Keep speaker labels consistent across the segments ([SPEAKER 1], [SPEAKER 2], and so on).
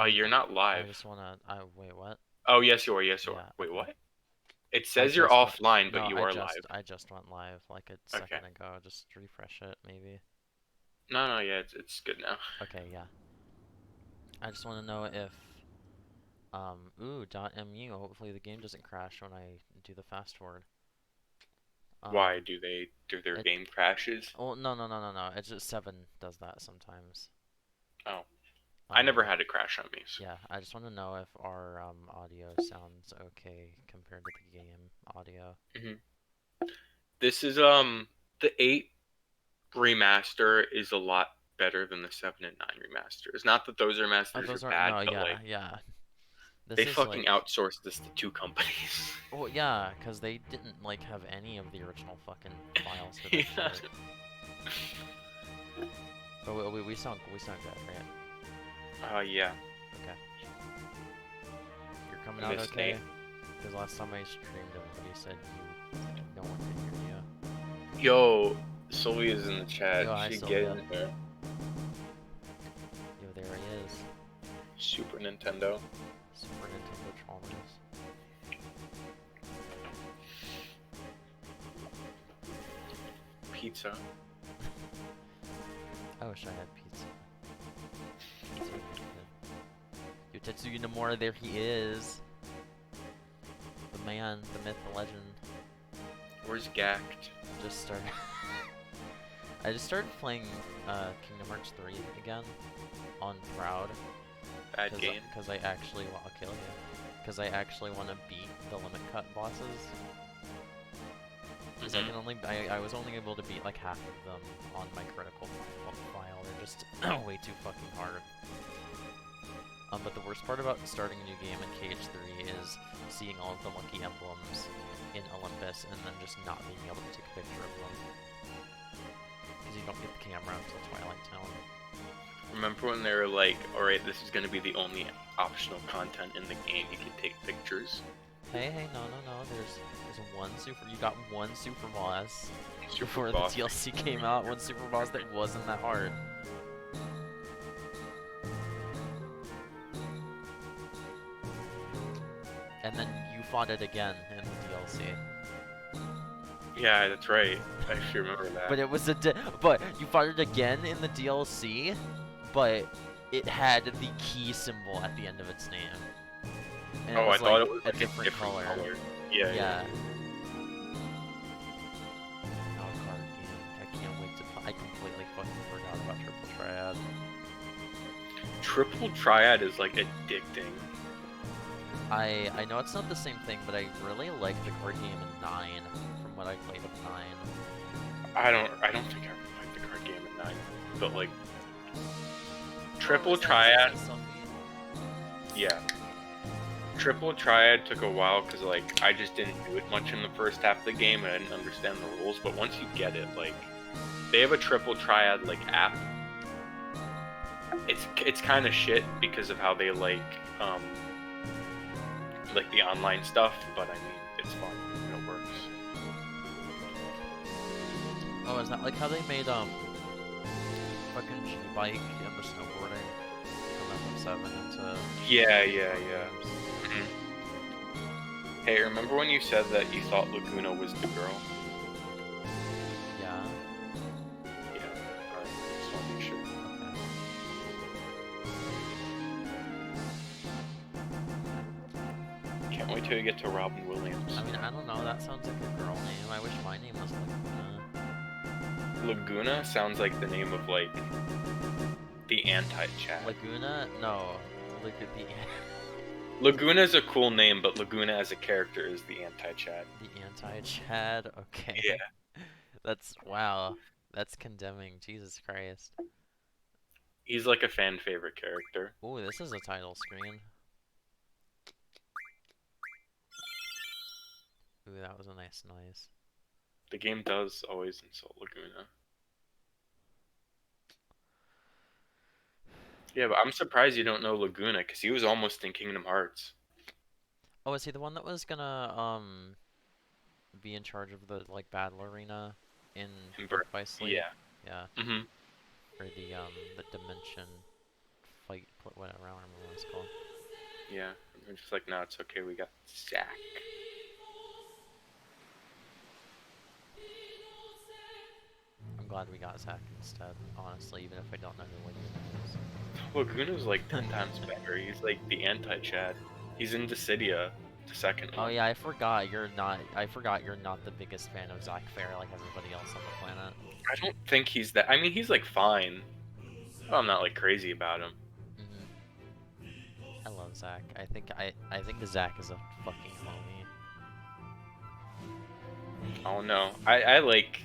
[SPEAKER 1] You're not
[SPEAKER 2] I
[SPEAKER 1] live.
[SPEAKER 2] just wanna. Wait, what?
[SPEAKER 1] Oh, yes, you are. Yes, you are.
[SPEAKER 2] Yeah.
[SPEAKER 1] Wait,
[SPEAKER 2] Okay.
[SPEAKER 1] what? It
[SPEAKER 2] I
[SPEAKER 1] says you're
[SPEAKER 2] just went.
[SPEAKER 1] offline, but
[SPEAKER 2] No,
[SPEAKER 1] you are live.
[SPEAKER 2] I just went live like a
[SPEAKER 1] Okay.
[SPEAKER 2] second ago. Just refresh it, maybe.
[SPEAKER 1] No, no, yeah, it's good now.
[SPEAKER 2] Okay, yeah. I just want to know if .mu. Hopefully the game doesn't crash when I do the fast forward.
[SPEAKER 1] Why
[SPEAKER 2] Um,
[SPEAKER 1] do their
[SPEAKER 2] it.
[SPEAKER 1] game crashes?
[SPEAKER 2] Oh no. It's just 7 does that sometimes.
[SPEAKER 1] Oh, I never
[SPEAKER 2] Um,
[SPEAKER 1] had it crash on me. So.
[SPEAKER 2] yeah. I just want to know if our audio sounds okay compared to the game audio.
[SPEAKER 1] hmm This is the 8 remaster is a lot better than the 7 and 9 remasters. Not that those
[SPEAKER 2] Oh,
[SPEAKER 1] remasters are
[SPEAKER 2] those aren't.
[SPEAKER 1] bad,
[SPEAKER 2] No,
[SPEAKER 1] but like
[SPEAKER 2] yeah.
[SPEAKER 1] they
[SPEAKER 2] This is
[SPEAKER 1] fucking
[SPEAKER 2] like.
[SPEAKER 1] outsourced this to 2 companies.
[SPEAKER 2] Well, yeah, because they didn't like have any of the original fucking files for this
[SPEAKER 1] Yeah.
[SPEAKER 2] shit. But we sound good, right?
[SPEAKER 1] Yeah.
[SPEAKER 2] Okay. You're coming
[SPEAKER 1] I
[SPEAKER 2] out
[SPEAKER 1] miss Nate.
[SPEAKER 2] okay? Because last time I streamed, everybody said no one could hear
[SPEAKER 1] Yo, Sylvia's in the
[SPEAKER 2] you.
[SPEAKER 1] chat.
[SPEAKER 2] Yo, hi
[SPEAKER 1] She get
[SPEAKER 2] Sylvia.
[SPEAKER 1] in there.
[SPEAKER 2] Yo, there he is.
[SPEAKER 1] Super Nintendo.
[SPEAKER 2] Super Nintendo Trollers.
[SPEAKER 1] Pizza.
[SPEAKER 2] I wish I had pizza. Pizza would be good. Yo, Tetsuya Nomura, there he is. The man, the myth, the legend.
[SPEAKER 1] Where's Gacked?
[SPEAKER 2] Just started. I just started playing Kingdom Hearts 3 again on Proud.
[SPEAKER 1] Bad game.
[SPEAKER 2] Because I actually want to kill you. Because I actually want to beat the limit cut bosses. Because I was only able to beat like half of them on my critical file. They're just way too fucking hard. But the worst part about starting a new game in KH3 is seeing all of the lucky emblems in Olympus and then just not being able to take a picture of them. Because you don't get the camera until Twilight Town.
[SPEAKER 1] Remember when they were like, alright, this is gonna be the only optional content in the game, you can take pictures?
[SPEAKER 2] Hey, no. There's one super. You got one super boss
[SPEAKER 1] Super
[SPEAKER 2] before the
[SPEAKER 1] boss.
[SPEAKER 2] DLC came out. One super boss that wasn't that hard. And then you fought it again in the DLC.
[SPEAKER 1] Yeah, that's right. I actually remember that.
[SPEAKER 2] But it was but you fought it again in the DLC, but it had the key symbol at the end of its name. And it
[SPEAKER 1] Oh, I
[SPEAKER 2] was
[SPEAKER 1] thought
[SPEAKER 2] like
[SPEAKER 1] it was
[SPEAKER 2] a
[SPEAKER 1] like a
[SPEAKER 2] different
[SPEAKER 1] different
[SPEAKER 2] color.
[SPEAKER 1] color. Yeah,
[SPEAKER 2] Yeah. Oh, card game. I can't wait to. I completely fucking forgot about Triple Triad.
[SPEAKER 1] Triple Triad is like addicting.
[SPEAKER 2] I know it's not the same thing, but I really like the card game in 9 from what I played of 9.
[SPEAKER 1] I don't think I ever played the card game at 9. But like
[SPEAKER 2] Oh,
[SPEAKER 1] Triple
[SPEAKER 2] is
[SPEAKER 1] Triad,
[SPEAKER 2] that Sophie?
[SPEAKER 1] yeah. Triple Triad took a while because like I just didn't do it much in the first half of the game and I didn't understand the rules, but once you get it, like they have a Triple Triad like app. It's kind of shit because of how they um like the online stuff, but I mean it's fun. It works.
[SPEAKER 2] Oh, is that like how they made fucking G-Bike and the snowboarding from FF7 into
[SPEAKER 1] Yeah.
[SPEAKER 2] games?
[SPEAKER 1] Hey, remember when you said that you thought Laguna was the girl?
[SPEAKER 2] Yeah.
[SPEAKER 1] Yeah. Alright, just want to make sure.
[SPEAKER 2] Okay.
[SPEAKER 1] Can't wait till you get to Robin Williams.
[SPEAKER 2] I mean, I don't know. That sounds like a girl name. I wish my name was Laguna.
[SPEAKER 1] Laguna sounds like the name of like the anti-Chad.
[SPEAKER 2] Laguna? No. Look at the
[SPEAKER 1] Laguna is a cool name, but Laguna as a character is the anti-Chad.
[SPEAKER 2] the anti-Chad. Okay.
[SPEAKER 1] Yeah.
[SPEAKER 2] That's wow. That's condemning. Jesus Christ.
[SPEAKER 1] He's like a fan favorite character.
[SPEAKER 2] Ooh, this is a title screen. Ooh, that was a nice noise.
[SPEAKER 1] The game does always insult Laguna. Yeah, but I'm surprised you don't know Laguna, because he was almost in Kingdom Hearts.
[SPEAKER 2] Oh, is he the one that was gonna be in charge of the like battle arena in Birth by Sleep?
[SPEAKER 1] Yeah.
[SPEAKER 2] Yeah.
[SPEAKER 1] Mm-hmm.
[SPEAKER 2] Or the dimension fight, whatever, I don't remember what it's
[SPEAKER 1] Yeah, I'm just like, no, it's okay. We got Zach.
[SPEAKER 2] I'm glad we got Zack instead, honestly, even if I don't know who Laguna
[SPEAKER 1] Laguna's like 10 times better. He's like the anti-Chad. He's in Dissidia, the second
[SPEAKER 2] Oh
[SPEAKER 1] one.
[SPEAKER 2] yeah, I forgot you're not. I forgot you're not the biggest fan of Zack Fair like everybody else on the planet.
[SPEAKER 1] I don't think he's that. I mean, he's like fine. But I'm not like crazy about him.
[SPEAKER 2] I love Zack. I think Zack is a fucking homie.
[SPEAKER 1] Oh no, I like.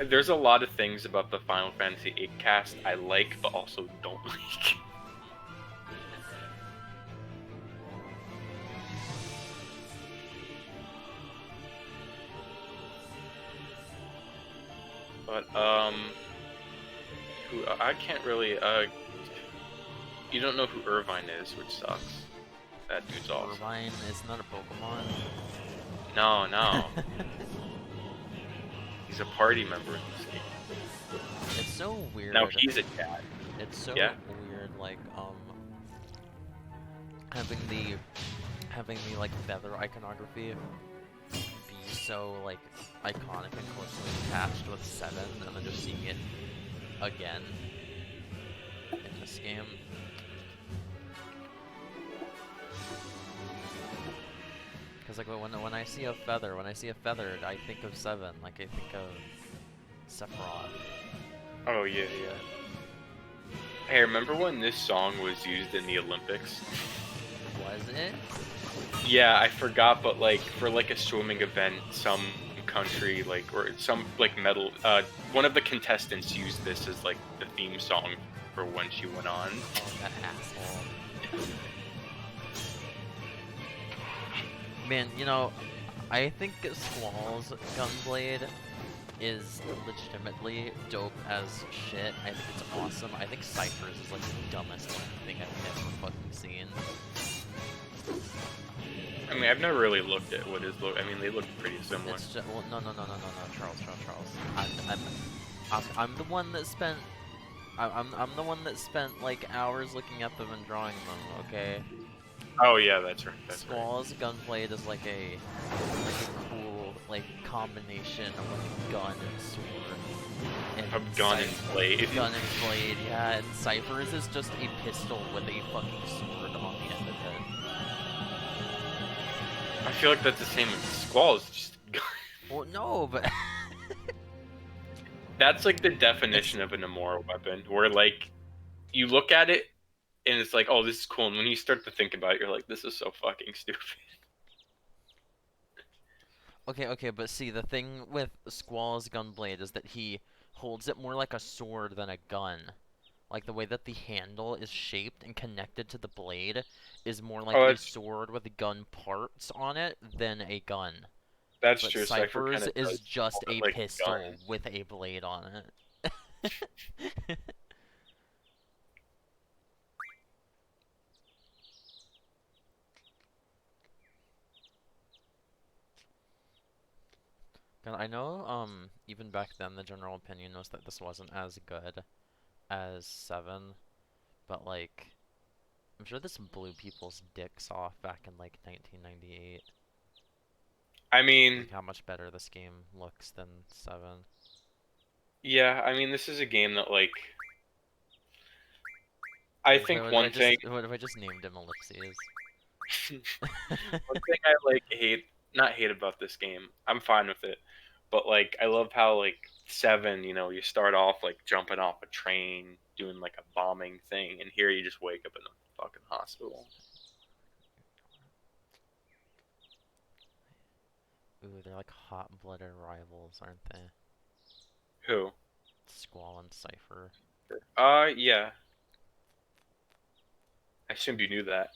[SPEAKER 1] There's a lot of things about the Final Fantasy VIII cast I like, but also don't like. But who I can't really you don't know who Irvine is, which sucks. That dude's awesome.
[SPEAKER 2] Irvine is not a Pokemon.
[SPEAKER 1] No, no, he's a party member in this game.
[SPEAKER 2] It's so weird.
[SPEAKER 1] Now he's a cat.
[SPEAKER 2] It's so
[SPEAKER 1] Yeah.
[SPEAKER 2] weird, like having the like feather iconography be so like iconic and closely attached with 7, and then just seeing it again in this game. Because like when I see a feather, I think of 7. Like I think of Sephiroth.
[SPEAKER 1] Oh yeah, yeah. Hey, remember when this song was used in the Olympics?
[SPEAKER 2] Was it?
[SPEAKER 1] Yeah, I forgot, but like for like a swimming event, some country like or some like medal, one of the contestants used this as like the theme song for when she went on.
[SPEAKER 2] Oh, that asshole. Man, you know, I think Squall's Gunblade is legitimately dope as shit. I think it's awesome. I think Cypher's is like the dumbest thing I've ever fucking seen.
[SPEAKER 1] I mean, I've never really looked at what his look. I mean, they look pretty similar.
[SPEAKER 2] It's just, well, no, Charles. I'm the one that spent. I'm the one that spent like hours looking at them and drawing them. Okay.
[SPEAKER 1] Oh yeah, that's right. That's right.
[SPEAKER 2] Squall's Gunblade is like a cool like combination of like a gun and sword. And
[SPEAKER 1] A gun and blade.
[SPEAKER 2] Gun and blade, yeah. And Cypher's is just a pistol with a fucking sword on the end of it.
[SPEAKER 1] I feel like that's the same as Squall's. Just
[SPEAKER 2] Well, no, but
[SPEAKER 1] that's like the definition of an immoral weapon, where like you look at it and it's like, oh, this is cool, and when you start to think about it, you're like, this is so fucking stupid.
[SPEAKER 2] okay, but see, the thing with Squall's Gunblade is that he holds it more like a sword than a gun. Like the way that the handle is shaped and connected to the blade is more like
[SPEAKER 1] Oh,
[SPEAKER 2] a sword with gun parts on it than a gun.
[SPEAKER 1] that's
[SPEAKER 2] But
[SPEAKER 1] true. Cypher kind
[SPEAKER 2] Cypher's
[SPEAKER 1] of
[SPEAKER 2] is
[SPEAKER 1] does
[SPEAKER 2] just
[SPEAKER 1] hold
[SPEAKER 2] a
[SPEAKER 1] it like a
[SPEAKER 2] pistol
[SPEAKER 1] gun.
[SPEAKER 2] with a blade on it. And I know, even back then the general opinion was that this wasn't as good as 7, but like, I'm sure this blew people's dicks off back in like 1998.
[SPEAKER 1] I mean,
[SPEAKER 2] Like how much better this game looks than 7.
[SPEAKER 1] yeah, I mean, this is a game that like I think one thing
[SPEAKER 2] What if I just named him Ellipses?
[SPEAKER 1] one thing I like hate not hate about this game. I'm fine with it. But like I love how like 7, you start off like jumping off a train, doing like a bombing thing, and here you just wake up in a fucking hospital.
[SPEAKER 2] Ooh, they're like hot-blooded rivals, aren't they?
[SPEAKER 1] Who?
[SPEAKER 2] Squall and Cypher.
[SPEAKER 1] Yeah. I assumed you knew that.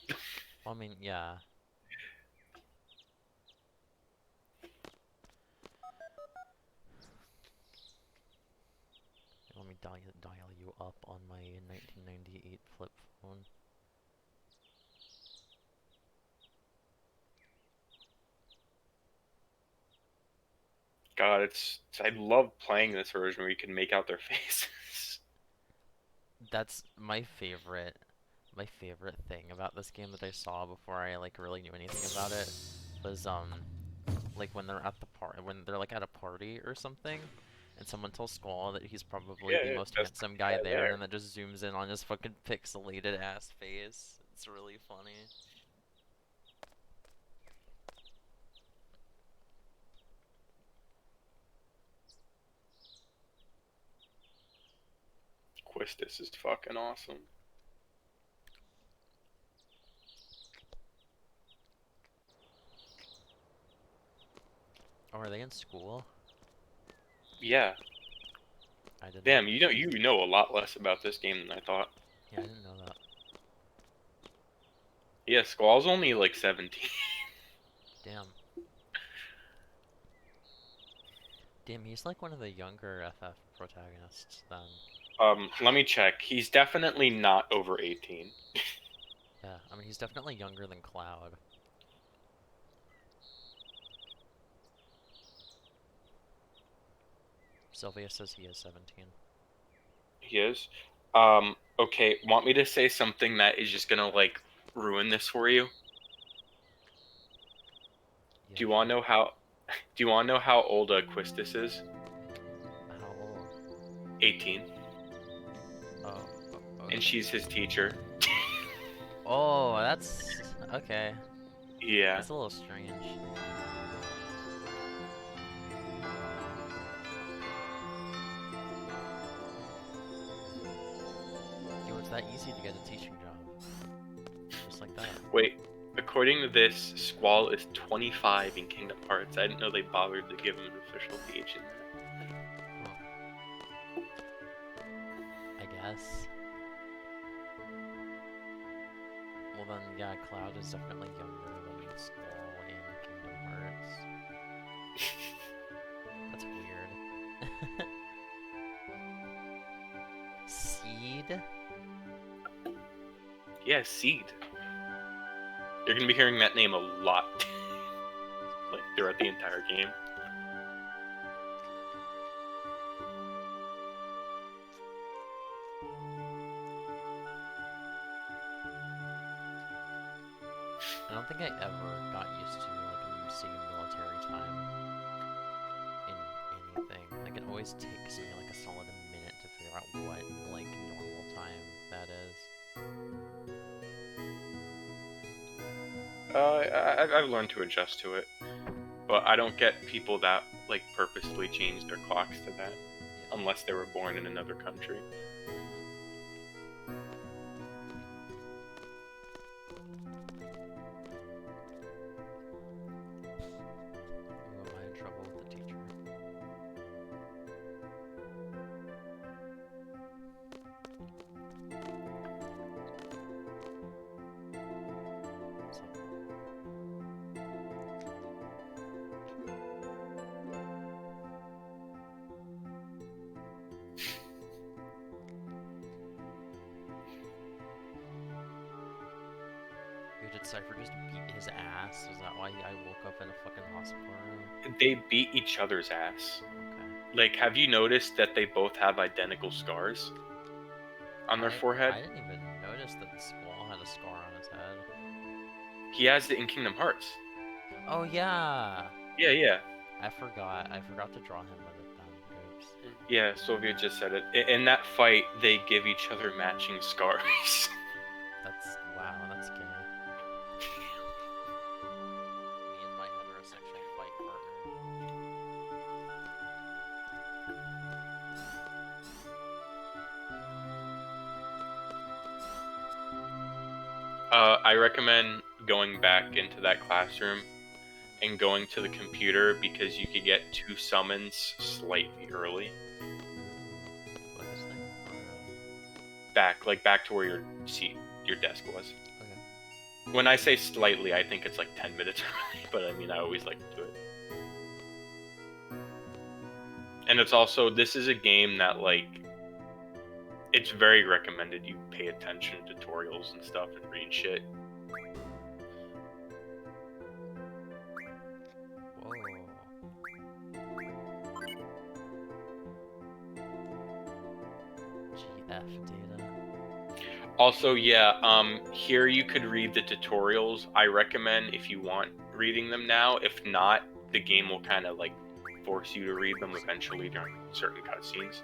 [SPEAKER 2] Well, I mean, yeah. Let me dial you up on my 1998 flip phone.
[SPEAKER 1] God, I love playing this version where you can make out their faces.
[SPEAKER 2] That's my favorite. My favorite thing about this game that I saw before I like really knew anything about it was like when they're at the when they're like at a party or something, and someone tells Squall that he's probably
[SPEAKER 1] Yeah,
[SPEAKER 2] the
[SPEAKER 1] yeah,
[SPEAKER 2] most
[SPEAKER 1] that's the
[SPEAKER 2] handsome guy
[SPEAKER 1] guy
[SPEAKER 2] there,
[SPEAKER 1] there.
[SPEAKER 2] and then it just zooms in on his fucking pixelated ass face. It's really funny.
[SPEAKER 1] Quistis is fucking awesome.
[SPEAKER 2] Oh, are they in school?
[SPEAKER 1] Yeah.
[SPEAKER 2] I didn't.
[SPEAKER 1] Damn, you know a lot less about this game than I thought.
[SPEAKER 2] Yeah, I didn't know that.
[SPEAKER 1] Yeah, Squall's only like 17.
[SPEAKER 2] Damn. Damn, he's like one of the younger FF protagonists then.
[SPEAKER 1] Let me check. He's definitely not over 18.
[SPEAKER 2] Yeah, I mean he's definitely younger than Cloud. Sylvia says he is 17.
[SPEAKER 1] He is. Okay, want me to say something that is just gonna like ruin this for you?
[SPEAKER 2] Yeah,
[SPEAKER 1] Do you
[SPEAKER 2] sure.
[SPEAKER 1] wanna know how? Do you wanna know how old Quistis is?
[SPEAKER 2] How old?
[SPEAKER 1] 18,
[SPEAKER 2] Oh,
[SPEAKER 1] and
[SPEAKER 2] okay.
[SPEAKER 1] she's his teacher.
[SPEAKER 2] Oh, that's okay.
[SPEAKER 1] Yeah.
[SPEAKER 2] That's a little strange. Yo, it's that easy to get a teaching job. Just like that.
[SPEAKER 1] Wait. According to this, Squall is 25 in Kingdom Hearts. I didn't know they bothered to give him an official age in there.
[SPEAKER 2] Huh. I guess. Well then, yeah, Cloud is definitely younger than Squall in Kingdom Hearts. That's weird. Seed?
[SPEAKER 1] Yeah, Seed. You're gonna be hearing that name a lot, like throughout the entire game.
[SPEAKER 2] I don't think I ever got used to like seeing military time in anything. Like it always takes me like a solid minute to figure out what like normal time that is.
[SPEAKER 1] I've learned to adjust to it, but I don't get people that like purposefully change their clocks to that,
[SPEAKER 2] Yeah.
[SPEAKER 1] unless they were born in another country.
[SPEAKER 2] Ooh, am I in trouble with the teacher? What's up? Yo, did Cypher just beat his ass? Is that why I woke up in a fucking hospital room?
[SPEAKER 1] They beat each other's ass.
[SPEAKER 2] Okay.
[SPEAKER 1] Like, have you noticed that they both have identical scars on their forehead?
[SPEAKER 2] I didn't even notice that Squall had a scar on his head.
[SPEAKER 1] He has it in Kingdom Hearts.
[SPEAKER 2] Oh yeah!
[SPEAKER 1] Yeah, yeah.
[SPEAKER 2] I forgot. I forgot to draw him with it then. Oops.
[SPEAKER 1] Yeah, Sylvia just said it. In that fight, they give each other matching scars.
[SPEAKER 2] That's wow. That's gay. Me and my heterosexual fight partner.
[SPEAKER 1] I recommend going back into that classroom and going to the computer because you could get 2 summons slightly early.
[SPEAKER 2] What this thing? Or,
[SPEAKER 1] Back to where your desk was.
[SPEAKER 2] okay.
[SPEAKER 1] When I say slightly, I think it's like 10 minutes early, but I mean, I always like to do it. And it's also, this is a game that, like, it's very recommended you pay attention to tutorials and stuff and read shit.
[SPEAKER 2] Whoa. GF data.
[SPEAKER 1] Also, yeah, here you could read the tutorials. I recommend if you want reading them now. If not, the game will kind of like force you to read them eventually during certain cutscenes.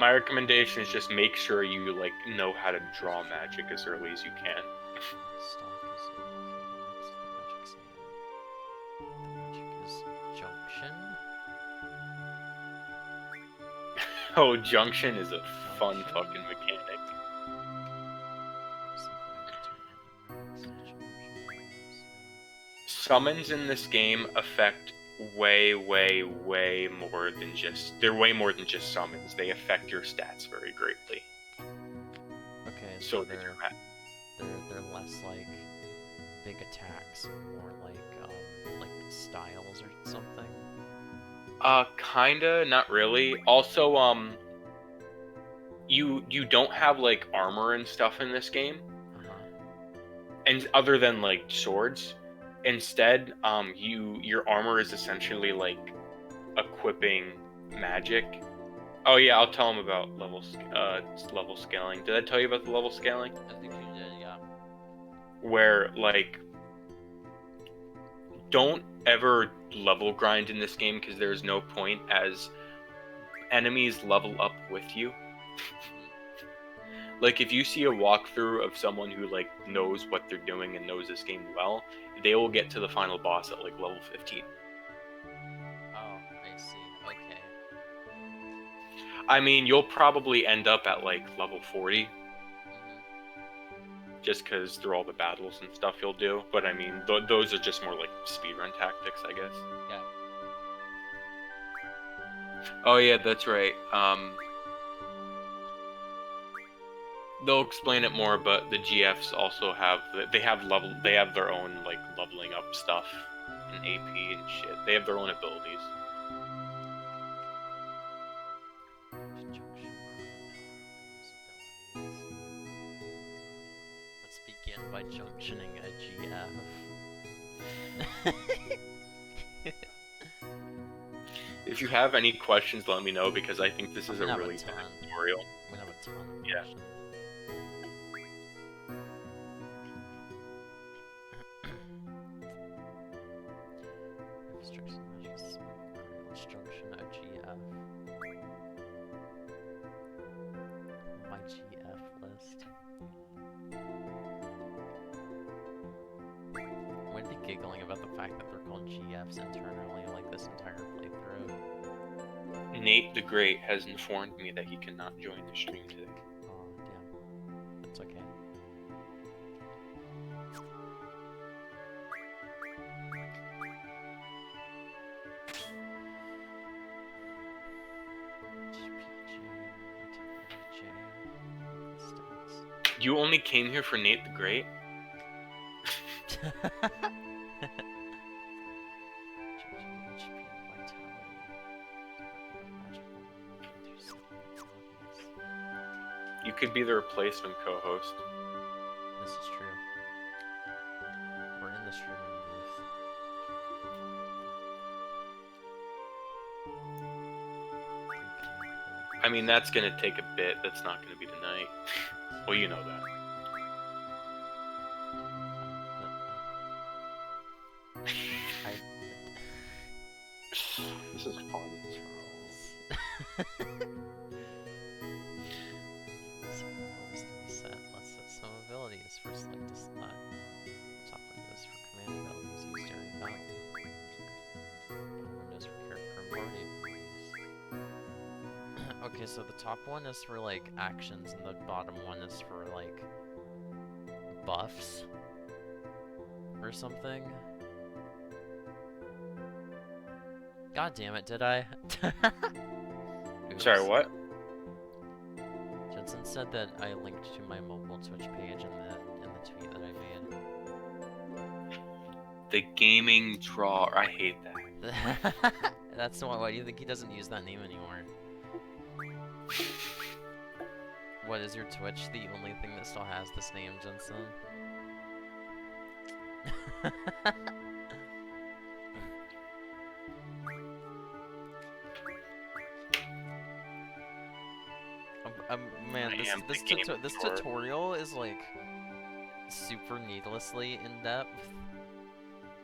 [SPEAKER 1] My recommendation is just make sure you like know how to draw magic as early as you can. Oh, Junction is a fun fucking mechanic. Summons in this game affect way more than just... They're way more than just summons. They affect your stats very greatly.
[SPEAKER 2] Okay,
[SPEAKER 1] So
[SPEAKER 2] they're less like big attacks, more like styles or something.
[SPEAKER 1] Kinda, not really. Also, you don't have like armor and stuff in this game. And other than like swords, instead, your armor is essentially like equipping magic. Oh yeah, I'll tell him about level scaling. Did I tell you about the level scaling?
[SPEAKER 2] I think you did, yeah.
[SPEAKER 1] Where like, don't ever level grind in this game because there's no point, as enemies level up with you. Like, if you see a walkthrough of someone who like knows what they're doing and knows this game well, they will get to the final boss at like level 15.
[SPEAKER 2] Oh, I see. Okay.
[SPEAKER 1] I mean, you'll probably end up at like level 40. Just because through all the battles and stuff you'll do. But I mean, those are just more like speedrun tactics, I guess.
[SPEAKER 2] Yeah.
[SPEAKER 1] Oh yeah, that's right. They'll explain it more, but the GFs also have they have their own like leveling up stuff and AP and shit. They have their own abilities.
[SPEAKER 2] Let's begin by junctioning a GF.
[SPEAKER 1] If you have any questions, let me know, because I think this is a really good tutorial.
[SPEAKER 2] I'm gonna have a ton of
[SPEAKER 1] yeah.
[SPEAKER 2] questions. Let's junction a GF. My GF list. I'm gonna be giggling about the fact that they're called GFs internally like this entire playthrough.
[SPEAKER 1] Nate the Great has informed me that he cannot join the stream today.
[SPEAKER 2] Oh, damn. That's okay.
[SPEAKER 1] You only came here for Nate the Great? You could be the replacement co-host.
[SPEAKER 2] This is true. We're in the streaming booth.
[SPEAKER 1] I mean, that's gonna take a bit. That's not gonna be tonight. Well, you know that. This is fun.
[SPEAKER 2] Some abilities for select a slot. Top windows for command abilities used during battle. Windows for character and party abilities. Okay, so the top one is for like actions, and the bottom one is for like buffs or something. God damn it, did I?
[SPEAKER 1] Sorry, what?
[SPEAKER 2] Jensen said that I linked to my mobile Twitch page in the tweet that I made.
[SPEAKER 1] The gaming draw. I hate that.
[SPEAKER 2] That's the one. Why do you think he doesn't use that name anymore? What, is your Twitch the only thing that still has this name, Jensen? Man, this tutorial is like super needlessly in depth.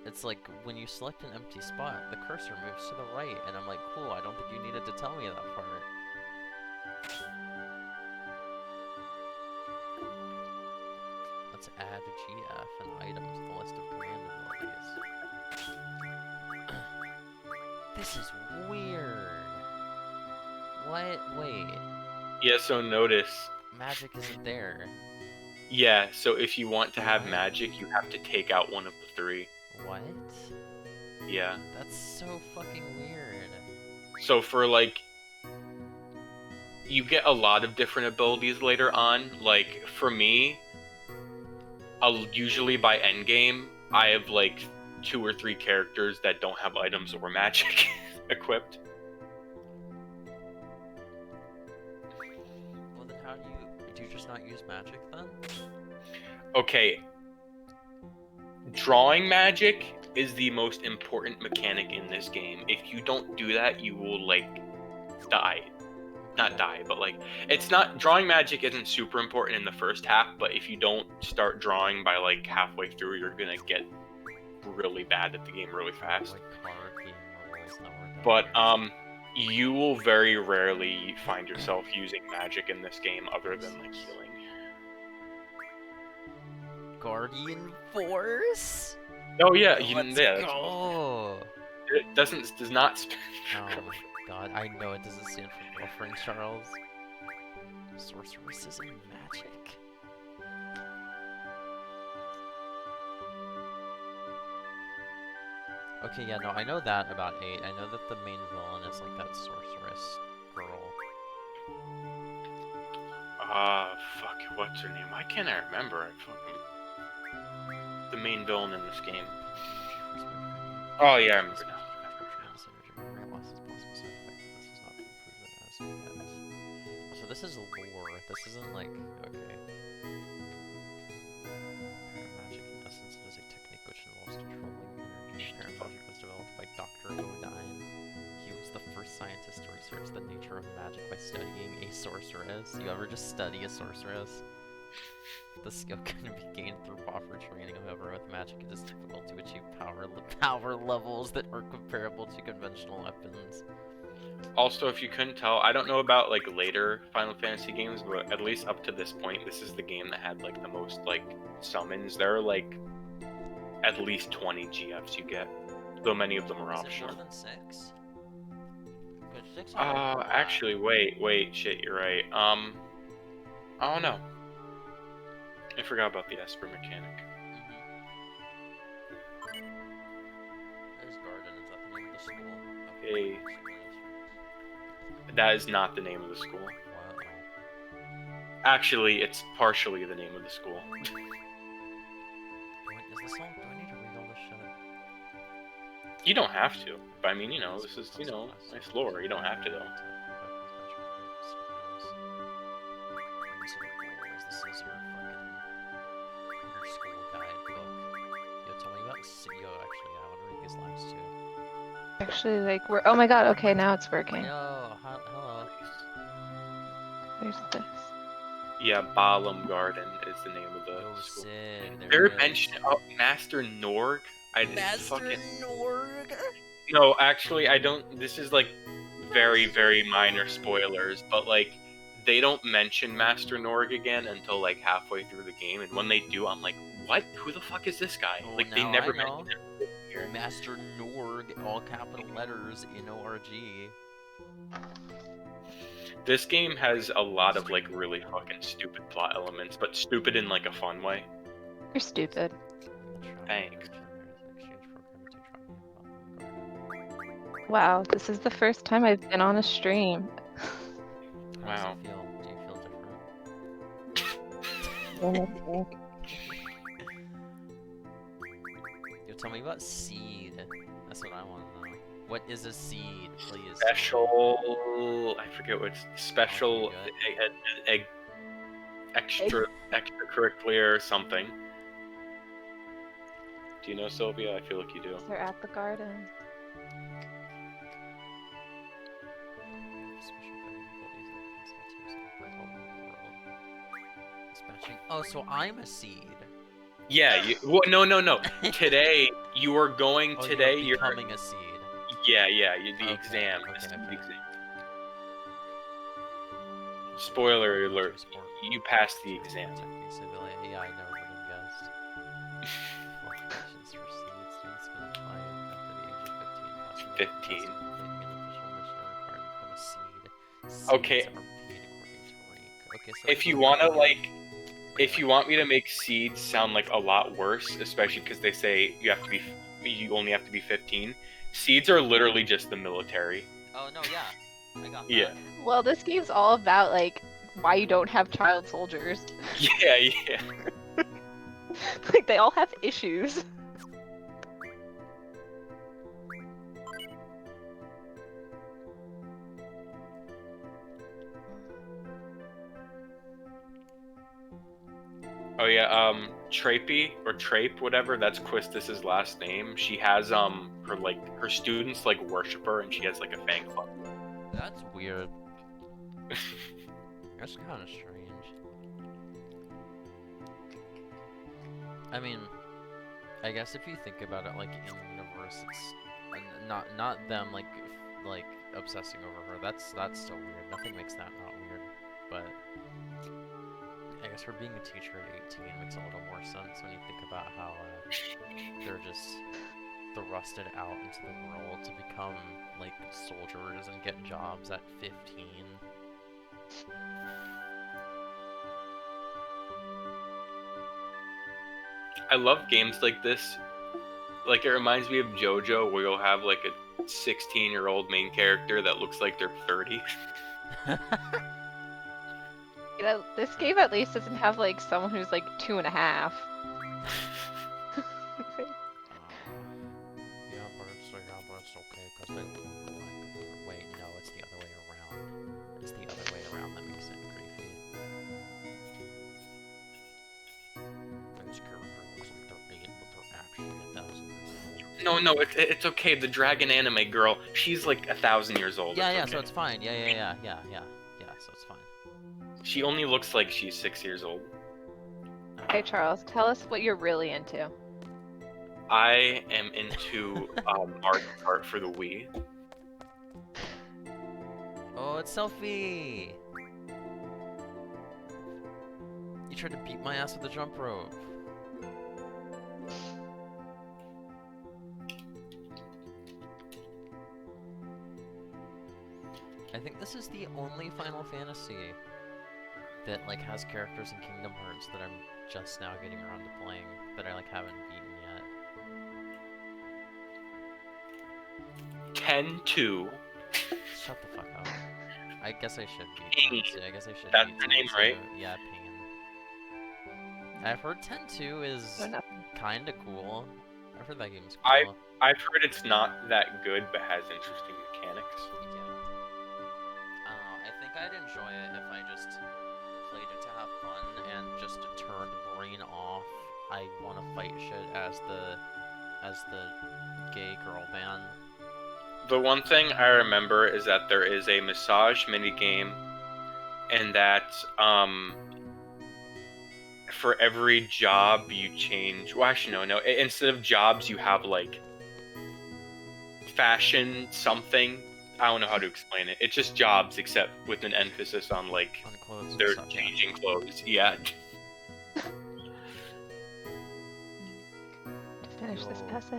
[SPEAKER 2] It's like when you select an empty spot, the cursor moves to the right, and I'm like, cool, I don't think you needed to tell me that part. Let's add GF and item to the list of command abilities. This is weird. What? Wait.
[SPEAKER 1] Yeah, so notice.
[SPEAKER 2] Magic isn't there.
[SPEAKER 1] Yeah, so if you want to have magic, you have to take out one of the 3.
[SPEAKER 2] What?
[SPEAKER 1] Yeah.
[SPEAKER 2] That's so fucking weird.
[SPEAKER 1] So for like, you get a lot of different abilities later on. Like for me, usually by endgame, I have like 2 or 3 characters that don't have items or magic equipped.
[SPEAKER 2] Well then how do you just not use magic then?
[SPEAKER 1] Okay. Drawing magic is the most important mechanic in this game. If you don't do that, you will like die. Not die, but like it's not, drawing magic isn't super important in the first half, but if you don't start drawing by like halfway through, you're gonna get really bad at the game really fast.
[SPEAKER 2] Like card game levels,
[SPEAKER 1] but you will very rarely find yourself using magic in this game other than like healing.
[SPEAKER 2] Guardian Force?
[SPEAKER 1] Oh yeah,
[SPEAKER 2] Let's go.
[SPEAKER 1] It does not stand for
[SPEAKER 2] Oh my god, I know it doesn't stand for girlfriend, Charles. Sorceresses and magic? Okay, yeah, no, I know that about 8. I know that the main villain is like that sorceress girl.
[SPEAKER 1] Fuck, what's her name? Why can't I remember? The main villain in this game. Oh yeah, I remember now.
[SPEAKER 2] So this is lore. This isn't like, okay. Paramagic, in essence, it is a technique which involves controlling energy. Paramagic was developed by Dr. Odine. He was the first scientist to research the nature of magic by studying a sorceress. You ever just study a sorceress? The skill can be gained through proper training. However, with magic, it is difficult to achieve power levels that are comparable to conventional weapons.
[SPEAKER 1] Also, if you couldn't tell, I don't know about like later Final Fantasy games, but at least up to this point, this is the game that had like the most like summons. There are like at least 20 GFs you get, though many of them are optional.
[SPEAKER 2] Is it more than 6?
[SPEAKER 1] Actually, wait, shit, you're right. Oh no. I forgot about the Esper mechanic.
[SPEAKER 2] There's Garden, is that the name of the school?
[SPEAKER 1] Okay. That is not the name of the school.
[SPEAKER 2] Wow.
[SPEAKER 1] Actually, it's partially the name of the school.
[SPEAKER 2] Is this all? Do I need to read all this shit?
[SPEAKER 1] You don't have to. But I mean, you know, this is, you know, nice lore. You don't have to, though.
[SPEAKER 2] This is your fucking your school guidebook. Yo, tell me about Yo, actually, I want to read these lines too.
[SPEAKER 3] Actually, like, we're. Oh my god, okay, now it's working.
[SPEAKER 2] Yo, hello.
[SPEAKER 3] There's this.
[SPEAKER 1] Yeah, Balam Garden is the name of the school.
[SPEAKER 2] Sid,
[SPEAKER 1] They're mentioned. Oh, Master Norg?
[SPEAKER 2] Master Norg?
[SPEAKER 1] No, actually, I don't. This is like very, very minor spoilers, but like, they don't mention Master Norg again until like halfway through the game, and when they do, I'm like, what? Who the fuck is this guy?
[SPEAKER 2] Oh,
[SPEAKER 1] like, they never
[SPEAKER 2] I know.
[SPEAKER 1] mention him here.
[SPEAKER 2] Master Norg, all capital letters, N-O-R-G.
[SPEAKER 1] This game has a lot of like really fucking stupid plot elements, but stupid in like a fun way.
[SPEAKER 3] You're stupid.
[SPEAKER 1] Thanks.
[SPEAKER 3] Wow, this is the first time I've been on a stream.
[SPEAKER 1] Wow.
[SPEAKER 2] Do you feel different? Yo, tell me about seed. That's what I want to know. What is a seed, please?
[SPEAKER 1] Special. I forget what's special.
[SPEAKER 2] Oh,
[SPEAKER 1] Extracurricular something. Do you know, Sylvia? I feel like you do.
[SPEAKER 3] They're at the garden.
[SPEAKER 2] Oh, so I'm a seed.
[SPEAKER 1] Yeah. Well, no. Today you are going.
[SPEAKER 2] Oh,
[SPEAKER 1] Today
[SPEAKER 2] you're becoming a seed.
[SPEAKER 1] Yeah. The
[SPEAKER 2] Okay,
[SPEAKER 1] exam.
[SPEAKER 2] okay,
[SPEAKER 1] This is
[SPEAKER 2] okay.
[SPEAKER 1] the exam. Spoiler alert. You passed the exam.
[SPEAKER 2] Yeah, I never would have guessed. Qualifications for seed students can apply after the age of 15.
[SPEAKER 1] 15.
[SPEAKER 2] Completing an official mission are required to become a seed. Seeds
[SPEAKER 1] Okay.
[SPEAKER 2] are paid according to rank. Okay, so
[SPEAKER 1] If you wanna if you want me to make seeds sound like a lot worse, especially because they say you only have to be 15. Seeds are literally just the military.
[SPEAKER 2] Oh no, yeah, I got that.
[SPEAKER 1] Yeah.
[SPEAKER 3] Well, this game's all about like why you don't have child soldiers.
[SPEAKER 1] Yeah.
[SPEAKER 3] Like they all have issues.
[SPEAKER 1] Oh yeah, Trapey or Trape, whatever, that's Quistis's last name. She has her students like worship her and she has like a fan club.
[SPEAKER 2] That's weird. That's kind of strange. I mean, I guess if you think about it, like in universe, it's not them like obsessing over her. That's still weird. Nothing makes that not weird. But I guess her being a teacher at 18 makes a little more sense when you think about how they're just thrusted out into the world to become like soldiers and get jobs at 15.
[SPEAKER 1] I love games like this. Like, it reminds me of JoJo, where you'll have like a 16-year-old main character that looks like they're 30.
[SPEAKER 3] You know, this game at least doesn't have like someone who's like 2.5.
[SPEAKER 2] Yeah, but it's okay because they look like. Wait, no, it's the other way around. It's the other way around that makes it creepy. This character looks like they're 8, but they're actually 1,000 years old.
[SPEAKER 1] No, it's okay. The dragon anime girl, she's like 1,000 years old.
[SPEAKER 2] Yeah,
[SPEAKER 1] okay.
[SPEAKER 2] So it's fine. Yeah, so it's fine.
[SPEAKER 1] She only looks like she's 6 years old.
[SPEAKER 3] Okay, Charles, tell us what you're really into.
[SPEAKER 1] I am into Mario Kart for the Wii.
[SPEAKER 2] Oh, it's Selfie! You tried to beat my ass with the jump rope. I think this is the only Final Fantasy that like has characters in Kingdom Hearts that I'm just now getting around to playing, that I like haven't beaten yet.
[SPEAKER 1] 10-2.
[SPEAKER 2] Shut the fuck up. I guess I should beat
[SPEAKER 1] Pain.
[SPEAKER 2] 10-2. I guess I should
[SPEAKER 1] That's
[SPEAKER 2] beat
[SPEAKER 1] her name,
[SPEAKER 2] 10-2.
[SPEAKER 1] right?
[SPEAKER 2] Yeah, Pain. I've heard 10-2 is
[SPEAKER 3] Oh, no.
[SPEAKER 2] kinda cool. I've heard that game's cool.
[SPEAKER 1] I've heard it's not that good, but has interesting mechanics.
[SPEAKER 2] Yeah. I don't know. I think I'd enjoy it if I just played it to have fun and just turned brain off. I want to fight shit as the gay girl band.
[SPEAKER 1] The one thing I remember is that there is a massage minigame, and that for every job you change. Well, actually, no. Instead of jobs, you have like fashion something. I don't know how to explain it. It's just jobs, except with an emphasis on like
[SPEAKER 2] On clothes and
[SPEAKER 1] they're
[SPEAKER 2] stuff, yeah.
[SPEAKER 1] changing clothes. Yeah.
[SPEAKER 3] Finish this
[SPEAKER 2] Yo.
[SPEAKER 3] essay.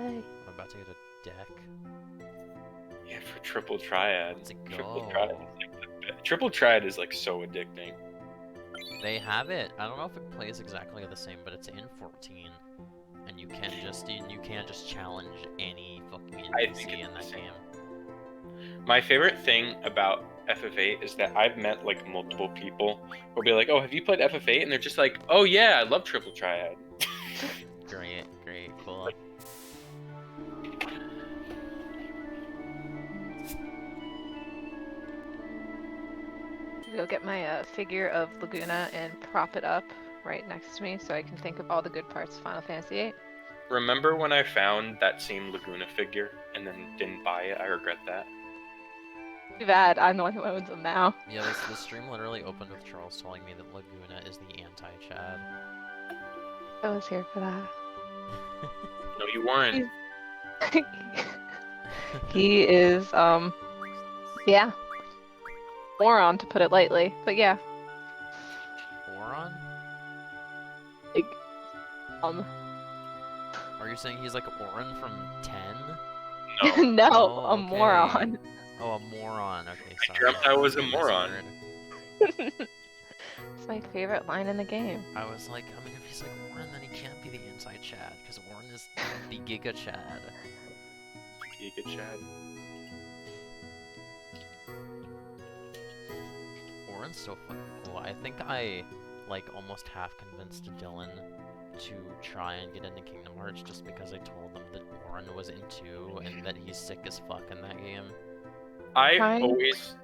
[SPEAKER 2] I'm about to get a deck.
[SPEAKER 1] Yeah, for triple triad.
[SPEAKER 2] Let's
[SPEAKER 1] Triple
[SPEAKER 2] go.
[SPEAKER 1] triad is like triple triad is like so addicting.
[SPEAKER 2] They have it. I don't know if it plays exactly the same, but it's in 14, and you can just challenge any fucking
[SPEAKER 1] I think
[SPEAKER 2] NPC
[SPEAKER 1] it's
[SPEAKER 2] in
[SPEAKER 1] the
[SPEAKER 2] that
[SPEAKER 1] same.
[SPEAKER 2] game.
[SPEAKER 1] My favorite thing about FF8 is that I've met like multiple people who'll be like, "Oh, have you played FF8?" And they're just like, "Oh yeah, I love triple triad."
[SPEAKER 2] Great, cool.
[SPEAKER 3] go get my figure of Laguna and prop it up right next to me so I can think of all the good parts of Final Fantasy VIII.
[SPEAKER 1] Remember when I found that same Laguna figure and then didn't buy it? I regret that.
[SPEAKER 3] Too bad, I'm the one who owns them now.
[SPEAKER 2] Yeah, this stream literally opened with Charles telling me that Laguna is the anti-Chad.
[SPEAKER 3] I was here for that.
[SPEAKER 1] No, you weren't.
[SPEAKER 3] He is, yeah. Moron, to put it lightly, but yeah.
[SPEAKER 2] Moron?
[SPEAKER 3] Like,
[SPEAKER 2] Are you saying he's like Orin from 10?
[SPEAKER 1] No.
[SPEAKER 3] no,
[SPEAKER 2] Oh,
[SPEAKER 3] a
[SPEAKER 2] okay.
[SPEAKER 3] moron.
[SPEAKER 2] Oh, a moron. Okay,
[SPEAKER 1] I
[SPEAKER 2] sorry.
[SPEAKER 1] dreamt I was a
[SPEAKER 2] I
[SPEAKER 1] moron.
[SPEAKER 2] misheard.
[SPEAKER 3] It's my favorite line in the game.
[SPEAKER 2] I was like, I mean, if he's like Orin, then he can't be the anti-Chad, because Orin is the Giga Chad.
[SPEAKER 1] Giga Chad.
[SPEAKER 2] Orin's so fucking cool. I think I, like, almost half convinced Dylan to try and get into Kingdom Hearts just because I told him that Orin was in 2 and that he's sick as fuck in that game.
[SPEAKER 1] I always...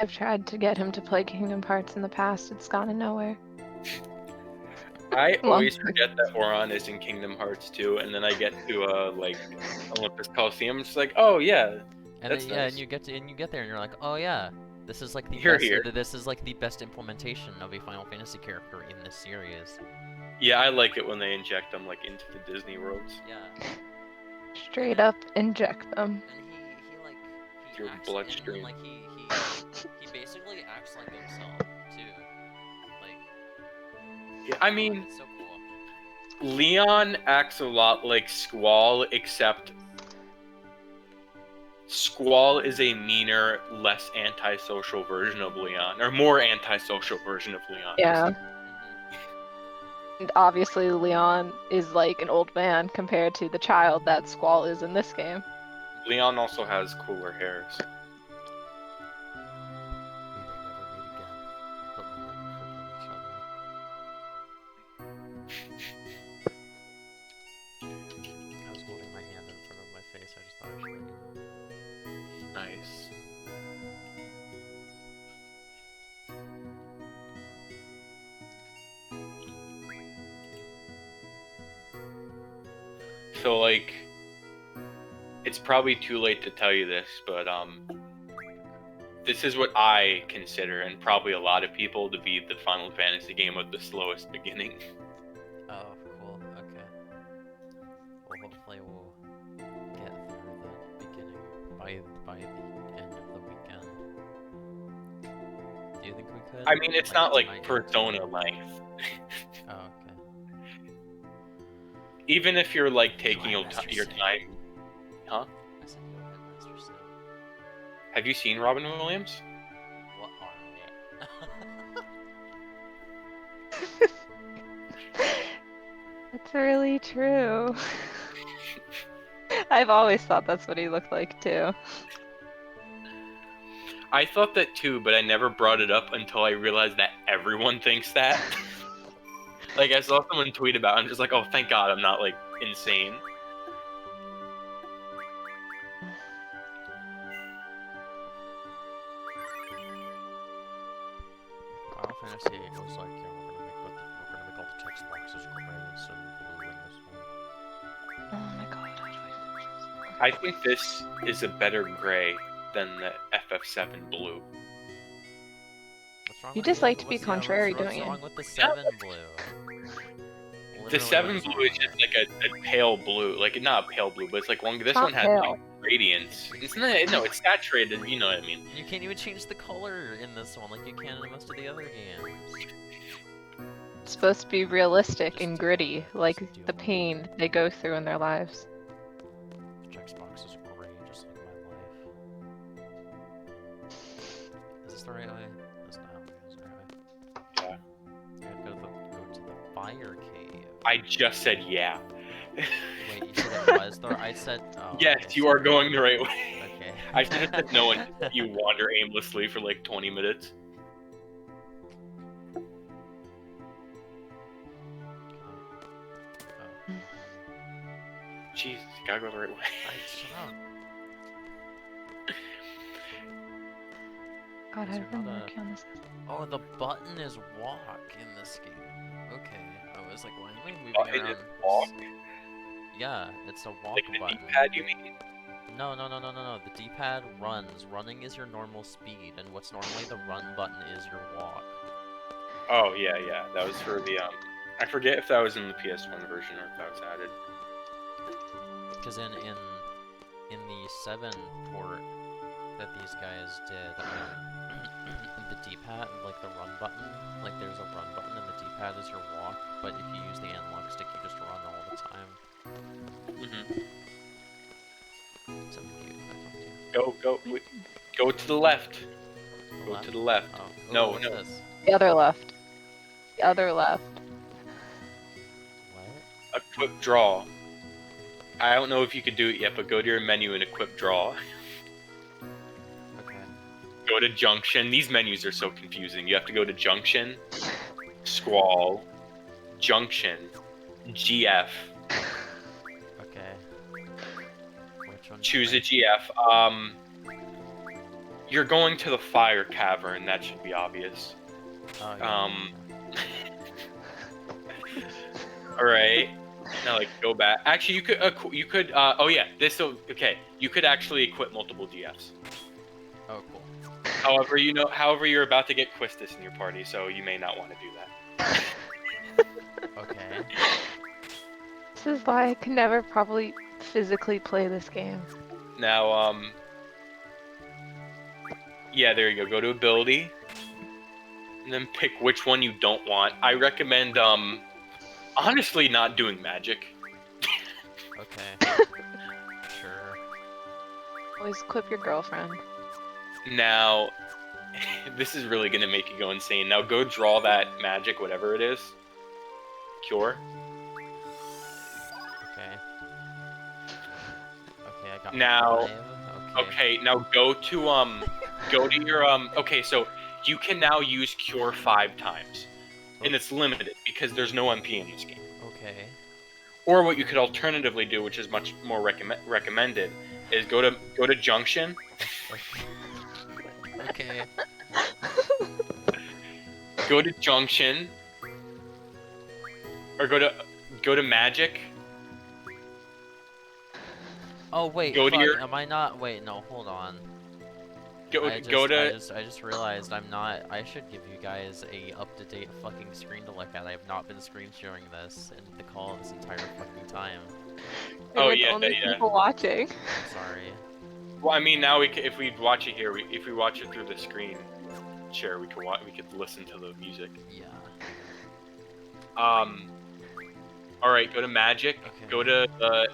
[SPEAKER 3] I've tried to get him to play Kingdom Hearts in the past. It's gone nowhere.
[SPEAKER 1] I always forget that Oron is in Kingdom Hearts 2, and then I get to like Olympus Coliseum. It's like, oh yeah,
[SPEAKER 2] And
[SPEAKER 1] that's
[SPEAKER 2] then, yeah,
[SPEAKER 1] nice.
[SPEAKER 2] and you get there and you're like, oh yeah, this is like the
[SPEAKER 1] You're
[SPEAKER 2] best.
[SPEAKER 1] here.
[SPEAKER 2] This is like the best implementation of a Final Fantasy character in this series.
[SPEAKER 1] Yeah, I like it when they inject them like into the Disney worlds.
[SPEAKER 2] Yeah.
[SPEAKER 3] Straight up inject them.
[SPEAKER 2] And he like he
[SPEAKER 1] Your
[SPEAKER 2] acts
[SPEAKER 1] bloodstream.
[SPEAKER 2] and, like he basically acts like himself too. Like
[SPEAKER 1] Yeah, I mean,
[SPEAKER 2] it's so cool.
[SPEAKER 1] Leon acts a lot like Squall, except Squall is a meaner, less antisocial version of Leon, or more antisocial version of Leon.
[SPEAKER 3] Yeah. And obviously Leon is like an old man compared to the child that Squall is in this game.
[SPEAKER 1] Leon also has cooler hairs.
[SPEAKER 2] I was holding my hand in front of my face. I just thought I should let you know.
[SPEAKER 1] Nice. So, like, it's probably too late to tell you this, but, this is what I consider, and probably a lot of people, to be the Final Fantasy game with the slowest beginning.
[SPEAKER 2] Oh, cool. Okay. Well, hopefully we'll get through the beginning by the end of the weekend. Do you think we could?
[SPEAKER 1] I mean, it's not like
[SPEAKER 2] tonight?
[SPEAKER 1] Persona length.
[SPEAKER 2] Oh, okay.
[SPEAKER 1] Even if you're, like, taking
[SPEAKER 2] Go
[SPEAKER 1] your,
[SPEAKER 2] ahead, Master
[SPEAKER 1] your
[SPEAKER 2] Sim.
[SPEAKER 1] time. Huh?
[SPEAKER 2] I said go ahead, Master Sim.
[SPEAKER 1] Have you seen Robin Williams?
[SPEAKER 2] What are
[SPEAKER 3] That's really true. I've always thought that's what he looked like too.
[SPEAKER 1] I thought that too, but I never brought it up until I realized that everyone thinks that. Like, I saw someone tweet about it, I'm just like, oh, thank God I'm not, like, insane.
[SPEAKER 2] Final Fantasy VIII was like, yeah, we're gonna make all the text boxes gray instead of blue in this one.
[SPEAKER 3] Oh my god.
[SPEAKER 1] I think this is a better gray than the FF7 blue.
[SPEAKER 2] What's wrong
[SPEAKER 3] You
[SPEAKER 2] with
[SPEAKER 3] just
[SPEAKER 2] the-
[SPEAKER 3] like to be
[SPEAKER 2] what's- yeah,
[SPEAKER 3] contrary
[SPEAKER 2] what's
[SPEAKER 3] doing it.
[SPEAKER 2] wrong with the 7 blue?
[SPEAKER 1] The
[SPEAKER 2] Literally,
[SPEAKER 1] 7
[SPEAKER 2] what's
[SPEAKER 1] blue
[SPEAKER 2] wrong
[SPEAKER 1] is
[SPEAKER 2] with
[SPEAKER 1] just
[SPEAKER 2] it?
[SPEAKER 1] like a pale blue. Like, not a pale blue, but it's like one. This
[SPEAKER 3] not
[SPEAKER 1] one has
[SPEAKER 3] pale.
[SPEAKER 1] like radiance. It's not, no, it's saturated, you know what I mean.
[SPEAKER 2] You can't even change the color in this one like you can in most of the other games.
[SPEAKER 3] It's supposed to be realistic and
[SPEAKER 2] Just
[SPEAKER 3] gritty, like
[SPEAKER 2] deal
[SPEAKER 3] the
[SPEAKER 2] with it.
[SPEAKER 3] pain they go through in their lives.
[SPEAKER 2] The text box is gray, just like my life. Is this the right way? That's not the right way.
[SPEAKER 1] Yeah.
[SPEAKER 2] You gotta go to the fire cave.
[SPEAKER 1] I just said yeah.
[SPEAKER 2] Wait, you said it was the I said oh,
[SPEAKER 1] Yes,
[SPEAKER 2] okay,
[SPEAKER 1] you
[SPEAKER 2] so-
[SPEAKER 1] are going the right way.
[SPEAKER 2] Okay.
[SPEAKER 1] I should have said no and you wander aimlessly for like 20 minutes.
[SPEAKER 2] Oh.
[SPEAKER 1] Jeez, you gotta go the right way.
[SPEAKER 2] Shut up.
[SPEAKER 3] God,
[SPEAKER 2] Is
[SPEAKER 3] I've
[SPEAKER 2] there
[SPEAKER 3] been
[SPEAKER 2] not a-
[SPEAKER 3] working on this.
[SPEAKER 2] Oh, the button is walk in this game. Okay, I was like, why am I moving
[SPEAKER 1] Button
[SPEAKER 2] around?
[SPEAKER 1] is walk?
[SPEAKER 2] Yeah, it's a walk
[SPEAKER 1] Like the
[SPEAKER 2] button.
[SPEAKER 1] D-pad, you mean?
[SPEAKER 2] No. The D-pad runs. Running is your normal speed, and what's normally the run button is your walk.
[SPEAKER 1] Oh, yeah. That was for the, I forget if that was in the PS1 version or if that was added.
[SPEAKER 2] Because in the 7 port that these guys did, the D-pad, like the run button, like there's a run button and the D-pad is your walk, but if you use the analog stick, you just run all the time. Except you,
[SPEAKER 1] Go to the left. Go
[SPEAKER 2] left?
[SPEAKER 1] to the left.
[SPEAKER 2] Oh.
[SPEAKER 1] No,
[SPEAKER 2] What's
[SPEAKER 1] no.
[SPEAKER 2] this?
[SPEAKER 3] The other left. The other left.
[SPEAKER 2] What?
[SPEAKER 1] Equip draw. I don't know if you could do it yet, but go to your menu and equip draw.
[SPEAKER 2] Okay.
[SPEAKER 1] Go to junction. These menus are so confusing. You have to go to junction, squall, junction, GF.
[SPEAKER 2] Okay. Which one?
[SPEAKER 1] Choose a GF. You're going to the fire cavern. That should be obvious.
[SPEAKER 2] Oh, yeah.
[SPEAKER 1] All right. Now, like, go back. Actually, you could. Oh yeah. Okay. You could actually equip multiple GFs.
[SPEAKER 2] Oh, cool.
[SPEAKER 1] However, you're about to get Quistis in your party, so you may not want to do that.
[SPEAKER 2] Okay.
[SPEAKER 3] This is why I can never probably physically play this game.
[SPEAKER 1] Now, yeah, there you go. Go to ability, and then pick which one you don't want. I recommend, honestly, not doing magic.
[SPEAKER 2] Okay. Sure.
[SPEAKER 3] Always equip your girlfriend.
[SPEAKER 1] Now, this is really gonna make you go insane. Now, go draw that magic, whatever it is. Cure.
[SPEAKER 2] Okay. Okay, I got
[SPEAKER 1] Now-
[SPEAKER 2] 5.
[SPEAKER 1] Okay, now go to your, okay, so you can now use Cure 5 times. And it's limited, because there's no MP in this game.
[SPEAKER 2] Okay.
[SPEAKER 1] Or what you could alternatively do, which is much more recommended, is go to Junction,
[SPEAKER 2] Okay.
[SPEAKER 1] go to Junction, or go to Magic,
[SPEAKER 2] Oh wait,
[SPEAKER 1] Go to
[SPEAKER 2] fuck,
[SPEAKER 1] your-
[SPEAKER 2] am I not? Wait, no, hold on. I just realized I'm not. I should give you guys a up-to-date fucking screen to look at. I have not been screen sharing this in the call this entire fucking time.
[SPEAKER 1] Oh,
[SPEAKER 3] We're the
[SPEAKER 1] yeah,
[SPEAKER 3] only
[SPEAKER 1] yeah.
[SPEAKER 3] people watching.
[SPEAKER 2] I'm sorry.
[SPEAKER 1] well, I mean, now if we watch it here, if we watch it through the screen share, we could listen to the music.
[SPEAKER 2] Yeah.
[SPEAKER 1] All right, go to Magic,
[SPEAKER 2] Okay.
[SPEAKER 1] go to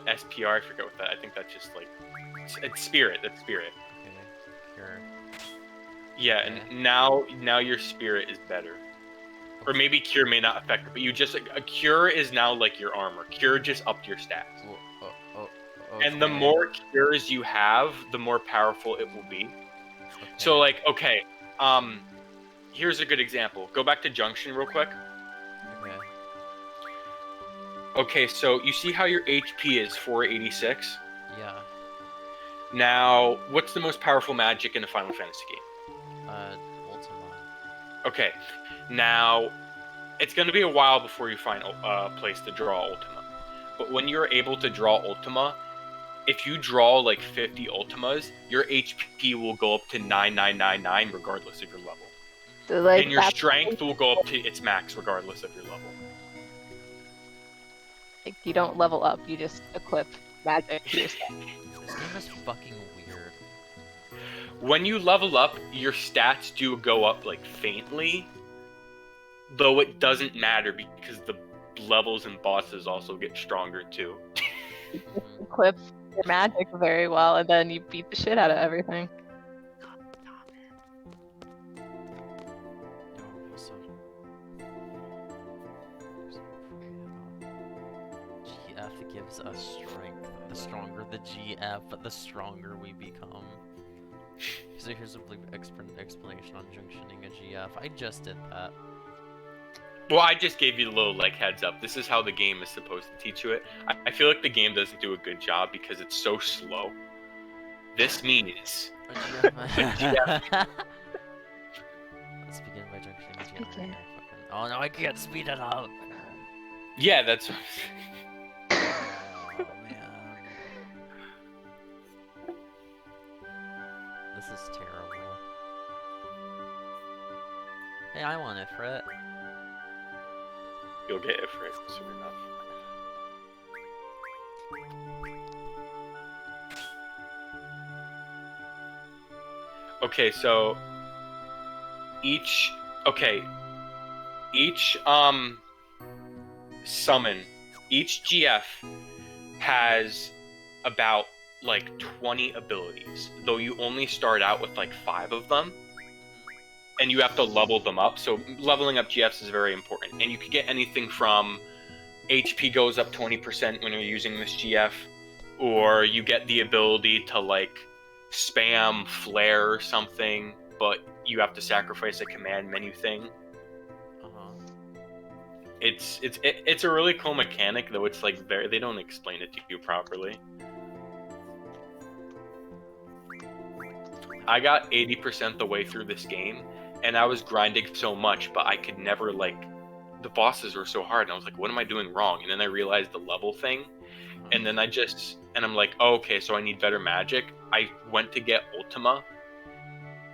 [SPEAKER 1] SPR, I forget what that, I think that's just like, it's Spirit, that's Spirit.
[SPEAKER 2] Okay. Cure.
[SPEAKER 1] Yeah,
[SPEAKER 2] Okay.
[SPEAKER 1] and now your Spirit is better. Or maybe Cure may not affect it, but you just, a Cure is now like your armor. Cure just upped your stats.
[SPEAKER 2] Okay.
[SPEAKER 1] And the more Cures you have, the more powerful it will be. So like, okay, here's a good example. Go back to Junction real quick.
[SPEAKER 2] Okay.
[SPEAKER 1] Okay, so you see how your HP is 486?
[SPEAKER 2] Yeah.
[SPEAKER 1] Now, what's the most powerful magic in a Final Fantasy game?
[SPEAKER 2] Ultima.
[SPEAKER 1] Okay, now, it's going to be a while before you find a place to draw Ultima. But when you're able to draw Ultima, if you draw like 50 Ultimas, your HP will go up to 9999 regardless of your level.
[SPEAKER 3] So, like,
[SPEAKER 1] And your
[SPEAKER 3] that's,
[SPEAKER 1] strength will go up to its max regardless of your level.
[SPEAKER 3] like, you don't level up, you just equip magic to your stuff.
[SPEAKER 2] This game is fucking weird.
[SPEAKER 1] When you level up, your stats do go up like faintly, though it doesn't matter because the levels and bosses also get stronger too.
[SPEAKER 3] Equip your magic very well, and then you beat the shit out of everything.
[SPEAKER 2] GF gives us strength. The stronger the GF, the stronger we become. So here's a explanation on junctioning a GF. I just did that.
[SPEAKER 1] Well, I just gave you a little like heads up. This is how the game is supposed to teach you it. I feel like the game doesn't do a good job because it's so slow. This means
[SPEAKER 2] A GF. Let's begin by junction
[SPEAKER 3] Let's
[SPEAKER 2] immediately.
[SPEAKER 3] begin.
[SPEAKER 2] Oh no, I can't speed it up.
[SPEAKER 1] Yeah, that's.
[SPEAKER 2] Oh man. This is terrible. Hey, I want it, Frit.
[SPEAKER 1] You'll get it for it soon enough. Okay, so each summon, each GF has about like 20 abilities, though you only start out with like 5 of them, and you have to level them up. So leveling up GFs is very important, and you can get anything from HP goes up 20% when you're using this GF, or you get the ability to like spam flare or something, but you have to sacrifice a command menu thing. It's a really cool mechanic, though it's like they don't explain it to you properly. I got 80% the way through this game, and I was grinding so much, but I could never like. The bosses were so hard, and I was like, "What am I doing wrong?" And then I realized the level thing, and then I'm like, oh, "Okay, so I need better magic." I went to get Ultima.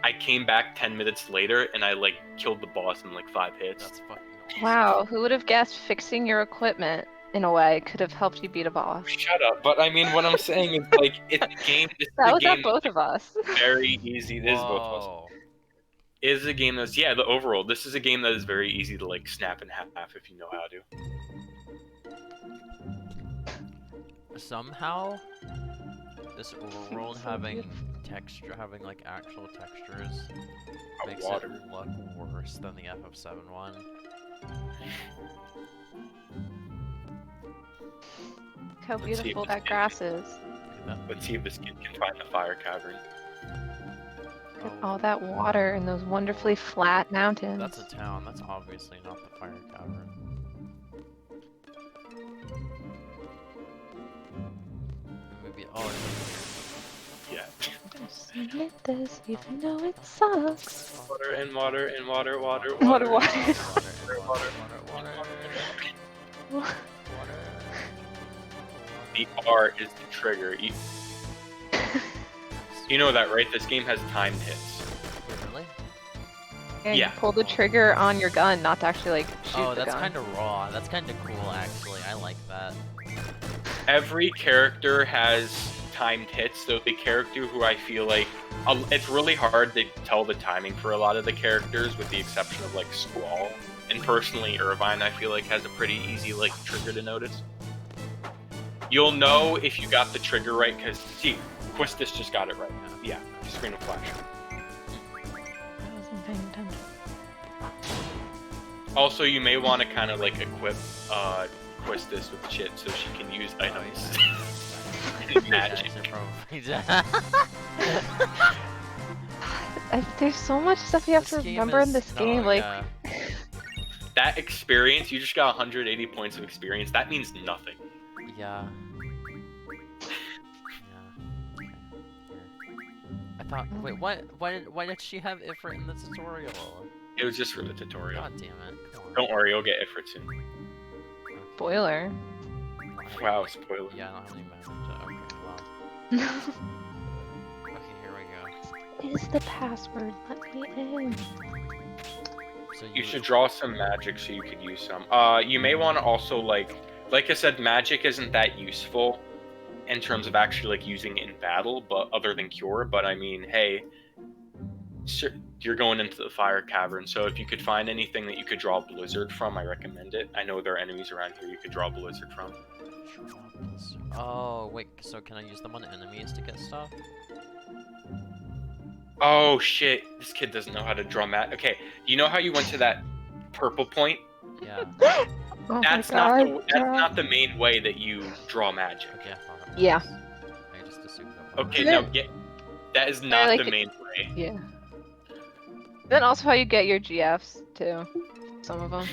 [SPEAKER 1] I came back 10 minutes later, and I like killed the boss in like 5 hits.
[SPEAKER 2] That's fucking awesome.
[SPEAKER 3] Wow, who would have guessed fixing your equipment in a way could have helped you beat a boss?
[SPEAKER 1] Shut up! But I mean, what I'm saying is like, it's a game.
[SPEAKER 3] That was at both of us.
[SPEAKER 1] Very easy. This is both of us.
[SPEAKER 2] Whoa.
[SPEAKER 1] It is a game that's the overall. This is a game that is very easy to like snap in half if you know how to.
[SPEAKER 2] Somehow, this overworld
[SPEAKER 3] so
[SPEAKER 2] having like actual textures makes
[SPEAKER 1] water.
[SPEAKER 2] it look worse than the FF7 one.
[SPEAKER 3] Look how
[SPEAKER 1] Let's see
[SPEAKER 3] beautiful
[SPEAKER 1] if
[SPEAKER 3] that
[SPEAKER 1] it's-
[SPEAKER 3] grass is.
[SPEAKER 2] Look at that.
[SPEAKER 1] Let's see if this kid can find the fire cavern.
[SPEAKER 3] Look at all that water and those wonderfully flat mountains.
[SPEAKER 2] That's a town. That's obviously not the fire cavern. Maybe. Oh.
[SPEAKER 1] Yeah.
[SPEAKER 3] I'm gonna submit this even though it sucks.
[SPEAKER 1] Water and water and water.
[SPEAKER 3] Water.
[SPEAKER 1] The R is the trigger. You know that, right? This game has timed hits.
[SPEAKER 2] Really?
[SPEAKER 3] And
[SPEAKER 1] Yeah.
[SPEAKER 3] you pull the trigger on your gun, not to actually like shoot
[SPEAKER 2] Oh,
[SPEAKER 3] the
[SPEAKER 2] that's
[SPEAKER 3] gun.
[SPEAKER 2] kind of raw. That's kind of cool, actually. I like that.
[SPEAKER 1] Every character has timed hits, so the character who I feel like it's really hard to tell the timing for a lot of the characters, with the exception of like Squall. And personally, Irvine I feel like has a pretty easy like trigger to notice. You'll know if you got the trigger right, because see, Quistis just got it right. Yeah, screen will flash.
[SPEAKER 3] I wasn't paying attention.
[SPEAKER 1] Also, you may want to kind of like equip Quistis with shit so she can use items. Magic.
[SPEAKER 3] There's so much stuff you have to remember in this game, like...
[SPEAKER 1] That experience, you just got 180 points of experience. That means nothing.
[SPEAKER 2] Yeah. I thought. Wait, what? Why did she have Ifrit in the tutorial?
[SPEAKER 1] It was just for the tutorial.
[SPEAKER 2] God damn it! Come on.
[SPEAKER 1] Don't worry, you'll get Ifrit soon.
[SPEAKER 3] Spoiler.
[SPEAKER 1] Wow, spoiler.
[SPEAKER 2] Yeah, I don't have any magic. Okay, well. Okay, here we go.
[SPEAKER 3] What is the password? Let me in.
[SPEAKER 2] So
[SPEAKER 1] You should draw some magic so you could use some. You may want to also like I said, magic isn't that useful in terms of actually like using it in battle, but other than cure. But I mean, hey, you're going into the fire cavern, so if you could find anything that you could draw Blizzard from, I recommend it. I know there are enemies around here you could draw Blizzard from.
[SPEAKER 2] Oh wait, so can I use them on enemies to get stuff?
[SPEAKER 1] Oh shit, this kid doesn't know how to draw Okay, you know how you went to that purple point?
[SPEAKER 2] Yeah.
[SPEAKER 3] Oh
[SPEAKER 1] That's
[SPEAKER 3] my
[SPEAKER 1] not
[SPEAKER 3] God,
[SPEAKER 1] that's not the main way that you draw magic.
[SPEAKER 2] Okay, I thought it was.
[SPEAKER 3] Yeah.
[SPEAKER 2] I just assumed it was.
[SPEAKER 1] Okay,
[SPEAKER 3] Isn't
[SPEAKER 1] now
[SPEAKER 3] it-
[SPEAKER 1] get that is not
[SPEAKER 3] like
[SPEAKER 1] the main way.
[SPEAKER 3] Yeah. Then also how you get your GFs, too. Some of them.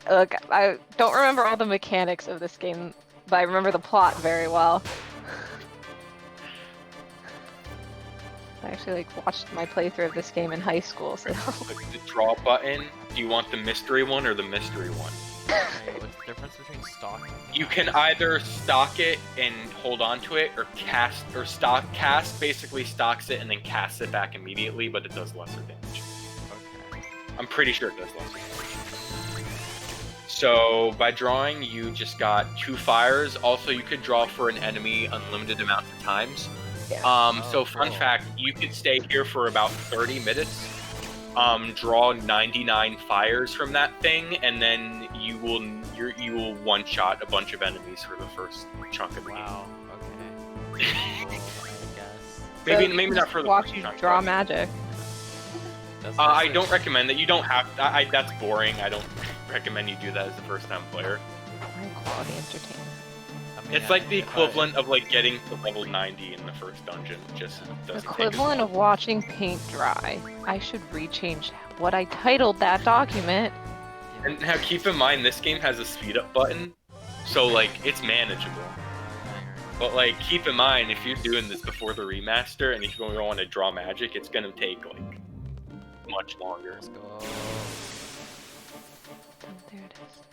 [SPEAKER 2] Okay.
[SPEAKER 3] I don't remember all the mechanics of this game, but I remember the plot very well. I actually like watched my playthrough of this game in high school, so.
[SPEAKER 1] The draw button. Do you want the mystery one or the mystery one?
[SPEAKER 2] Hey, what's the difference between stock and
[SPEAKER 1] You can either stock it and hold on to it, or cast or stock. Cast basically stocks it and then casts it back immediately, but it does lesser damage.
[SPEAKER 2] Okay.
[SPEAKER 1] I'm pretty sure it does lesser damage. So by drawing, you just got 2 fires. Also, you could draw for an enemy unlimited amount of times. So fun
[SPEAKER 2] cool.
[SPEAKER 1] fact, you could stay here for about 30 minutes. Draw 99 fires from that thing, and then you will one-shot a bunch of enemies for the first chunk of the
[SPEAKER 2] Wow. Okay. Cool, I guess.
[SPEAKER 1] game. Maybe not for the
[SPEAKER 3] watch
[SPEAKER 1] first
[SPEAKER 3] you
[SPEAKER 1] chunk,
[SPEAKER 3] draw
[SPEAKER 1] but-
[SPEAKER 3] magic.
[SPEAKER 2] That's
[SPEAKER 1] I
[SPEAKER 2] just
[SPEAKER 1] don't
[SPEAKER 2] a-
[SPEAKER 1] recommend that. You don't have. That's boring. I don't recommend you do that as a first-time player.
[SPEAKER 3] High quality entertainment.
[SPEAKER 2] I mean,
[SPEAKER 1] It's like the
[SPEAKER 2] if I-
[SPEAKER 1] equivalent of like getting to level 90 in the first dungeon. Just doesn't take as
[SPEAKER 3] Equivalent
[SPEAKER 1] long.
[SPEAKER 3] of watching paint dry. I should rechange what I titled that document.
[SPEAKER 1] And now keep in mind, this game has a speed up button, so like it's manageable. But like keep in mind, if you're doing this before the remaster and if you want to draw magic, it's gonna take like much longer.
[SPEAKER 2] Let's go.
[SPEAKER 3] Oh, there it is.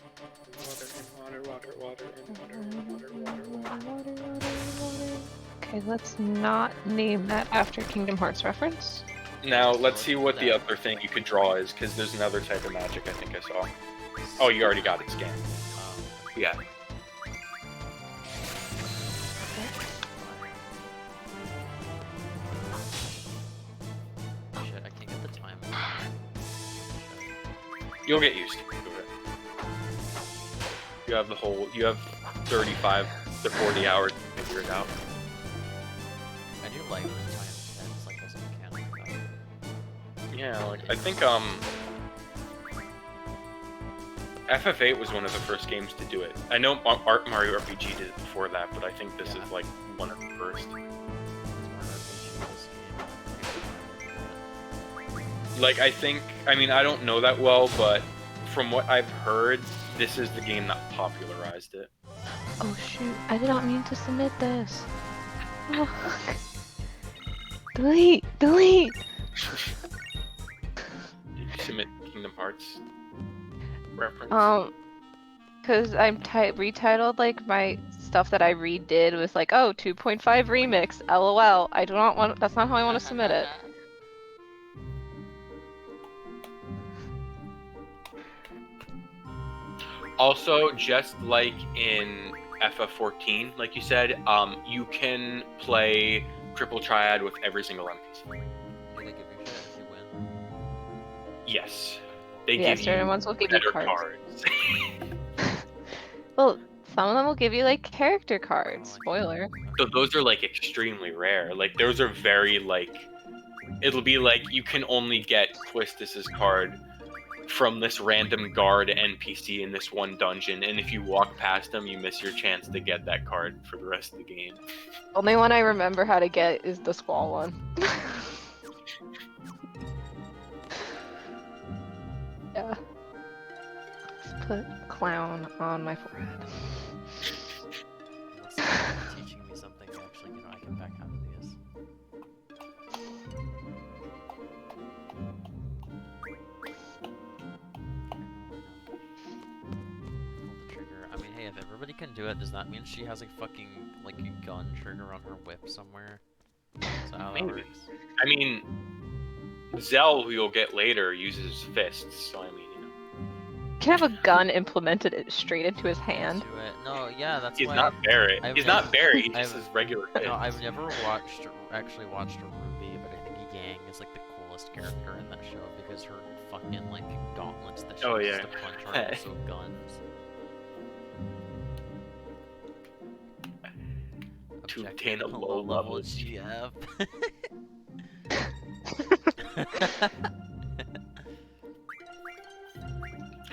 [SPEAKER 3] Okay, let's not name that after Kingdom Hearts reference.
[SPEAKER 1] Now let's see what the other thing you could draw is, because there's another type of magic I think I saw. Oh, you already got it scanned. Yeah.
[SPEAKER 2] Shit, I can't get the time.
[SPEAKER 1] You'll get used to it. You have you have 35 to 40 hours to figure it out.
[SPEAKER 2] I do like when time spends like as a mechanic.
[SPEAKER 1] Yeah, like I think FF8 was one of the first games to do it. I know Mario RPG did it before that, but I think this is like one of the first. Like I mean I don't know that well, but from what I've heard, this is the game that popularized it.
[SPEAKER 3] Oh shoot, I did not mean to submit this. Oh. Delete! Delete!
[SPEAKER 1] Did you submit Kingdom Hearts reference?
[SPEAKER 3] Cause I'm retitled like my stuff that I redid was like, oh, 2.5 remix, LOL. I do not want, that's not how I want to submit it.
[SPEAKER 1] Also, just like in FF14, like you said, you can play Triple Triad with every single NPC.
[SPEAKER 2] Do they give you shit if you win?
[SPEAKER 1] Yes. They
[SPEAKER 3] Yeah,
[SPEAKER 1] give
[SPEAKER 3] certain
[SPEAKER 1] you
[SPEAKER 3] ones will give you
[SPEAKER 1] better
[SPEAKER 3] cards.
[SPEAKER 1] cards.
[SPEAKER 3] Well, some of them will give you like character cards. Spoiler.
[SPEAKER 1] So those are like extremely rare. Like those are very like, it'll be like you can only get Quistis's card from this random guard NPC in this one dungeon, and if you walk past them, you miss your chance to get that card for the rest of the game.
[SPEAKER 3] Only one I remember how to get is the Squall one. Yeah. Let's put clown on my forehead.
[SPEAKER 2] Unless you're teaching me something, actually, you know, I can back out of these. Pull the trigger. I mean, hey, if everybody can do it, does that mean she has a fucking, like, a gun trigger on her whip somewhere? Is that how that
[SPEAKER 1] Maybe.
[SPEAKER 2] works?
[SPEAKER 1] I mean, Zell, who you'll get later, uses fists, so I mean, you know.
[SPEAKER 3] You can have a gun implemented straight into his hand.
[SPEAKER 2] Do it. No, yeah, that's
[SPEAKER 1] He's
[SPEAKER 2] why.
[SPEAKER 1] not Barret.
[SPEAKER 2] I've
[SPEAKER 1] He's
[SPEAKER 2] never-
[SPEAKER 1] not Barret, he just
[SPEAKER 2] I've-
[SPEAKER 1] has regular fists.
[SPEAKER 2] No, I've never actually watched a Ruby, but I think Yang is like the coolest character in that show because her fucking like gauntlets that she
[SPEAKER 1] Oh,
[SPEAKER 2] uses
[SPEAKER 1] yeah.
[SPEAKER 2] to punch are also guns.
[SPEAKER 1] To
[SPEAKER 2] Objective
[SPEAKER 1] obtain a low-level
[SPEAKER 2] GF.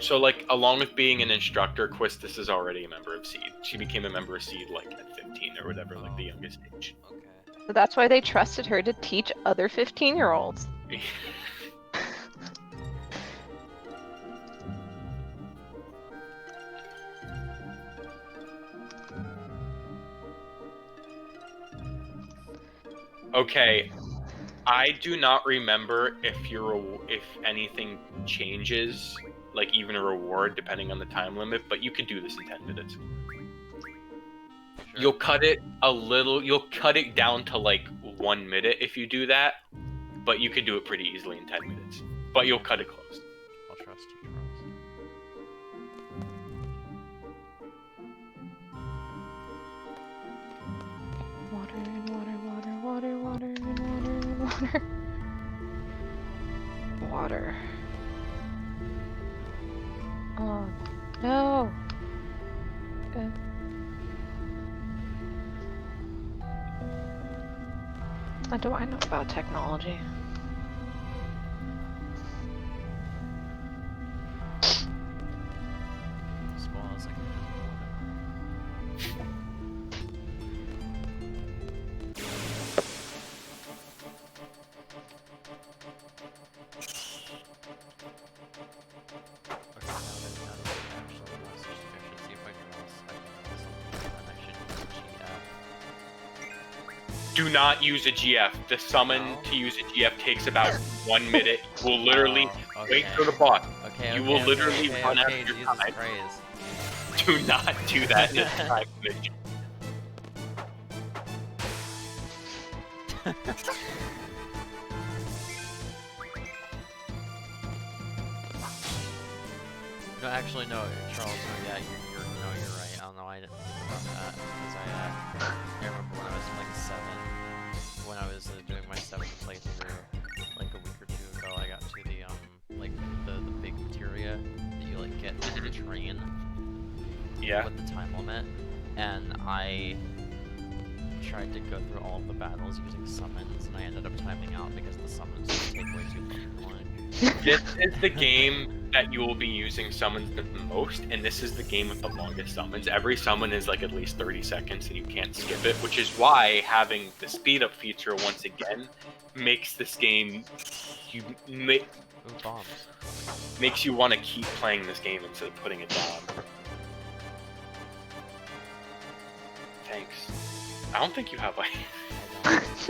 [SPEAKER 1] So, like, along with being an instructor, Quistis is already a member of Seed. She became a member of Seed, like, at 15 or whatever, like, the youngest age.
[SPEAKER 2] Okay.
[SPEAKER 3] So that's why they trusted her to teach other 15-year-olds.
[SPEAKER 1] Okay, I do not remember if anything changes, like even a reward depending on the time limit, but you could do this in 10 minutes.
[SPEAKER 2] Sure.
[SPEAKER 1] You'll cut it a little, you'll cut it down to like 1 minute if you do that, but you could do it pretty easily in 10 minutes. But you'll cut it close.
[SPEAKER 2] I'll trust you, Charles.
[SPEAKER 3] Water and water, water, water, water and water and water. Water. Oh no. Good. What do I know about technology?
[SPEAKER 2] Squalls, like,
[SPEAKER 1] Do not use a GF. The summon to use a GF takes about 1 minute. You will literally wait for the boss.
[SPEAKER 2] Okay,
[SPEAKER 1] You will literally run out of your
[SPEAKER 2] Jesus
[SPEAKER 1] time.
[SPEAKER 2] Christ.
[SPEAKER 1] Do not do that in a time mission.
[SPEAKER 2] No, actually, no, Charles. No, yeah, you're right. I don't know. I didn't think about that because I remember when I was like 7, when I was doing my 7th playthrough, like a week or 2 ago, I got to the like the big materia that you like get on the train.
[SPEAKER 1] Yeah.
[SPEAKER 2] With the time limit, and I tried to go through all of the battles using summons, and I ended up timing out because the summons just take way too long.
[SPEAKER 1] This is the game that you will be using summons the most, and this is the game with the longest summons. Every summon is like at least 30 seconds, and you can't skip it, which is why having the speed up feature once again makes this game
[SPEAKER 2] Bombs.
[SPEAKER 1] makes you want to keep playing this game instead of putting it down. Thanks. I don't think you have like.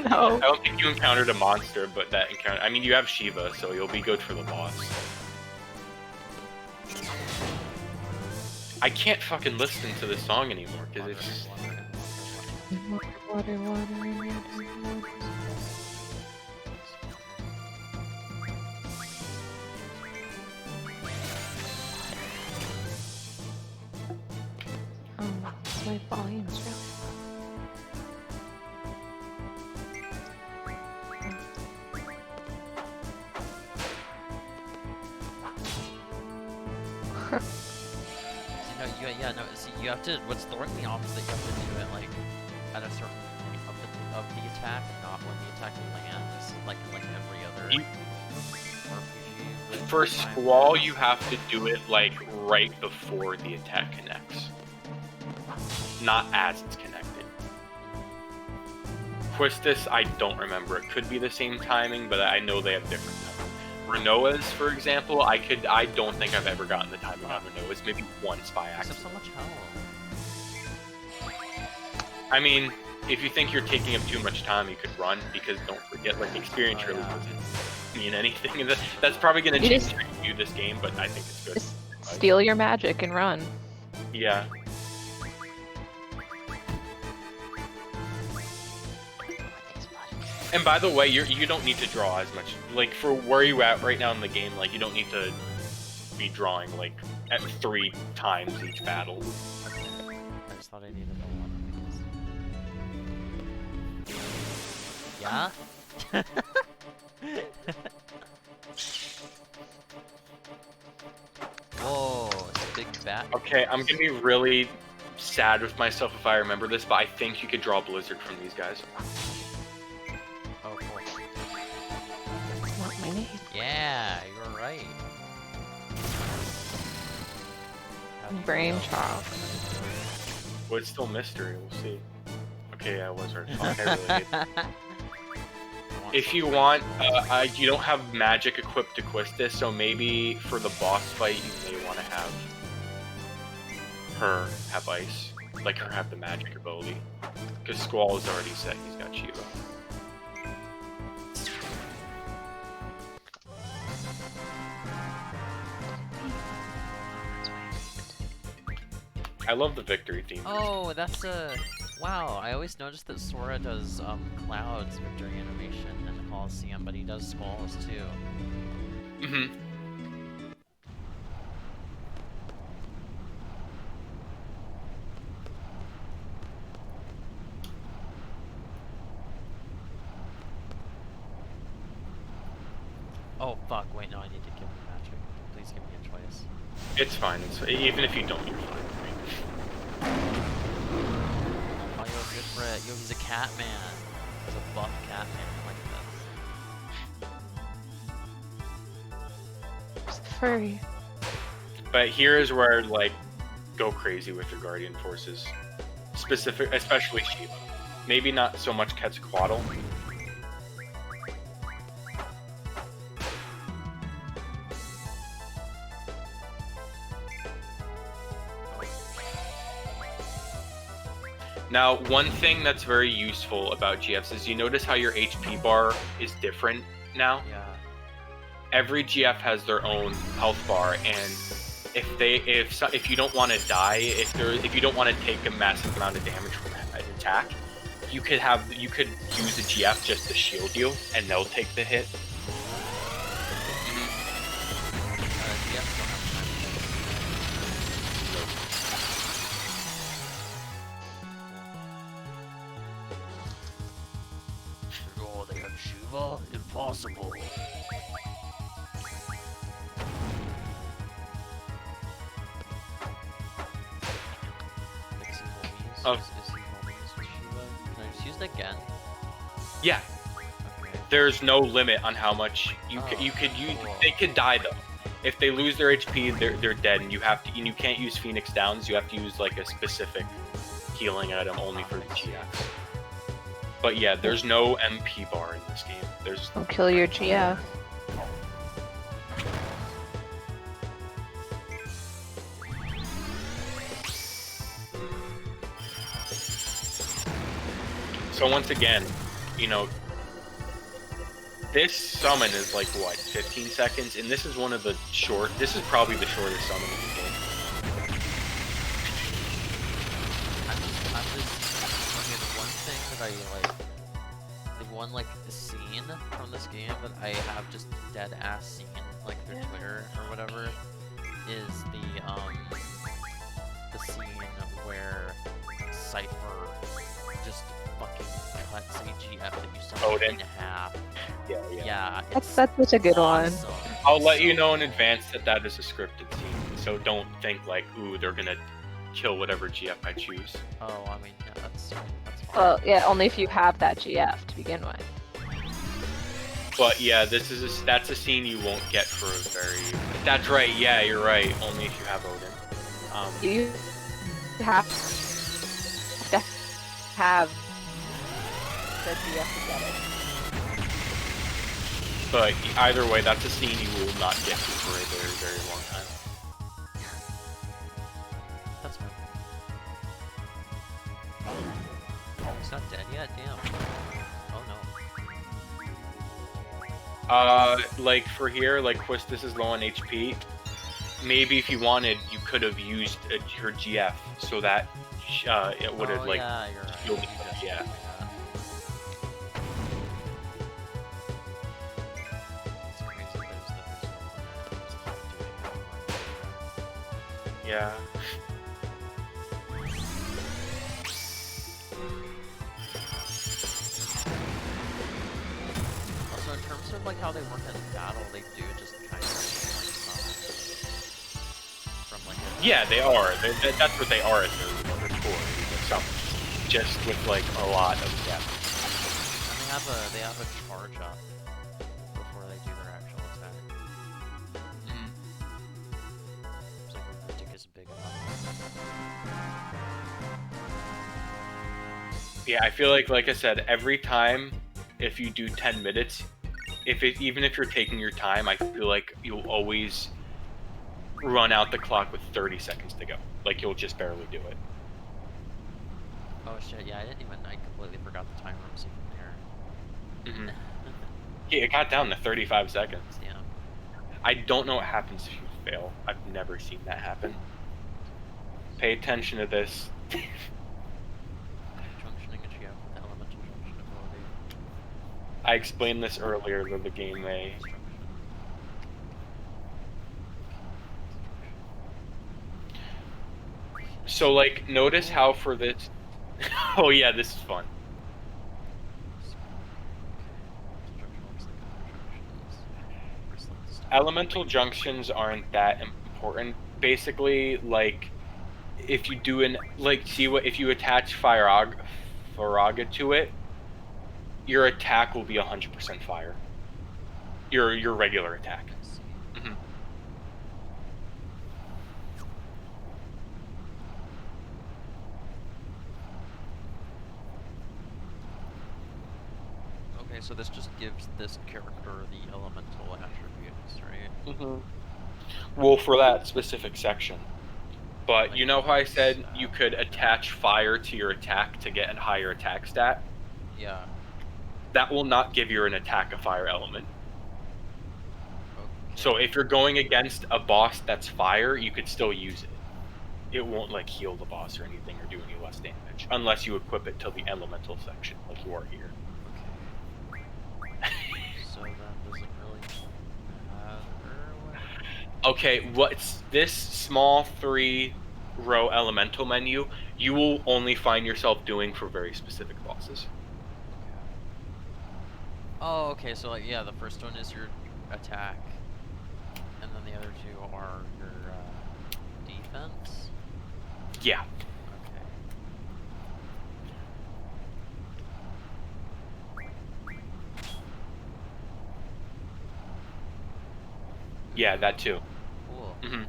[SPEAKER 3] No.
[SPEAKER 1] I don't think you encountered a monster, but that encounter. I mean, you have Shiva, so you'll be good for the boss. I can't fucking listen to this song anymore because it's just.
[SPEAKER 3] Water, water, water, water, water. My volume's really
[SPEAKER 2] See, you have to. What's throwing me off is that you have to do it like at a certain point of the attack, not when the attack lands, like every other RPG.
[SPEAKER 1] For Squall, you have to do it like right before the attack connects, not as it's connected. Quistis, I don't remember. It could be the same timing, but I know they have different timing. Renoa's, for example, I don't think I've ever gotten the timing on Renoa's, maybe once by accident.
[SPEAKER 2] So much health.
[SPEAKER 1] I mean, if you think you're taking up too much time, you could run, because don't forget, like, experience really doesn't mean anything. And that's probably going to change how you do this game, but I think it's good.
[SPEAKER 3] just steal your magic and run.
[SPEAKER 1] Yeah. And by the way, you don't need to draw as much. Like, for where you at right now in the game, like, you don't need to be drawing, like, at 3 times each battle.
[SPEAKER 2] I just thought I needed a one. Yeah? Whoa, it's a big bat.
[SPEAKER 1] Okay, I'm gonna be really sad with myself if I remember this, but I think you could draw Blizzard from these guys.
[SPEAKER 2] Oh, cool.
[SPEAKER 3] That's not my name.
[SPEAKER 2] Yeah, you're right.
[SPEAKER 3] Brainchild.
[SPEAKER 1] Well, it's still mystery, we'll see. Okay, yeah, it was her. Fuck, I really hate it. If you want, you don't have magic equipped to Quistis, so maybe for the boss fight you may want to have her have ice. Like her have the magic ability. Because Squall is already set, he's got Shiva. I love the victory theme.
[SPEAKER 2] Oh, that's a... Wow, I always noticed that Sora does Cloud's victory animation in the Coliseum, but he does Squall's too.
[SPEAKER 1] Mm-hmm.
[SPEAKER 2] Oh, fuck, wait, no, I need to give him magic. Please give me a choice.
[SPEAKER 1] It's fine. Even if you don't, you're fine.
[SPEAKER 2] Oh, yo, good for it. Yo, he's a cat man. He's a buff cat man like this.
[SPEAKER 3] It's furry.
[SPEAKER 1] But here's where, like, go crazy with your Guardian Forces. Especially Shiva. Maybe not so much Quetzalcoatl. Now, one thing that's very useful about GFs is you notice how your HP bar is different now?
[SPEAKER 2] Yeah.
[SPEAKER 1] Every GF has their own health bar, and if you don't want to die, if you don't want to take a massive amount of damage from an attack, you could use a GF just to shield you, and they'll take the hit.
[SPEAKER 2] GFs don't have time to Oh, they have Shiva? Impossible.
[SPEAKER 1] Oh.
[SPEAKER 2] Is he homies with Shiva? Can I just use it again?
[SPEAKER 1] Yeah.
[SPEAKER 2] Okay.
[SPEAKER 1] There's no limit on how much you could use.
[SPEAKER 2] Cool.
[SPEAKER 1] They could die though. If they lose their HP, they're dead, and you can't use Phoenix Downs. You have to use like a specific healing item only for the GF. But yeah, there's no MP bar in this game.
[SPEAKER 3] Don't kill your GF.
[SPEAKER 1] So once again, you know, this summon is like what, 15 seconds, and this is one of the this is probably the shortest summon in the game.
[SPEAKER 2] Okay, the one thing that I like, the one like scene from this game that I have just dead ass seen like through Twitter or whatever is the scene where Cypher just fucking cuts a GF that you saw
[SPEAKER 1] Odin.
[SPEAKER 2] in half.
[SPEAKER 1] Yeah.
[SPEAKER 2] It's
[SPEAKER 3] That's such a good one.
[SPEAKER 2] awesome.
[SPEAKER 1] I'll let you know in advance that is a scripted scene, so don't think like, ooh, they're gonna kill whatever GF I choose.
[SPEAKER 2] Oh, I mean, yeah, that's fine.
[SPEAKER 3] Well, yeah, only if you have that GF to begin with.
[SPEAKER 1] But yeah, that's a scene you won't get for a very... That's right, yeah, you're right, only if you have Odin.
[SPEAKER 3] You have to have the GF to get it.
[SPEAKER 1] But either way, that's a scene you will not get to for a very, very long time.
[SPEAKER 2] That's fine. He's not dead yet? Damn. Oh no.
[SPEAKER 1] Like for here, like Quistis is low on HP. Maybe if you wanted, you could have used her GF so that it would have
[SPEAKER 2] yeah, you're right.
[SPEAKER 1] shielded
[SPEAKER 2] You
[SPEAKER 1] the
[SPEAKER 2] just
[SPEAKER 1] GF.
[SPEAKER 2] told me that. It's crazy there's no limit. It's not doing that.
[SPEAKER 1] Yeah.
[SPEAKER 2] Also, in terms of like how they work in battle, they do just kind of from like
[SPEAKER 1] Yeah, they are. That's what they are at their core. Summons. Just with like a lot of depth.
[SPEAKER 2] and they have a charge up before they do their actual attack. It's like when the tick is big enough.
[SPEAKER 1] Yeah, I feel like I said, every time if you do 10 minutes, even if you're taking your time, I feel like you'll always run out the clock with 30 seconds to go. Like you'll just barely do it.
[SPEAKER 2] Oh shit, yeah, I completely forgot the timer was even there.
[SPEAKER 1] Yeah, it got down to 35 seconds.
[SPEAKER 2] Yeah.
[SPEAKER 1] I don't know what happens if you fail. I've never seen that happen. Pay attention to this.
[SPEAKER 2] Junctioning a GF with elemental junction ability.
[SPEAKER 1] I explained this earlier to the game may.
[SPEAKER 2] Destruction.
[SPEAKER 1] So like, notice how for this. Oh yeah, this is fun. Elemental junctions aren't that important. Basically, like, if you do if you attach Faraga to it, your attack will be 100% fire. Your regular attack. Mhm.
[SPEAKER 2] Okay, so this just gives this character the elemental attributes, right?
[SPEAKER 1] Mhm. Well, for that specific section. But
[SPEAKER 2] Like
[SPEAKER 1] you know how I said
[SPEAKER 2] stat.
[SPEAKER 1] you could attach fire to your attack to get a higher attack stat?
[SPEAKER 2] Yeah.
[SPEAKER 1] That will not give you an attack of fire element.
[SPEAKER 2] Okay.
[SPEAKER 1] So if you're going against a boss that's fire, you could still use it. It won't like heal the boss or anything or do any less damage unless you equip it to the elemental section like you are here.
[SPEAKER 2] Okay. So then does it really matter what?
[SPEAKER 1] Okay, what's this small 3-row elemental menu? You will only find yourself doing for very specific bosses.
[SPEAKER 2] Oh, okay, so like, yeah, the first one is your attack, and then the other two are your defense?
[SPEAKER 1] Yeah.
[SPEAKER 2] Okay.
[SPEAKER 1] Yeah, that too.
[SPEAKER 2] Cool.
[SPEAKER 1] Mm-hmm.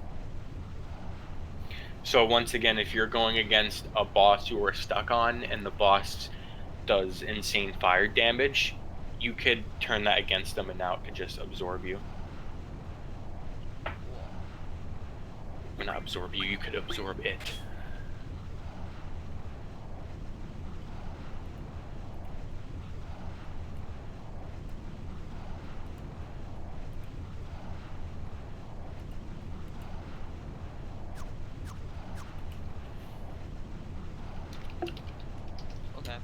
[SPEAKER 1] So once again, if you're going against a boss you were stuck on and the boss does insane fire damage, you could turn that against them and now it could just absorb you. Well, not absorb you, you could absorb it.
[SPEAKER 2] Okay.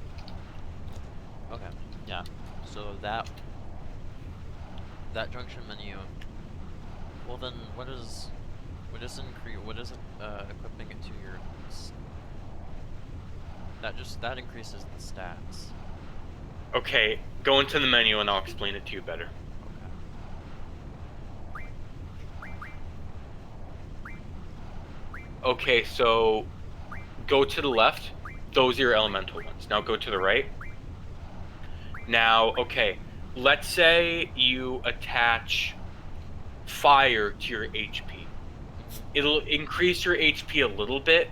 [SPEAKER 2] Okay. Yeah. So that junction menu. Well then, what is equipping it to your? That increases the stats.
[SPEAKER 1] Okay, go into the menu and I'll explain it to you better. Okay, so go to the left. Those are your elemental ones. Now go to the right. Now, okay, let's say you attach fire to your HP. It'll increase your HP a little bit,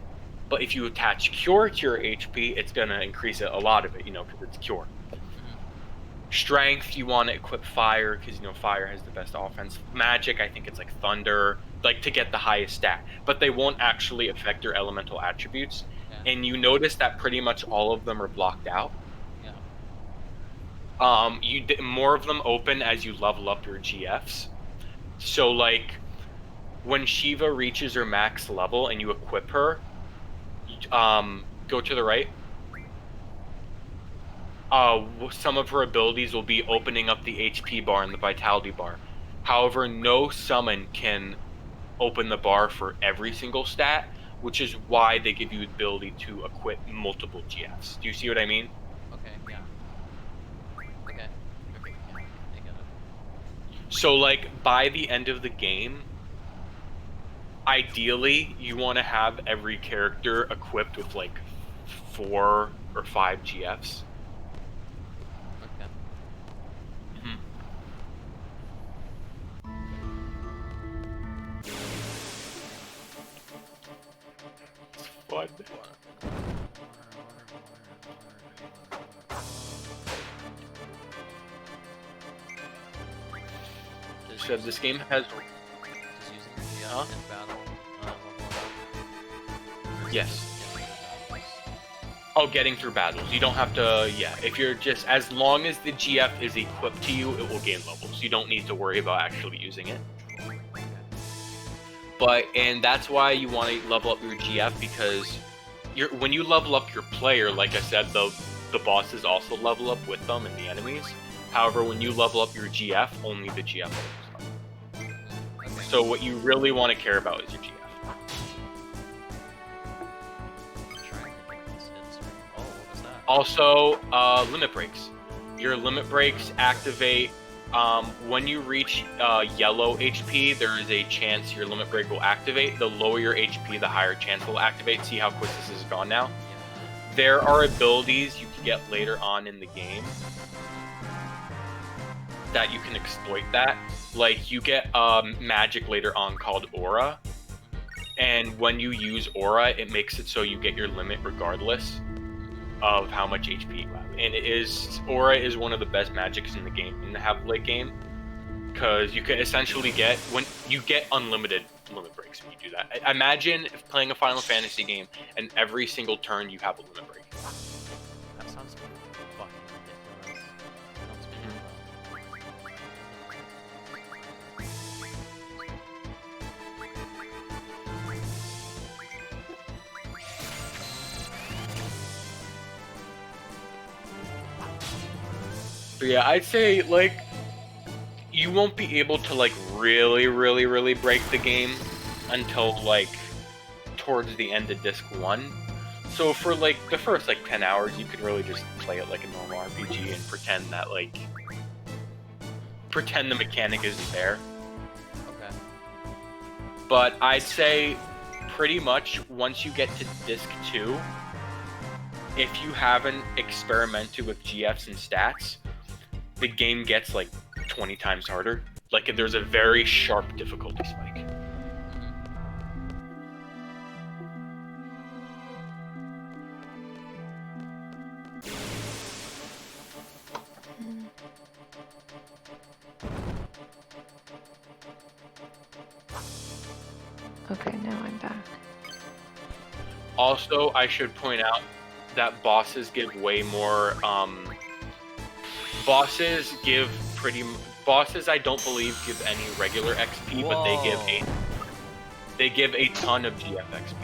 [SPEAKER 1] but if you attach cure to your HP, it's gonna increase it a lot of it, you know, because it's cure. Strength, you want to equip fire because you know fire has the best offense. Magic, I think it's like thunder, like to get the highest stat. But they won't actually affect your elemental attributes.
[SPEAKER 2] Yeah.
[SPEAKER 1] And you notice that pretty much all of them are blocked out.
[SPEAKER 2] Yeah.
[SPEAKER 1] More of them open as you level up your GFs. So like when Shiva reaches her max level and you equip her, go to the right. Some of her abilities will be opening up the HP bar and the vitality bar. However, no summon can open the bar for every single stat, which is why they give you the ability to equip multiple GFs. Do you see what I mean?
[SPEAKER 2] Okay. Yeah. Okay. Okay. Yeah. I get it.
[SPEAKER 1] So, like, by the end of the game, ideally, you want to have every character equipped with, like, 4 or 5 GFs.
[SPEAKER 2] Okay.
[SPEAKER 1] Mm-hmm. Fun. So this game has...
[SPEAKER 2] Does using the GF
[SPEAKER 1] Huh?
[SPEAKER 2] in battle level up? Or
[SPEAKER 1] Yes.
[SPEAKER 2] is it getting through battles?
[SPEAKER 1] Oh, getting through battles. You don't have to, yeah. If you're just, as long as the GF is equipped to you, it will gain levels. You don't need to worry about actually using it.
[SPEAKER 2] Okay.
[SPEAKER 1] And that's why you want to level up your GF, because when you level up your player, like I said, the bosses also level up with them and the enemies. However, when you level up your GF, only the GF levels up. So what you really want to care about is your GF. Also, limit breaks. Your limit breaks activate when you reach yellow HP. There is a chance your limit break will activate. The lower your HP, the higher chance it will activate. See how quick this is gone now? There are abilities you can get later on in the game that you can exploit that. Like, you get magic later on called Aura. And when you use Aura, it makes it so you get your limit regardless of how much HP you have. And Aura is one of the best magics in the game to have late game, because you can essentially get unlimited limit breaks when you do that. Imagine if playing a Final Fantasy game and every single turn you have a limit break.
[SPEAKER 2] That sounds fucking ridiculous.
[SPEAKER 1] So yeah, I'd say, like, you won't be able to, like, really break the game until, like, towards the end of Disc 1. So for, like, the first, like, 10 hours, you can really just play it like a normal RPG and pretend that, like, the mechanic isn't there.
[SPEAKER 2] Okay.
[SPEAKER 1] But I'd say pretty much once you get to Disc 2, if you haven't experimented with GFs and stats, the game gets like 20 times harder. Like, there's a very sharp difficulty spike.
[SPEAKER 3] Okay, now I'm back.
[SPEAKER 1] Also, I should point out that bosses give way more, bosses I don't believe give any regular XP, but they give a ton of GF XP.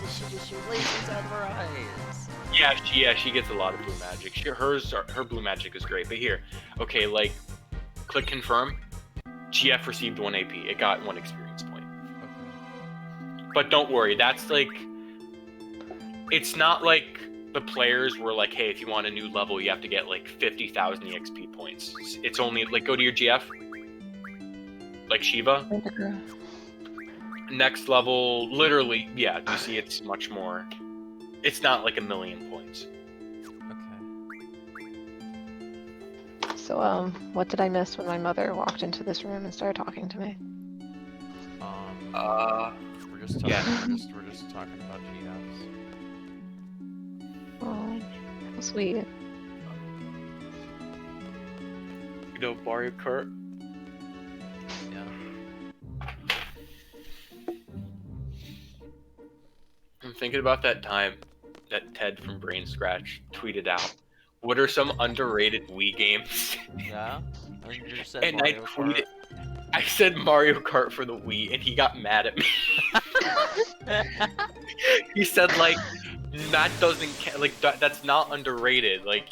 [SPEAKER 2] She just shoot lasers out of her eyes.
[SPEAKER 1] Yeah, she gets a lot of blue magic. Her blue magic is great. But here, okay, like, click confirm. GF received 1 AP. It got 1 experience point.
[SPEAKER 2] Okay.
[SPEAKER 1] But don't worry, that's like, it's not like the players were like, hey, if you want a new level, you have to get like 50,000 EXP points. It's only like, go to your GF, like Shiva. Next level, literally, yeah. You see, it's much more. It's not like 1,000,000 points.
[SPEAKER 2] Okay.
[SPEAKER 3] So, what did I miss when my mother walked into this room and started talking to me?
[SPEAKER 2] We're just talking.
[SPEAKER 1] Yeah.
[SPEAKER 2] We're just talking about GFs.
[SPEAKER 3] Oh, how sweet.
[SPEAKER 1] You know, Mario Kart.
[SPEAKER 2] Yeah.
[SPEAKER 1] I'm thinking about that time that Ted from Brain Scratch tweeted out, what are some underrated Wii games?
[SPEAKER 2] Yeah. And you just said
[SPEAKER 1] And
[SPEAKER 2] Mario
[SPEAKER 1] I
[SPEAKER 2] Kart.
[SPEAKER 1] tweeted, I said Mario Kart for the Wii, and he got mad at me. He said, like, that doesn't like that's not underrated. Like,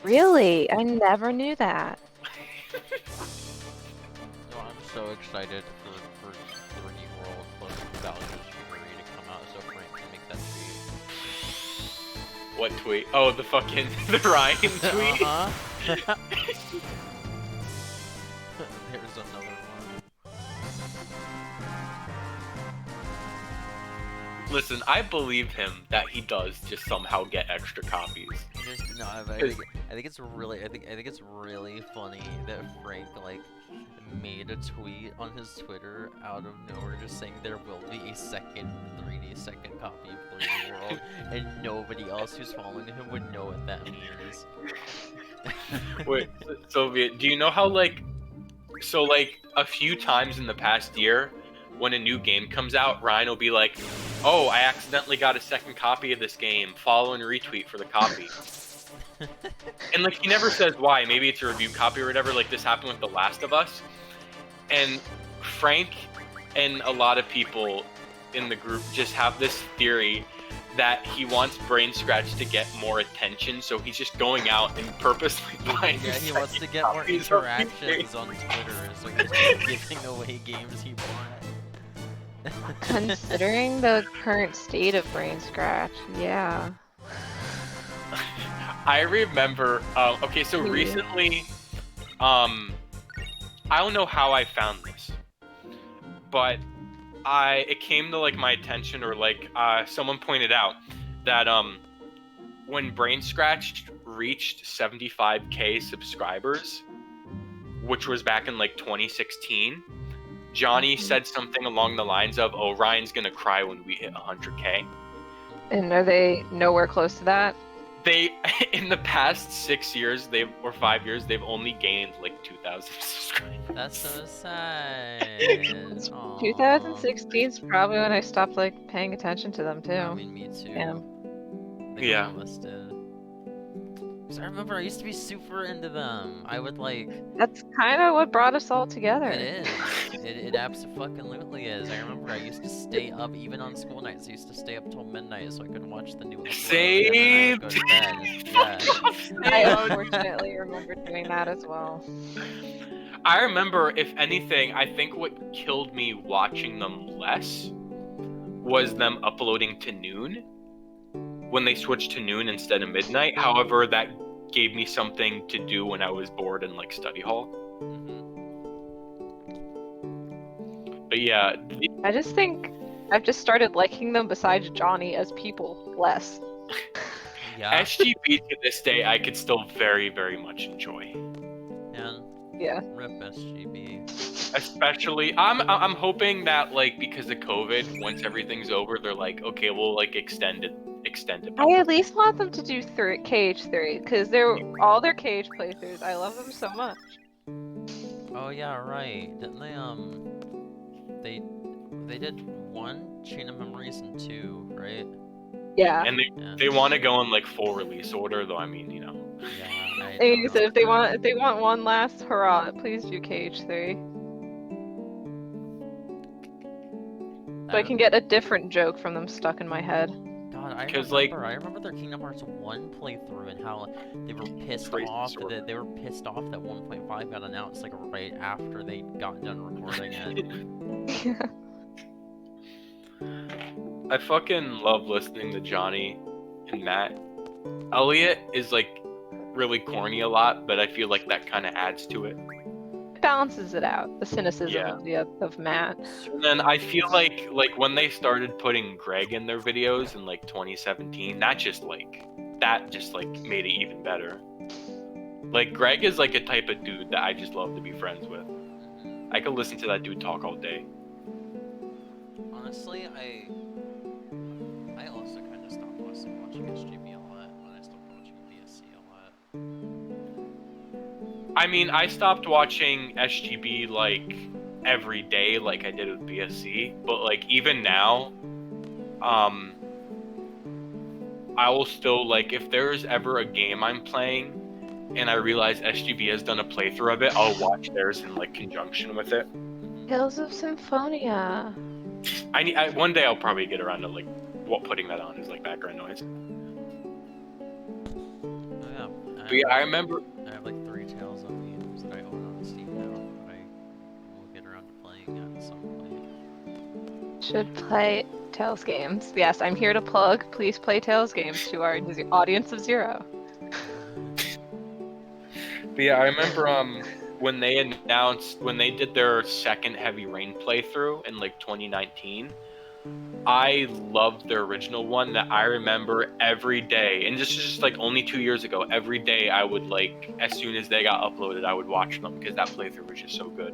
[SPEAKER 2] What do you mean?
[SPEAKER 3] Really? I never knew that.
[SPEAKER 2] No, I'm so excited for 3D World plus Bowser's Fury to come out, so Frank can make that tweet.
[SPEAKER 1] what tweet? Oh, the fucking the Ryan tweet.
[SPEAKER 2] Uh-huh. There's another one.
[SPEAKER 1] Listen, I believe him that he does just somehow get extra copies.
[SPEAKER 2] No, I think it's really it's really funny that Frank like made a tweet on his Twitter out of nowhere just saying there will be a second copy of 3D World, and nobody else who's following him would know what that means.
[SPEAKER 1] Wait, Soviet, do you know how, like, so, like, a few times in the past year, when a new game comes out, Ryan will be like, oh, I accidentally got a second copy of this game, follow and retweet for the copy. And, like, he never says why. Maybe it's a review copy or whatever. Like, this happened with The Last of Us. And Frank and a lot of people in the group just have this theory that he wants Brain Scratch to get more attention, so he's just going out and purposely buying.
[SPEAKER 2] Yeah, he wants to get more
[SPEAKER 1] copies of these
[SPEAKER 2] interactions
[SPEAKER 1] games.
[SPEAKER 2] on Twitter, so he's giving away games he bought.
[SPEAKER 3] Considering the current state of Brain Scratch, yeah.
[SPEAKER 1] I remember. Okay, so
[SPEAKER 3] Yeah.
[SPEAKER 1] recently, I don't know how I found this, but it came to like my attention, or like someone pointed out that when Brain Scratch reached 75K subscribers, which was back in like 2016, Johnny said something along the lines of, "Oh, Ryan's gonna cry when we hit 100K."
[SPEAKER 3] And are they nowhere close to that?
[SPEAKER 1] They, in the past 6 years, or 5 years, they've only gained like 2,000 subscribers.
[SPEAKER 2] That's so sad. Aw.
[SPEAKER 3] 2016 is probably when I stopped like paying attention to them too.
[SPEAKER 2] I mean, me too.
[SPEAKER 3] Yeah.
[SPEAKER 2] I think
[SPEAKER 1] Yeah.
[SPEAKER 2] all of us did. 'Cause I remember I used to be super into them. I would like.
[SPEAKER 3] That's kind of what brought us all together.
[SPEAKER 2] It is. It absolutely is. I remember I used to stay up even on school nights. I used to stay up till midnight so I could watch the new episode.
[SPEAKER 1] Same.
[SPEAKER 2] And then I would go to bed. Yeah.
[SPEAKER 3] I unfortunately remember doing that as well.
[SPEAKER 1] I remember, if anything, I think what killed me watching them less was them uploading to noon. When they switched to noon instead of midnight. However, that gave me something to do when I was bored in like study hall. But yeah,
[SPEAKER 3] I just think I've just started liking them besides Johnny as people less.
[SPEAKER 2] Yeah.
[SPEAKER 1] SGB to this day I could still very, very much enjoy.
[SPEAKER 2] And
[SPEAKER 3] Yeah.
[SPEAKER 2] rip SGB.
[SPEAKER 1] Especially, I'm hoping that like because of COVID, once everything's over, they're like, okay, we'll like extend it.
[SPEAKER 3] I at least want them to do KH3 because they're all their KH playthroughs. I love them so much.
[SPEAKER 2] Oh yeah, right. Didn't they did 1 Chain of Memories and 2, right?
[SPEAKER 3] Yeah.
[SPEAKER 1] And they want to go in like full release order, though. I mean, you know.
[SPEAKER 2] Yeah. I
[SPEAKER 3] They
[SPEAKER 2] don't
[SPEAKER 3] said
[SPEAKER 2] know.
[SPEAKER 3] if they want one last hurrah, please do KH3. So I can get a different joke from them stuck in my head.
[SPEAKER 2] God, I
[SPEAKER 1] 'Cause,
[SPEAKER 2] remember their Kingdom Hearts 1 playthrough and how they were pissed
[SPEAKER 1] Crazy
[SPEAKER 2] off
[SPEAKER 1] sort of.
[SPEAKER 2] that 1.5 got announced like right after they got done recording it.
[SPEAKER 1] I fucking love listening to Johnny and Matt. Elliot is like really corny a lot, but I feel like that kind of adds to it.
[SPEAKER 3] Balances it out. The cynicism
[SPEAKER 1] Yeah.
[SPEAKER 3] of Matt.
[SPEAKER 1] And then I feel like when they started putting Greg in their videos in like 2017, that just like made it even better. Like Greg is like a type of dude that I just love to be friends with. I could listen to that dude talk all day.
[SPEAKER 2] Honestly, I also kind of stopped watching SGB a lot when I stopped watching BSC a lot.
[SPEAKER 1] I mean, I stopped watching SGB like every day like I did with BSC, but like even now, I will still like if there's ever a game I'm playing and I realize SGB has done a playthrough of it, I'll watch theirs in like conjunction with it.
[SPEAKER 3] Tales of Symphonia.
[SPEAKER 1] One day I'll probably get around to like putting that on as like background noise.
[SPEAKER 2] Oh yeah.
[SPEAKER 1] But yeah, I remember.
[SPEAKER 2] I have like 3 Tales of games that I own on Steam now that I will get around to playing at some point.
[SPEAKER 3] Should play Tales games. Yes, I'm here to plug. Please play Tales games to our audience of 0.
[SPEAKER 1] But yeah, I remember when they did their second Heavy Rain playthrough in like 2019. I loved their original one that I remember every day, and this is just like only 2 years ago. Every day I would like, as soon as they got uploaded, I would watch them because that playthrough was just so good.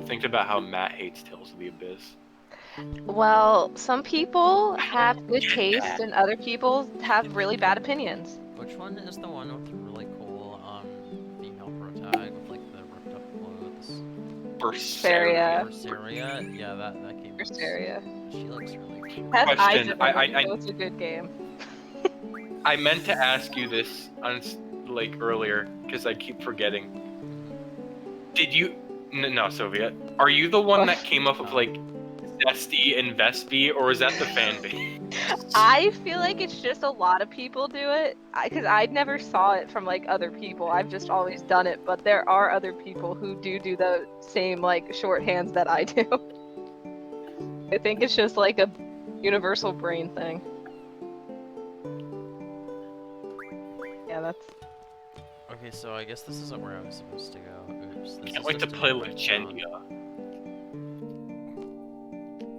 [SPEAKER 1] Think about how Matt hates Tales of the Abyss.
[SPEAKER 3] Well, some people have good taste and other people have really bad opinions.
[SPEAKER 2] Which one is the one with the really cool female protag with like the ripped up clothes?
[SPEAKER 3] Berseria.
[SPEAKER 2] Berseria? Yeah, that game.
[SPEAKER 3] Berseria.
[SPEAKER 2] She looks really cool.
[SPEAKER 3] Has eyes
[SPEAKER 1] Question,
[SPEAKER 3] in it, so it's a good game.
[SPEAKER 1] I meant to ask you this on like earlier because I keep forgetting. Did you? No, Soviet. Are you the one that came up with like Zesty and Vespi, or is that the fan base?
[SPEAKER 3] I feel like it's just a lot of people do it, because I never saw it from like other people. I've just always done it, but there are other people who do the same like shorthands that I do. I think it's just like a universal brain thing. Yeah, that's.
[SPEAKER 2] Okay, so I guess this isn't where I was supposed to go. Oops. This
[SPEAKER 1] Can't
[SPEAKER 2] is
[SPEAKER 1] wait to
[SPEAKER 2] just
[SPEAKER 1] play
[SPEAKER 2] a quick town.
[SPEAKER 1] Legendia.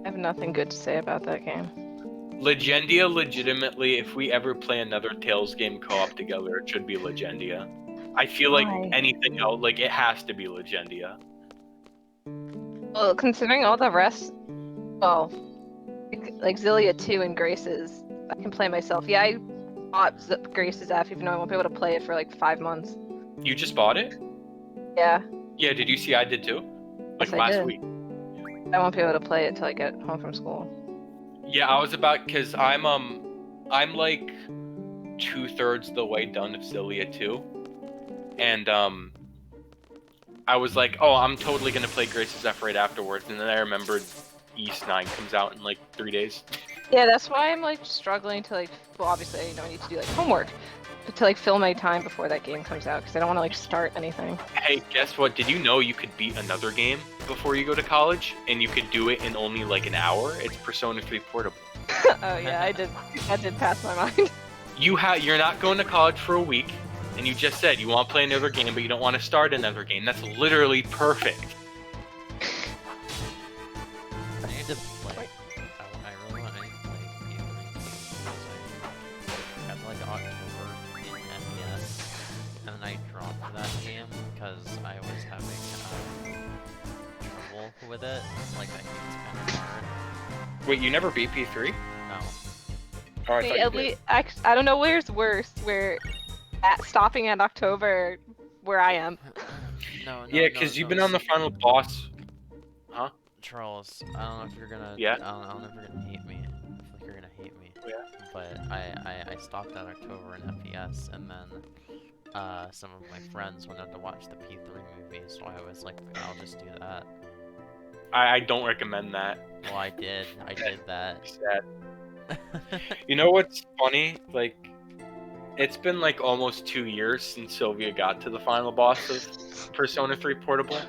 [SPEAKER 3] I have nothing good to say about that game.
[SPEAKER 1] Legendia, legitimately, if we ever play another Tales game co-op together, it should be Legendia. I feel like
[SPEAKER 3] Why?
[SPEAKER 1] anything else, like it has to be Legendia.
[SPEAKER 3] Well, considering all the rest, well, like Zillia 2 and Graces, I can play myself. Yeah, I bought Graces F, even though I won't be able to play it for like 5 months.
[SPEAKER 1] You just bought it?
[SPEAKER 3] Yeah.
[SPEAKER 1] Yeah, did you see I did too? Like
[SPEAKER 3] Yes, I
[SPEAKER 1] last
[SPEAKER 3] did.
[SPEAKER 1] week.
[SPEAKER 3] I won't be able to play it until I get home from school.
[SPEAKER 1] Yeah, I was about, cause I'm like 2/3 the way done with Zillia 2. And I was like, oh, I'm totally gonna play Grace's F right afterwards, and then I remembered East 9 comes out in like 3 days.
[SPEAKER 3] Yeah, that's why I'm like struggling to like, well, obviously I need to do like homework, but to like fill my time before that game comes out, because I don't want to like start anything.
[SPEAKER 1] Hey, guess what? Did you know you could beat another game before you go to college, and you could do it in only like an hour? It's Persona 3 Portable.
[SPEAKER 3] Oh yeah, I did. That did pass my mind.
[SPEAKER 1] You're not going to college for a week, and you just said you want to play another game, but you don't want to start another game. That's literally perfect.
[SPEAKER 2] I need to play. I really want to play P3 because I got to like October in NES, and then I dropped that game because I was having trouble with it. Like that game's kind of hard.
[SPEAKER 1] Wait, you never beat P3?
[SPEAKER 2] No.
[SPEAKER 1] Oh, I
[SPEAKER 3] Wait,
[SPEAKER 1] thought
[SPEAKER 3] at
[SPEAKER 1] you did.
[SPEAKER 3] least I don't know where's worse, where stopping at October, where I am.
[SPEAKER 2] No.
[SPEAKER 1] Yeah, because you've been on the final boss. Huh?
[SPEAKER 2] Charles, I don't know if you're gonna.
[SPEAKER 1] Yeah?
[SPEAKER 2] I don't know if you're gonna hate me. I feel like you're gonna hate me.
[SPEAKER 1] Yeah.
[SPEAKER 2] But I stopped at October in FPS, and then some of my friends wanted to watch the P3 movie, so I was like, I'll just do that.
[SPEAKER 1] I don't recommend that.
[SPEAKER 2] Well, I did that.
[SPEAKER 1] Sad. You know what's funny? Like, it's been like almost 2 years since Sylvia got to the final boss of Persona 3 Portable,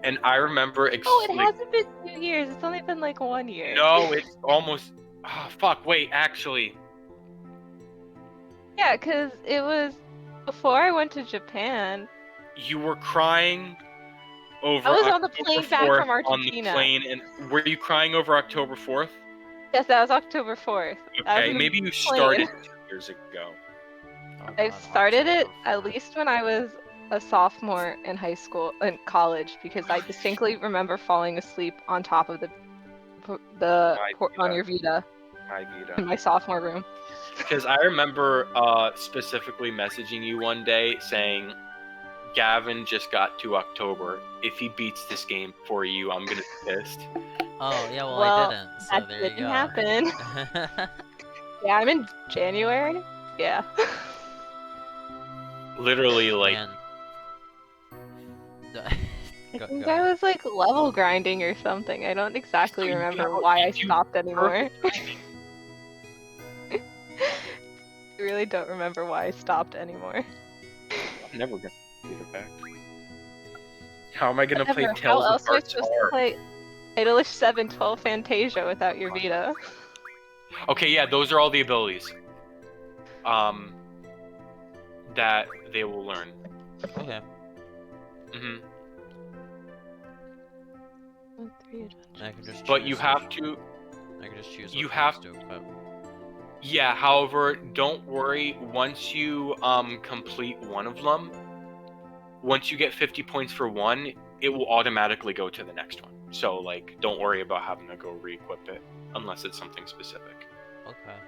[SPEAKER 1] and I remember.
[SPEAKER 3] Oh, it hasn't been 2 years. It's only been like 1 year.
[SPEAKER 1] No, it's almost. Oh, fuck! Wait, actually.
[SPEAKER 3] Yeah, because it was before I went to Japan.
[SPEAKER 1] You were crying over.
[SPEAKER 3] I was on the
[SPEAKER 1] October
[SPEAKER 3] plane back
[SPEAKER 1] 4th
[SPEAKER 3] from Argentina.
[SPEAKER 1] On the plane, and were you crying over October 4th?
[SPEAKER 3] Yes, that was October 4th. I was
[SPEAKER 1] Okay,
[SPEAKER 3] in the
[SPEAKER 1] maybe you
[SPEAKER 3] plane.
[SPEAKER 1] started 2 years ago.
[SPEAKER 2] Oh,
[SPEAKER 3] I
[SPEAKER 2] God,
[SPEAKER 3] started it
[SPEAKER 2] October
[SPEAKER 3] at
[SPEAKER 2] 4th.
[SPEAKER 3] least when I was a sophomore in college, because I distinctly remember falling asleep on top of on your Vita
[SPEAKER 1] Hi, Vita.
[SPEAKER 3] in my sophomore room.
[SPEAKER 1] Because I remember specifically messaging you one day saying, Gavin just got to October. If he beats this game for you, I'm gonna be pissed.
[SPEAKER 2] Oh yeah, well,
[SPEAKER 3] Well,
[SPEAKER 2] I didn't. So
[SPEAKER 3] that
[SPEAKER 2] there you
[SPEAKER 3] didn't
[SPEAKER 2] go.
[SPEAKER 3] happen. Yeah, I'm in January. Yeah.
[SPEAKER 1] Literally, like,
[SPEAKER 2] Man.
[SPEAKER 3] I think I was like level grinding or something. I don't exactly
[SPEAKER 1] So,
[SPEAKER 3] remember
[SPEAKER 1] yeah,
[SPEAKER 3] why I
[SPEAKER 1] you do
[SPEAKER 3] stopped anymore.
[SPEAKER 1] perfect timing.
[SPEAKER 3] I really don't remember why I stopped anymore.
[SPEAKER 1] I'm never gonna get it back. How am I gonna play
[SPEAKER 3] Whatever, how
[SPEAKER 1] Tales of
[SPEAKER 3] else am I
[SPEAKER 1] Hearts
[SPEAKER 3] supposed to
[SPEAKER 1] Heart?
[SPEAKER 3] play Idolish 7 12 Fantasia without your Vita?
[SPEAKER 1] Okay, yeah, those are all the abilities. That they will learn.
[SPEAKER 2] Okay.
[SPEAKER 1] hmm
[SPEAKER 2] I can just.
[SPEAKER 1] But you
[SPEAKER 2] choose
[SPEAKER 1] have
[SPEAKER 2] which-
[SPEAKER 1] to.
[SPEAKER 2] I can just choose.
[SPEAKER 1] You
[SPEAKER 2] which
[SPEAKER 1] have
[SPEAKER 2] ones to equip.
[SPEAKER 1] Yeah, however, don't worry. Once you complete one of them, once you get 50 points for one, it will automatically go to the next one. So, like, don't worry about having to go re-equip it, unless it's something specific.
[SPEAKER 2] Okay.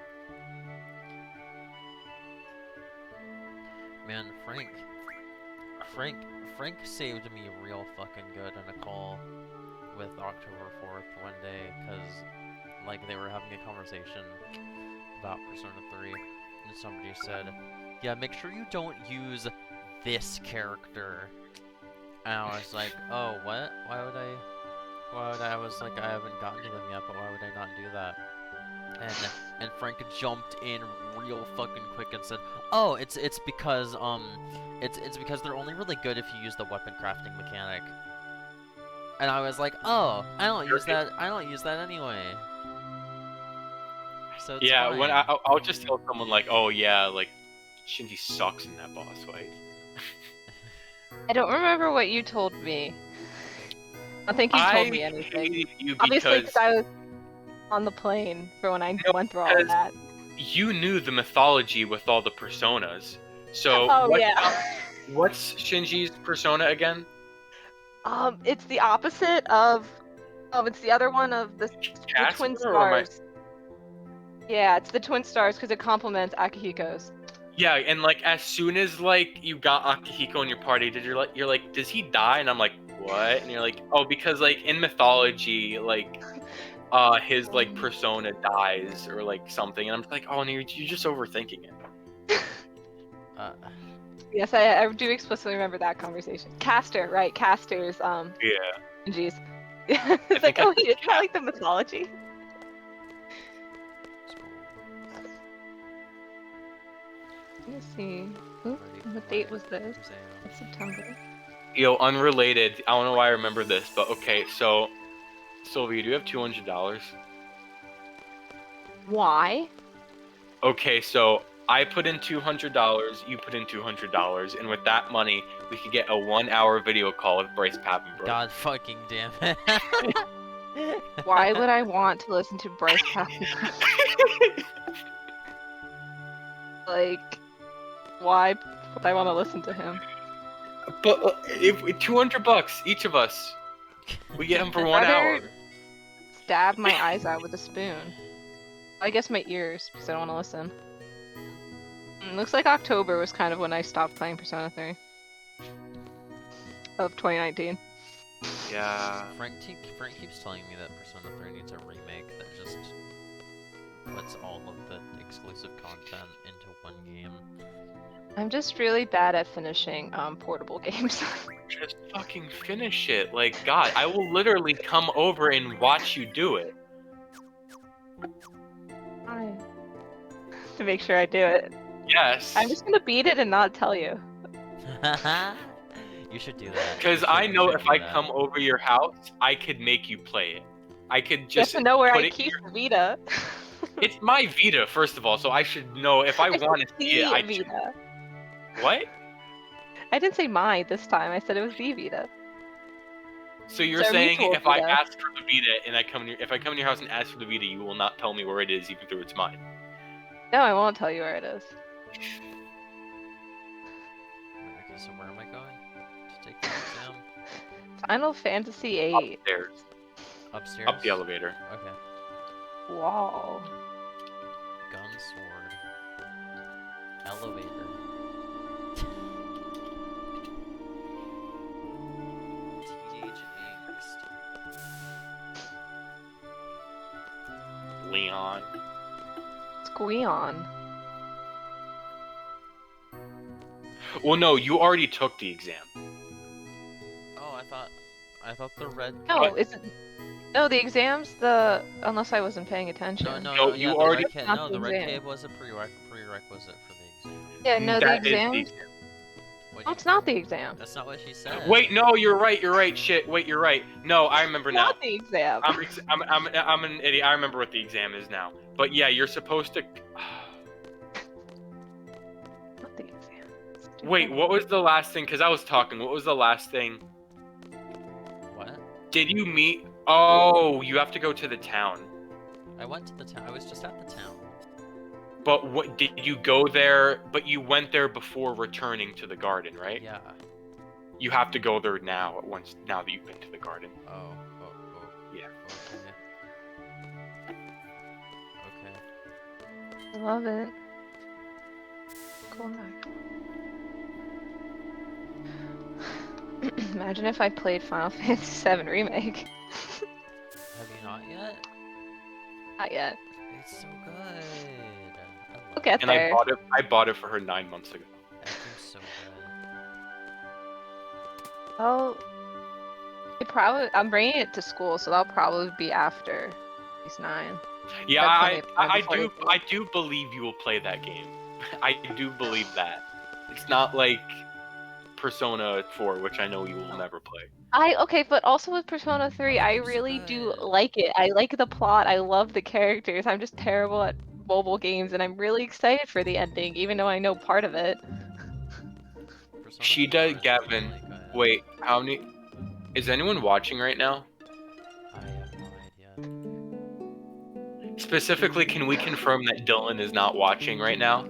[SPEAKER 2] Man, Frank saved me real fucking good in a call with October 4th one day, because, like, they were having a conversation about Persona 3, and somebody said, yeah, make sure you don't use this character. And I was like, oh, what? Why would I? I was like, I haven't gotten to them yet, but why would I not do that? And Frank jumped in real fucking quick and said, oh, it's because it's because they're only really good if you use the weapon crafting mechanic. And I was like, oh, I don't use that anyway. So it's
[SPEAKER 1] Yeah,
[SPEAKER 2] fine.
[SPEAKER 1] when I'll just tell someone like, oh yeah, like Shinji sucks in that boss fight.
[SPEAKER 3] I don't remember what you told me. I don't think you told me anything.
[SPEAKER 1] hated you
[SPEAKER 3] Obviously,
[SPEAKER 1] because
[SPEAKER 3] because I was on the plane for when I went through all of
[SPEAKER 1] because-
[SPEAKER 3] that.
[SPEAKER 1] you knew the mythology with all the personas. So
[SPEAKER 3] Oh yeah.
[SPEAKER 1] what's Shinji's persona again?
[SPEAKER 3] It's the opposite of. It's the other one of the
[SPEAKER 1] Casper,
[SPEAKER 3] twin
[SPEAKER 1] or am I-
[SPEAKER 3] stars. Yeah, it's the twin stars because it complements Akihiko's.
[SPEAKER 1] Yeah, and like as soon as like you got Akihiko in your party, you're like, does he die? And I'm like, what? And you're like, oh, because like in mythology, like his like persona dies or like something, and I'm like, oh, no, you're just overthinking it.
[SPEAKER 3] Yes, I do explicitly remember that conversation. Caster, right? Caster's
[SPEAKER 1] Yeah.
[SPEAKER 3] Shinji's. It's like, oh, wait, isn't that like the mythology? Let me see. Oop, what date was this? It's September.
[SPEAKER 1] Yo, unrelated. I don't know why I remember this, but okay. So, Sylvia, do you have $200?
[SPEAKER 3] Why?
[SPEAKER 1] Okay, so I put in $200, you put in $200, and with that money, we could get a 1-hour video call with Bryce Papenbrook.
[SPEAKER 2] God fucking damn it.
[SPEAKER 3] Why would I want to listen to Bryce Papenbrook? Like, why would I want to listen to him?
[SPEAKER 1] But if $200 each of us, we get him for 1 hour.
[SPEAKER 3] Stab my eyes out with a spoon. I guess my ears, because I don't want to listen. Looks like October was kind of when I stopped playing Persona 3. Of 2019.
[SPEAKER 1] Yeah.
[SPEAKER 2] Frank keeps telling me that Persona 3 needs a remake that just puts all of the exclusive content into one game.
[SPEAKER 3] I'm just really bad at finishing portable games.
[SPEAKER 1] Just fucking finish it. Like, God, I will literally come over and watch you do it.
[SPEAKER 3] Fine. To make sure I do it.
[SPEAKER 1] Yes.
[SPEAKER 3] I'm just gonna beat it and not tell you.
[SPEAKER 2] You should do that.
[SPEAKER 1] Because I know if I come over your house, I could make you play it. I could
[SPEAKER 3] You
[SPEAKER 1] just
[SPEAKER 3] have to know where
[SPEAKER 1] put
[SPEAKER 3] I
[SPEAKER 1] it
[SPEAKER 3] keep
[SPEAKER 1] here.
[SPEAKER 3] the Vita.
[SPEAKER 1] It's my Vita, first of all, so I should know if I want to see it.
[SPEAKER 3] The
[SPEAKER 1] I
[SPEAKER 3] Vita.
[SPEAKER 1] What?
[SPEAKER 3] I didn't say my this time. I said it was the Vita.
[SPEAKER 1] So you're
[SPEAKER 3] It's our
[SPEAKER 1] saying
[SPEAKER 3] mutual
[SPEAKER 1] if I
[SPEAKER 3] Vita.
[SPEAKER 1] ask for the Vita and if I come in your house and ask for the Vita, you will not tell me where it is, even though it's mine.
[SPEAKER 3] No, I won't tell you where it is.
[SPEAKER 2] Okay, so where am I going to take the exam?
[SPEAKER 3] Final Fantasy VIII.
[SPEAKER 1] Upstairs,
[SPEAKER 2] Upstairs?
[SPEAKER 1] up the elevator.
[SPEAKER 2] Okay.
[SPEAKER 3] Wall.
[SPEAKER 2] Gun, sword. Elevator. TBG angst.
[SPEAKER 1] Leon.
[SPEAKER 3] Squeon.
[SPEAKER 1] Well, no, you already took the exam.
[SPEAKER 2] Oh, I thought the red.
[SPEAKER 3] No,
[SPEAKER 1] What?
[SPEAKER 3] it's no the exams. Unless I wasn't paying attention.
[SPEAKER 2] No,
[SPEAKER 1] No,
[SPEAKER 2] yeah,
[SPEAKER 1] you
[SPEAKER 2] the
[SPEAKER 1] already-
[SPEAKER 2] red cave,
[SPEAKER 3] Not
[SPEAKER 2] no,
[SPEAKER 3] the
[SPEAKER 2] the red
[SPEAKER 3] exam.
[SPEAKER 2] cave was a prerequisite for the exam.
[SPEAKER 3] Yeah, no, the
[SPEAKER 1] That is the
[SPEAKER 3] exams.
[SPEAKER 1] exam.
[SPEAKER 2] What'd
[SPEAKER 3] No,
[SPEAKER 2] you
[SPEAKER 3] it's not
[SPEAKER 2] say?
[SPEAKER 3] the exam.
[SPEAKER 2] That's not what she said.
[SPEAKER 1] Wait, no, you're right. Shit, wait, you're right. No, I remember
[SPEAKER 3] It's
[SPEAKER 1] now.
[SPEAKER 3] not the exam.
[SPEAKER 1] I'm an idiot. I remember what the exam is now. But yeah, you're supposed to.
[SPEAKER 3] Not the exam. Stupid.
[SPEAKER 1] Wait, what was the last thing? Because I was talking. What was the last thing?
[SPEAKER 2] What?
[SPEAKER 1] Did you meet? Oh, you have to go to the town.
[SPEAKER 2] I went to the town. I was just at the town.
[SPEAKER 1] But what did you go there? But you went there before returning to the garden, right?
[SPEAKER 2] Yeah.
[SPEAKER 1] You have to go there now. Now that you've been to the garden.
[SPEAKER 2] Oh.
[SPEAKER 1] Yeah.
[SPEAKER 2] Okay.
[SPEAKER 3] I love it. Going back. Imagine if I played Final Fantasy VII Remake.
[SPEAKER 2] Have you not yet?
[SPEAKER 3] Not yet.
[SPEAKER 2] It's so good. I love
[SPEAKER 3] We'll get
[SPEAKER 1] And
[SPEAKER 3] there.
[SPEAKER 1] I bought it for her 9 months ago.
[SPEAKER 2] That game's so good.
[SPEAKER 3] Oh, I'm bringing it to school, so that'll probably be after he's 9.
[SPEAKER 1] Yeah,
[SPEAKER 3] Got plenty of time
[SPEAKER 1] I
[SPEAKER 3] before
[SPEAKER 1] do
[SPEAKER 3] he-
[SPEAKER 1] I do believe you will play that game. I do believe that. It's not like Persona 4, which I know you will never play.
[SPEAKER 3] Okay, but also with Persona 3, I
[SPEAKER 2] game's so
[SPEAKER 3] really do
[SPEAKER 2] good.
[SPEAKER 3] like it. I like the plot. I love the characters. I'm just terrible at mobile games, and I'm really excited for the ending, even though I know part of it.
[SPEAKER 2] Persona 4
[SPEAKER 1] Sheeta,
[SPEAKER 2] is
[SPEAKER 1] Gavin,
[SPEAKER 2] really good.
[SPEAKER 1] wait, how many? Is anyone watching right now?
[SPEAKER 2] I have no idea.
[SPEAKER 1] Specifically, can we confirm that Dylan is not watching right now?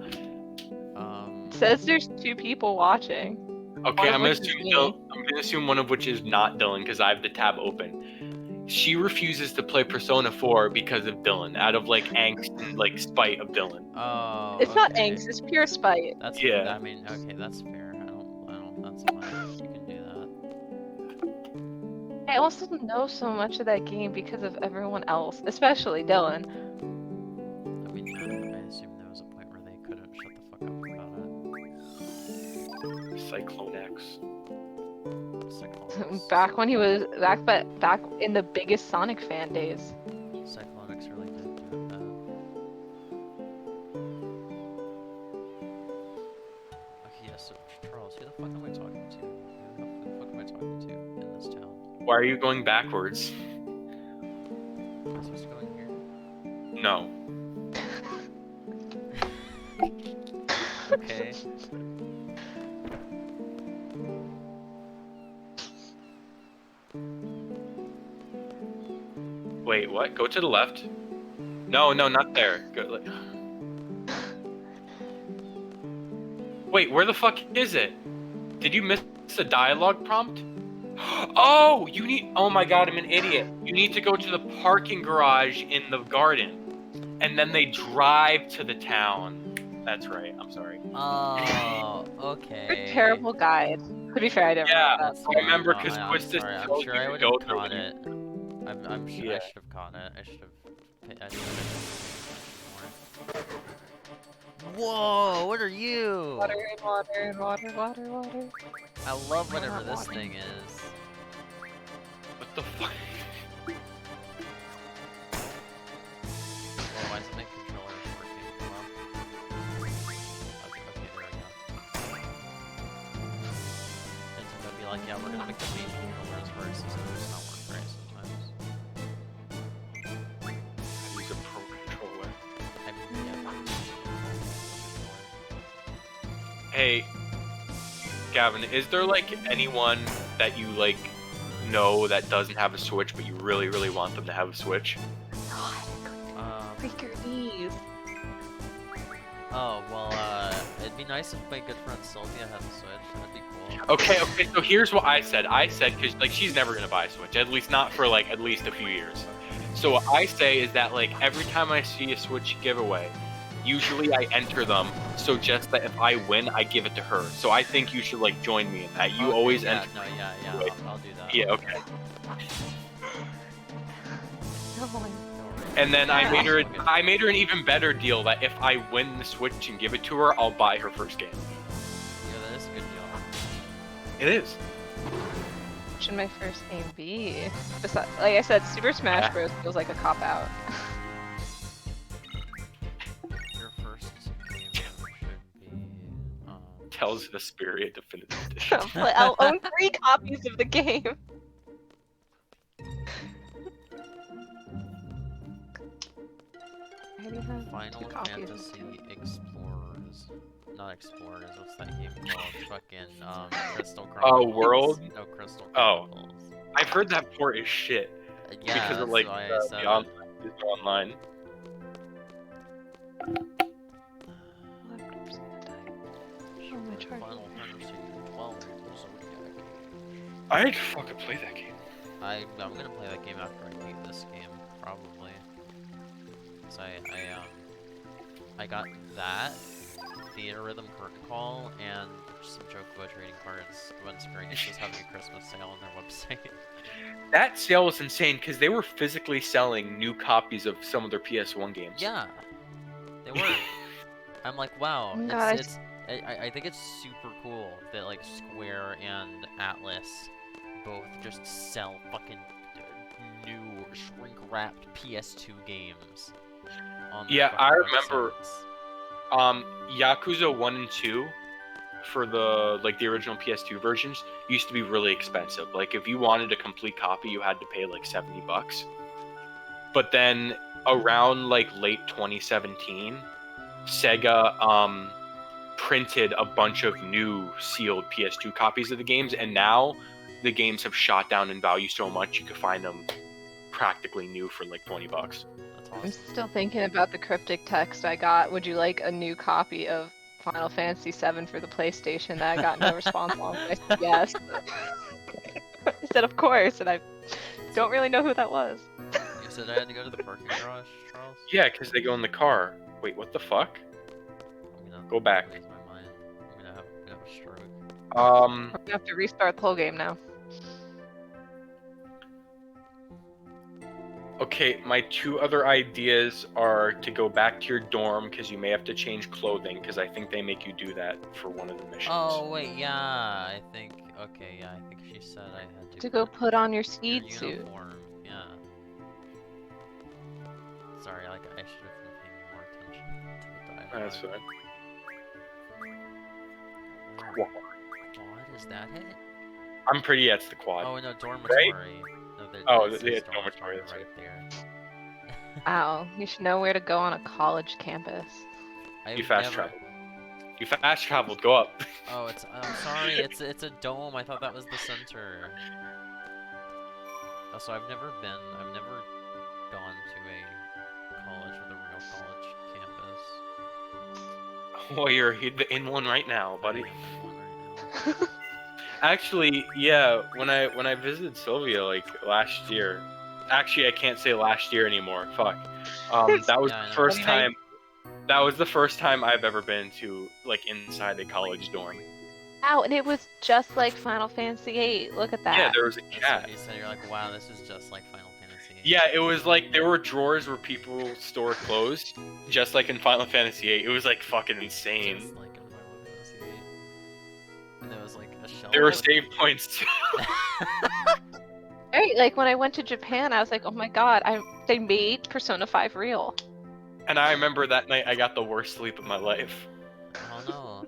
[SPEAKER 3] It says there's 2 people watching.
[SPEAKER 1] Okay,
[SPEAKER 3] One of
[SPEAKER 1] I'm gonna
[SPEAKER 3] which is
[SPEAKER 1] assume
[SPEAKER 3] me.
[SPEAKER 1] I'm gonna assume one of which is not Dylan because I have the tab open. She refuses to play Persona 4 because of Dylan, out of like angst and like spite of Dylan.
[SPEAKER 2] Oh,
[SPEAKER 3] It's not
[SPEAKER 2] okay.
[SPEAKER 3] angst, it's pure spite.
[SPEAKER 2] That's
[SPEAKER 1] Yeah.
[SPEAKER 2] I mean, okay, that's fair. That's fine. You can do that.
[SPEAKER 3] I also know so much of that game because of everyone else, especially Dylan.
[SPEAKER 2] I mean, I assume there was a point where they couldn't shut the fuck up about it.
[SPEAKER 1] Cyclone X.
[SPEAKER 2] Cyclonix.
[SPEAKER 3] Back when he was back in the biggest Sonic fan days.
[SPEAKER 2] Cyclonix really did do it bad. Okay, yeah, so Charles, who the fuck am I talking to? Who the fuck am I talking to in this town?
[SPEAKER 1] Why are you going backwards?
[SPEAKER 2] Am I supposed to go in here?
[SPEAKER 1] No.
[SPEAKER 2] Okay.
[SPEAKER 1] Wait, what? Go to the left? No, not there. Go, like... Wait, where the fuck is it? Did you miss a dialogue prompt? Oh, you need. Oh my god, I'm an idiot. You need to go to the parking garage in the garden, and then they drive to the town. That's right. I'm sorry.
[SPEAKER 2] Oh,
[SPEAKER 3] You're
[SPEAKER 2] okay.
[SPEAKER 3] a terrible guide. To be fair, I didn't
[SPEAKER 1] Yeah,
[SPEAKER 3] remember
[SPEAKER 1] I remember
[SPEAKER 2] No,
[SPEAKER 1] because
[SPEAKER 2] I'm
[SPEAKER 1] Quistis
[SPEAKER 2] sorry. I'm
[SPEAKER 1] told
[SPEAKER 2] sure
[SPEAKER 1] you
[SPEAKER 2] I
[SPEAKER 1] to
[SPEAKER 2] would
[SPEAKER 1] go
[SPEAKER 2] have
[SPEAKER 1] through
[SPEAKER 2] caught
[SPEAKER 1] it.
[SPEAKER 2] it. I'm sure I
[SPEAKER 1] Yeah.
[SPEAKER 2] should have caught it. I should have. Whoa! What are you?
[SPEAKER 3] Water and water and water, water.
[SPEAKER 2] I love whatever
[SPEAKER 3] Not
[SPEAKER 2] this
[SPEAKER 3] water.
[SPEAKER 2] thing is.
[SPEAKER 1] What the fuck?
[SPEAKER 2] Well, why is my controller working? Well, okay, there we go. Nintendo be like, yeah, we're gonna make the main controllers first, so it's not work right sometimes.
[SPEAKER 1] I use a pro controller.
[SPEAKER 2] I mean, yeah.
[SPEAKER 1] Hey, Gavin, is there like anyone that you like know that doesn't have a Switch, but you really, really want them to have a Switch?
[SPEAKER 3] Break your knees.
[SPEAKER 2] Oh, well, it'd be nice if my good friend Sylvia had a Switch. That'd be cool.
[SPEAKER 1] Okay, so here's what I said. I said, because like she's never gonna buy a Switch, at least not for like at least a few years. So what I say is that like every time I see a Switch giveaway, usually I enter them, so just that if I win, I give it to her. So I think you should like join me in that. You
[SPEAKER 2] Okay,
[SPEAKER 1] always
[SPEAKER 2] yeah,
[SPEAKER 1] enter.
[SPEAKER 2] no, yeah,
[SPEAKER 1] Wait.
[SPEAKER 2] I'll do that.
[SPEAKER 1] Yeah, okay.
[SPEAKER 3] No.
[SPEAKER 1] And then
[SPEAKER 3] Yeah.
[SPEAKER 1] I made her an even better deal that if I win the Switch and give it to her, I'll buy her first game.
[SPEAKER 2] Yeah, that is a good deal.
[SPEAKER 1] It is.
[SPEAKER 3] What should my first game be? Besides, like I said, Super Smash Bros. Feels like a cop out.
[SPEAKER 2] Your first game should be,
[SPEAKER 1] Tales of Vesperia Definitive Edition.
[SPEAKER 3] I'll own 3 copies of the game. I already have
[SPEAKER 2] Final
[SPEAKER 3] 2 copies of the
[SPEAKER 2] Fantasy
[SPEAKER 3] game.
[SPEAKER 2] Explorers. Not Explorers, what's that game called? Fucking, Crystal
[SPEAKER 1] Oh,
[SPEAKER 2] Chronicles.
[SPEAKER 1] World?
[SPEAKER 2] No, Crystal
[SPEAKER 1] Oh.
[SPEAKER 2] Chronicles.
[SPEAKER 1] I've heard that port is shit
[SPEAKER 2] Yeah,
[SPEAKER 1] because of
[SPEAKER 2] that's
[SPEAKER 1] like
[SPEAKER 2] why I
[SPEAKER 1] the
[SPEAKER 2] said
[SPEAKER 1] online.
[SPEAKER 3] Laptop's gonna die. Oh, my charger.
[SPEAKER 2] Final Fantasy 12 Zodiac.
[SPEAKER 1] I'd fucking play that game.
[SPEAKER 2] I'm gonna play that game after I beat this game, probably. So I got that, Theater Rhythm Curtain Call, and some Chocobo trading cards when Square Enix was having a Christmas sale on their website.
[SPEAKER 1] That sale was insane because they were physically selling new copies of some of their PS1 games.
[SPEAKER 2] Yeah, they were. I'm like, wow,
[SPEAKER 3] God,
[SPEAKER 2] I think it's super cool that like Square and Atlas both just sell fucking new shrink-wrapped PS2 games on their
[SPEAKER 1] Yeah, I
[SPEAKER 2] fucking
[SPEAKER 1] remember
[SPEAKER 2] websites.
[SPEAKER 1] Yakuza 1 and 2 for the the original PS2 versions used to be really expensive. Like if you wanted a complete copy, you had to pay like $70. But then around like late 2017, Sega printed a bunch of new sealed PS2 copies of the games, and now the games have shot down in value so much you can find them practically new for like $20.
[SPEAKER 2] That's
[SPEAKER 3] I'm
[SPEAKER 2] awesome.
[SPEAKER 3] still thinking about the cryptic text I got. Would you like a new copy of Final Fantasy VII for the PlayStation that I got no response on? I said yes. I said of course, and I don't really know who that was.
[SPEAKER 2] You said I had to go to the parking garage, Charles?
[SPEAKER 1] Yeah, because they go in the car. Wait, what the fuck?
[SPEAKER 2] I'm gonna
[SPEAKER 1] Go back.
[SPEAKER 2] lose my mind. I'm gonna have a stroke.
[SPEAKER 3] I'm gonna have to restart the whole game now.
[SPEAKER 1] Okay, my two other ideas are to go back to your dorm because you may have to change clothing because I think they make you do that for one of the missions.
[SPEAKER 2] Oh wait, yeah, I think. Okay, yeah, I think she said I had
[SPEAKER 3] To go put on your speed
[SPEAKER 2] your
[SPEAKER 3] suit.
[SPEAKER 2] uniform. Yeah. Sorry, I should have been paying more attention to the dialogue.
[SPEAKER 1] That's fine.
[SPEAKER 2] Quad, is that it?
[SPEAKER 1] I'm pretty. Yeah, it's the quad.
[SPEAKER 2] Oh no, dormitory. No,
[SPEAKER 1] Oh,
[SPEAKER 2] says
[SPEAKER 1] the dormitory, that's
[SPEAKER 2] right there.
[SPEAKER 3] Wow, you should know where to go on a college campus.
[SPEAKER 1] You fast traveled. You fast traveled. Go up.
[SPEAKER 2] Oh, I'm sorry. It's a dome. I thought that was the center. Also, I've never gone to a college with a real college campus.
[SPEAKER 1] Oh, you're in one right now, buddy.
[SPEAKER 2] I am in one right now.
[SPEAKER 1] Actually, yeah. When I visited Sylvia like last year. Actually, I can't say last year anymore. Fuck. That was
[SPEAKER 2] Yeah, I
[SPEAKER 1] the
[SPEAKER 2] know.
[SPEAKER 1] first time. That was the first time I've ever been to like inside a college dorm.
[SPEAKER 3] Ow, and it was just like Final Fantasy VIII. Look at that.
[SPEAKER 1] Yeah, there was a
[SPEAKER 2] That's
[SPEAKER 1] cat.
[SPEAKER 2] what you said. You're like, wow, this is just like Final Fantasy.
[SPEAKER 1] Yeah, it was like there were drawers where people stored clothes, just like in Final Fantasy VIII. It was like fucking insane.
[SPEAKER 2] Just like in Final Fantasy VIII. And there was like a shelf.
[SPEAKER 1] There were
[SPEAKER 2] with-
[SPEAKER 1] save points too.
[SPEAKER 3] Right, like when I went to Japan, I was like, oh my god, they made Persona 5 real.
[SPEAKER 1] And I remember that night I got the worst sleep of my life.
[SPEAKER 2] Oh no.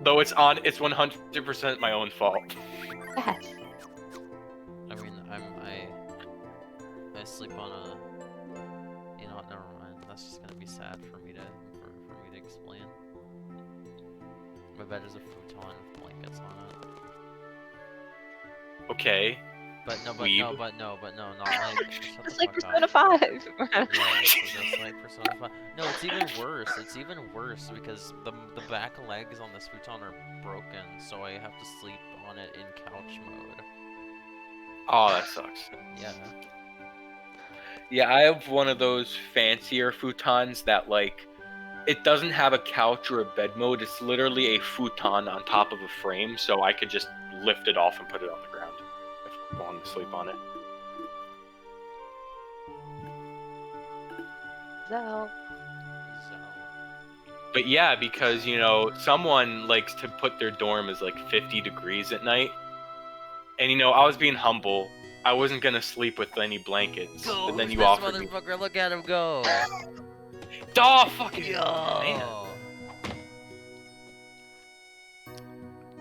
[SPEAKER 1] Though it's 100% my own fault.
[SPEAKER 3] Yes.
[SPEAKER 2] I mean, I sleep on a. You know what? Never mind. That's just gonna be sad for me to explain. My bed is a futon with blankets on it.
[SPEAKER 1] Okay.
[SPEAKER 2] But no,
[SPEAKER 1] Weeb.
[SPEAKER 2] not like. Shut
[SPEAKER 3] It's
[SPEAKER 2] the
[SPEAKER 3] like
[SPEAKER 2] fuck
[SPEAKER 3] Persona
[SPEAKER 2] up.
[SPEAKER 3] 5.
[SPEAKER 2] Yeah, it's just like Persona 5. No, it's even worse. It's even worse because the back legs on this futon are broken, so I have to sleep on it in couch mode.
[SPEAKER 1] Oh, that sucks.
[SPEAKER 2] Yeah.
[SPEAKER 1] Yeah, I have one of those fancier futons that like it doesn't have a couch or a bed mode. It's literally a futon on top of a frame, so I could just lift it off and put it on the ground if I wanted to sleep on it.
[SPEAKER 3] So,
[SPEAKER 1] But yeah, because someone likes to put their dorm as like 50 degrees at night. And I was being humble. I wasn't gonna sleep with any blankets.
[SPEAKER 2] Go,
[SPEAKER 1] but then
[SPEAKER 2] who's
[SPEAKER 1] you
[SPEAKER 2] this
[SPEAKER 1] offered me.
[SPEAKER 2] motherfucker? Look at him go!
[SPEAKER 1] Duh, fucking
[SPEAKER 2] Yo!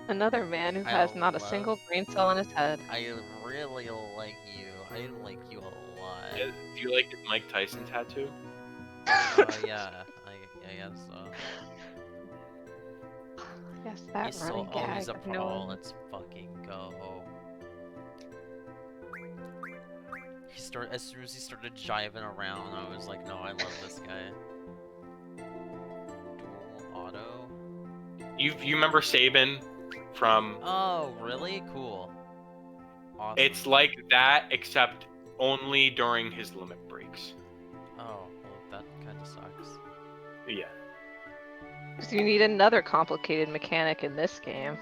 [SPEAKER 3] another man who
[SPEAKER 2] I
[SPEAKER 3] has not a
[SPEAKER 2] love-
[SPEAKER 3] single brain cell in his head.
[SPEAKER 2] I really like you. I like you a lot.
[SPEAKER 1] Do you like his Mike Tyson tattoo?
[SPEAKER 2] Yeah, I guess so.
[SPEAKER 3] Yes, that
[SPEAKER 2] He's
[SPEAKER 3] running
[SPEAKER 2] so,
[SPEAKER 3] gag.
[SPEAKER 2] he's a
[SPEAKER 3] of
[SPEAKER 2] pro.
[SPEAKER 3] no-
[SPEAKER 2] Let's fucking go. As soon as he started jiving around, I was like, no, I love this guy. Dual auto.
[SPEAKER 1] You remember Sabin from?
[SPEAKER 2] Oh, really? Cool. Awesome.
[SPEAKER 1] It's like that, except only during his limit breaks.
[SPEAKER 2] Oh, well, that kind of sucks.
[SPEAKER 1] Yeah.
[SPEAKER 3] Because you need another complicated mechanic in this game.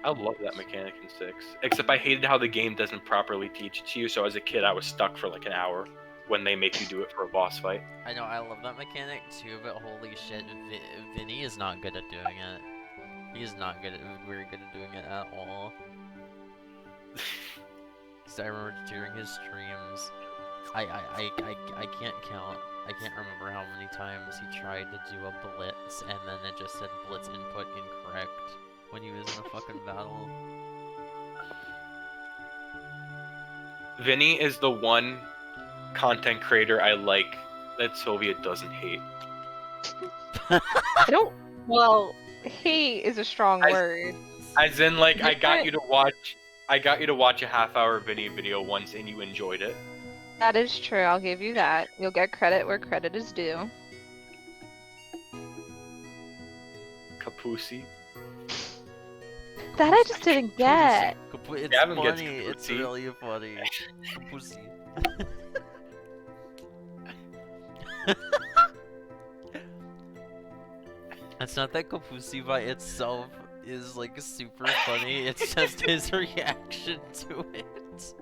[SPEAKER 1] I love that mechanic in 6. Except I hated how the game doesn't properly teach it to you, so as a kid I was stuck for like an hour when they make you do it for a boss fight.
[SPEAKER 2] I know, I love that mechanic too, but holy shit, Vinny is not good at doing it. He is not very good at doing it at all. Because I remember during his streams, I can't count. I can't remember how many times he tried to do a blitz and then it just said blitz input incorrect when he was in a fucking battle.
[SPEAKER 1] Vinny is the one content creator I like that Soviet doesn't hate.
[SPEAKER 3] I don't. Well, hate is a strong word.
[SPEAKER 1] As in, like, I got
[SPEAKER 3] Different-
[SPEAKER 1] you to watch a half-hour Vinny video once and you enjoyed it.
[SPEAKER 3] That is true. I'll give you that. You'll get credit where credit is due.
[SPEAKER 1] Kapusi.
[SPEAKER 3] That I just didn't get.
[SPEAKER 2] It's
[SPEAKER 1] Gavin gets
[SPEAKER 2] funny. It's
[SPEAKER 1] Kapusi.
[SPEAKER 2] really funny. Pussy. It's not that Kapusi by itself is like super funny, it's just his reaction to it.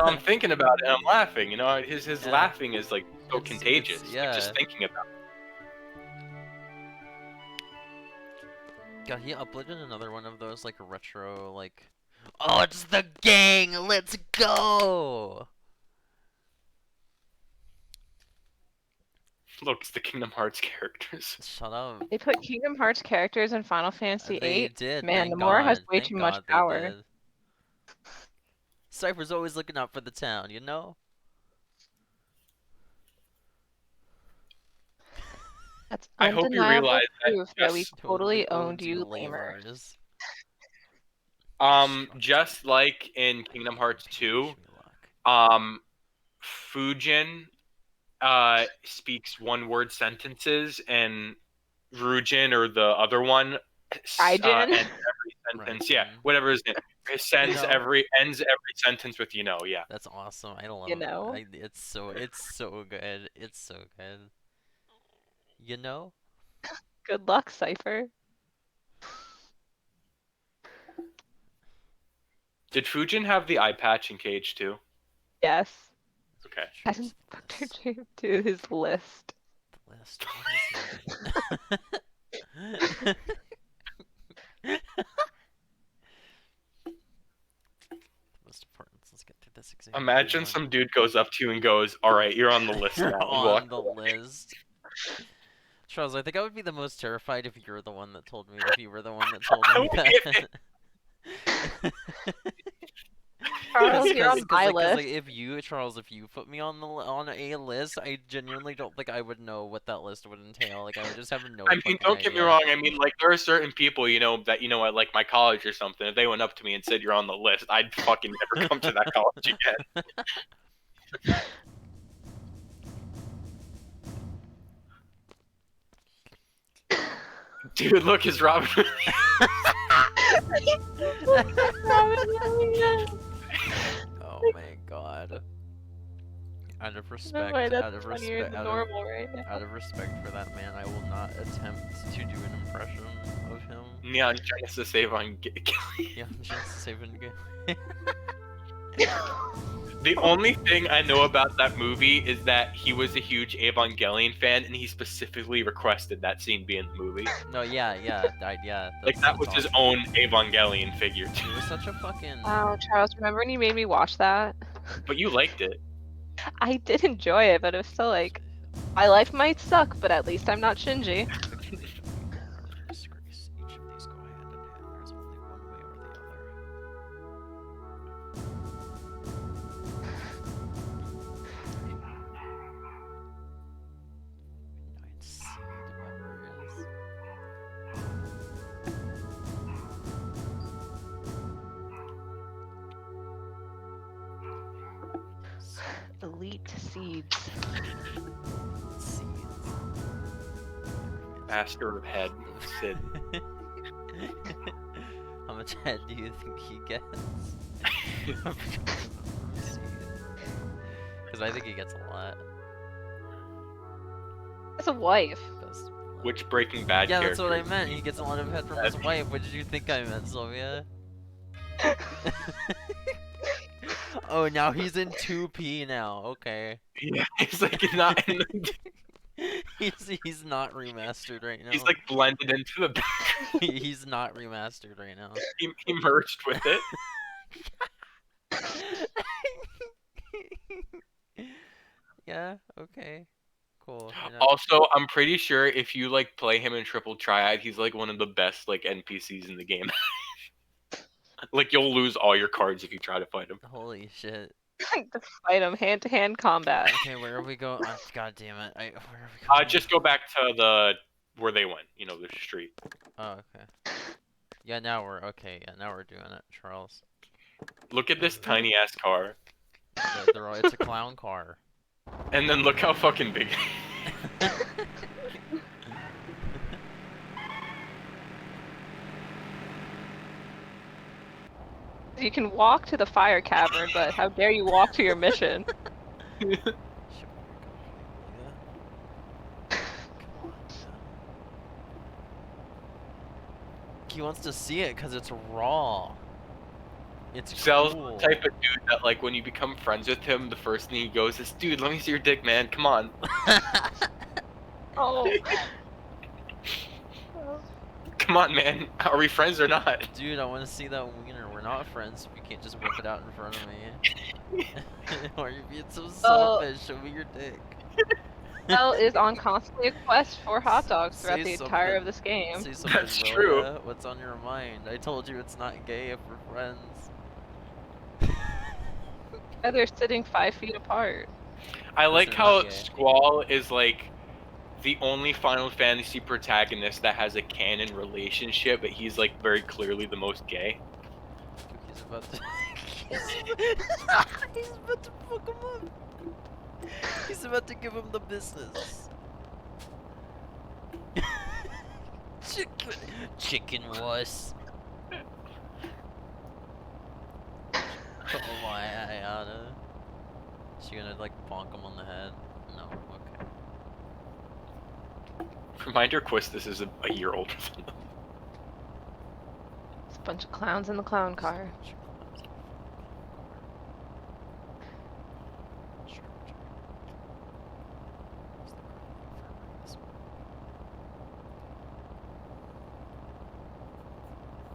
[SPEAKER 1] I'm thinking about it and I'm laughing, you know, his
[SPEAKER 2] Yeah.
[SPEAKER 1] laughing is like so
[SPEAKER 2] It's-
[SPEAKER 1] contagious.
[SPEAKER 2] it's-
[SPEAKER 1] Like,
[SPEAKER 2] yeah.
[SPEAKER 1] just thinking about it.
[SPEAKER 2] God, he uploaded another one of those like retro like, oh, it's the gang, let's go.
[SPEAKER 1] Look, it's the Kingdom Hearts characters.
[SPEAKER 2] Shut up.
[SPEAKER 3] They put Kingdom Hearts characters in Final Fantasy
[SPEAKER 2] They
[SPEAKER 3] VIII.
[SPEAKER 2] did.
[SPEAKER 3] Man,
[SPEAKER 2] thank
[SPEAKER 3] Nomura has
[SPEAKER 2] God,
[SPEAKER 3] way
[SPEAKER 2] thank
[SPEAKER 3] too much
[SPEAKER 2] God they
[SPEAKER 3] power.
[SPEAKER 2] did. Cypher's always looking out for the town, you know?
[SPEAKER 3] That's
[SPEAKER 1] I hope you
[SPEAKER 3] undeniable
[SPEAKER 1] realize that
[SPEAKER 3] proof that we
[SPEAKER 1] just-
[SPEAKER 3] totally owned you, lamer.
[SPEAKER 1] Just like in Kingdom Hearts 2, Fujin speaks one-word sentences, and Rujin, or the other one,
[SPEAKER 3] Raijin?
[SPEAKER 1] ends every sentence. Yeah,
[SPEAKER 2] Raijin.
[SPEAKER 1] whatever his name. It ends
[SPEAKER 2] know.
[SPEAKER 1] every sentence with "you know." Yeah.
[SPEAKER 2] That's awesome. I love
[SPEAKER 3] You
[SPEAKER 2] it.
[SPEAKER 3] know?
[SPEAKER 2] It's so good. It's so good. You know?
[SPEAKER 3] Good luck, Cypher.
[SPEAKER 1] Did Fujin have the eye patch in Cage too?
[SPEAKER 3] Yes.
[SPEAKER 1] Okay.
[SPEAKER 3] Add Dr. J to his list.
[SPEAKER 2] The list. What is it? Most important. Let's get through this exam.
[SPEAKER 1] Imagine some dude goes up to you and goes, "All right, you're on the list now."
[SPEAKER 2] You're
[SPEAKER 1] You
[SPEAKER 2] on
[SPEAKER 1] walk
[SPEAKER 2] the
[SPEAKER 1] away.
[SPEAKER 2] list. Charles, I think I would be the most terrified if you're the one that told me. If you were the one that told me that.
[SPEAKER 3] Charles, you're on my list.
[SPEAKER 2] Like, if you, Charles, if you put me on a list, I genuinely don't think I would know what that list would entail. Like, I would just have no.
[SPEAKER 1] I mean,
[SPEAKER 2] fucking
[SPEAKER 1] don't get me
[SPEAKER 2] idea.
[SPEAKER 1] wrong. I mean, like, there are certain people, you know, that, you know, at like my college or something, if they went up to me and said you're on the list, I'd fucking never come to that college again. Dude, look, his Robin.
[SPEAKER 2] Oh my god. Out of
[SPEAKER 3] No
[SPEAKER 2] respect,
[SPEAKER 3] way,
[SPEAKER 2] out
[SPEAKER 3] that's
[SPEAKER 2] of
[SPEAKER 3] funnier
[SPEAKER 2] respect,
[SPEAKER 3] than normal right now.
[SPEAKER 2] out of respect for that man, I will not attempt to do an impression of him.
[SPEAKER 1] Neon Genesis Avon.
[SPEAKER 2] Yeah, just saving.
[SPEAKER 1] The only thing I know about that movie is that he was a huge Evangelion fan, and he specifically requested that scene be in the movie.
[SPEAKER 2] No, yeah.
[SPEAKER 1] Like, that was his own Evangelion figure,
[SPEAKER 2] He
[SPEAKER 1] too.
[SPEAKER 2] was such a fucking.
[SPEAKER 3] Wow, Charles, remember when you made me watch that?
[SPEAKER 1] But you liked it.
[SPEAKER 3] I did enjoy it, but it was still like, my life might suck, but at least I'm not Shinji.
[SPEAKER 2] Disgrace. Each of these go hand in hand. There's only one way or the other. Midnight Seed Memories.
[SPEAKER 3] Elite seeds.
[SPEAKER 2] Seeds.
[SPEAKER 1] Master of Head, Sid.
[SPEAKER 2] How much head do you think he gets? Because I think he gets a lot.
[SPEAKER 3] As a wife.
[SPEAKER 2] Does-
[SPEAKER 1] Which Breaking Bad
[SPEAKER 2] Yeah,
[SPEAKER 1] character?
[SPEAKER 2] that's what I meant. He gets a lot of head from his
[SPEAKER 1] That-
[SPEAKER 2] wife. What did you think I meant, Sylvia? Oh, now he's in 2P now. Okay.
[SPEAKER 1] Yeah, he's like not in
[SPEAKER 2] He's not remastered right now.
[SPEAKER 1] he's like blended into the background.
[SPEAKER 2] He's not remastered right now.
[SPEAKER 1] He merged with it.
[SPEAKER 2] Yeah, okay. Cool. You're not...
[SPEAKER 1] Also, I'm pretty sure if you like play him in Triple Triad, he's like one of the best like NPCs in the game. Like you'll lose all your cards if you try to fight him.
[SPEAKER 2] Holy shit.
[SPEAKER 3] To fight him hand-to-hand combat.
[SPEAKER 2] Okay, where are we going? Oh, God damn it. Where are we going?
[SPEAKER 1] Just go back to where they went. You know, the street.
[SPEAKER 2] Oh, okay. Yeah, now we're okay. Yeah, now we're doing it, Charles.
[SPEAKER 1] Look at this tiny ass car,
[SPEAKER 2] It's a clown car.
[SPEAKER 1] and then look how fucking big.
[SPEAKER 3] You can walk to the fire cavern, but how dare you walk to your mission?
[SPEAKER 2] He wants to see it because it's raw. It's
[SPEAKER 1] Zell's
[SPEAKER 2] cool.
[SPEAKER 1] the type of dude that like when you become friends with him, the first thing he goes is, "Dude, let me see your dick, man. Come on."
[SPEAKER 3] Oh.
[SPEAKER 1] Come on, man. Are we friends or not?
[SPEAKER 2] Dude, I want to see that wiener. We're not friends if you can't just whip it out in front of me. Why are you being so selfish? Show me your dick.
[SPEAKER 3] Zell is on constantly a quest for hot dogs throughout
[SPEAKER 2] Say
[SPEAKER 3] the entire
[SPEAKER 2] something.
[SPEAKER 3] of this game.
[SPEAKER 2] Say something,
[SPEAKER 1] That's true.
[SPEAKER 2] Lola. What's on your mind? I told you it's not gay if we're friends.
[SPEAKER 3] Yeah, they're sitting 5 feet apart.
[SPEAKER 1] I like
[SPEAKER 2] Listen,
[SPEAKER 1] how
[SPEAKER 2] okay.
[SPEAKER 1] Squall is like the only Final Fantasy protagonist that has a canon relationship, but he's like very clearly the most gay.
[SPEAKER 2] He's about to. He's about to fuck him up. He's about to give him the business. Chicken wuss. Oh my Ayana. Is she gonna like bonk him on the head? No, okay.
[SPEAKER 1] Reminder, Quistis is a year older than them.
[SPEAKER 3] It's a bunch of clowns in the clown car.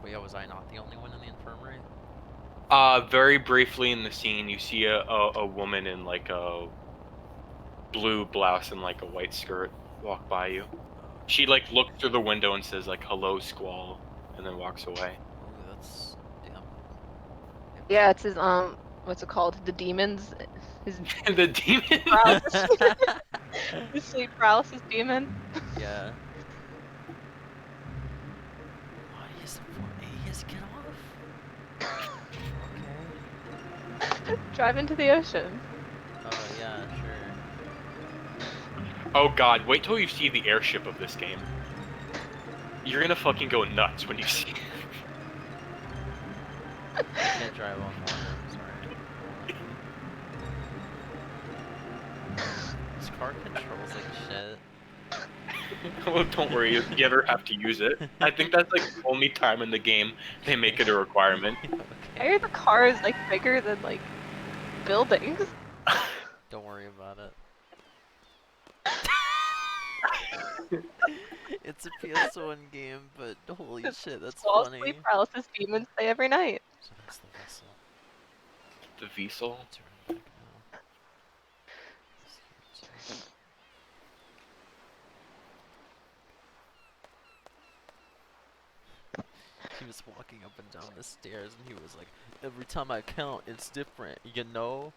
[SPEAKER 2] Wait, was I not the only one in the infirmary?
[SPEAKER 1] Very briefly in the scene, you see a woman in like a blue blouse and like a white skirt walk by you. She like looks through the window and says like, "Hello, Squall," and then walks away.
[SPEAKER 2] Oh, that's damn.
[SPEAKER 3] Yeah, it's his what's it called? The demons. His
[SPEAKER 1] The demon.
[SPEAKER 3] paralysis. His sleep paralysis demon.
[SPEAKER 2] Yeah. What is get off? Okay.
[SPEAKER 3] Drive into the ocean.
[SPEAKER 2] Oh yeah, sure.
[SPEAKER 1] Oh god, wait till you see the airship of this game. You're gonna fucking go nuts when you see it.
[SPEAKER 2] I can't drive on water, I'm sorry. This car controls like shit.
[SPEAKER 1] Well, don't worry if you ever have to use it. I think that's like the only time in the game they make it a requirement.
[SPEAKER 3] Why are the cars like bigger than like buildings?
[SPEAKER 2] Don't worry about it. It's a PS1 game, but holy shit, that's
[SPEAKER 3] All
[SPEAKER 2] funny.
[SPEAKER 3] sleep paralysis demons play every night.
[SPEAKER 2] So that's the vessel.
[SPEAKER 1] The Vessel?
[SPEAKER 2] Let's run back now. He was walking up and down the stairs and he was like, every time I count, it's different, you know?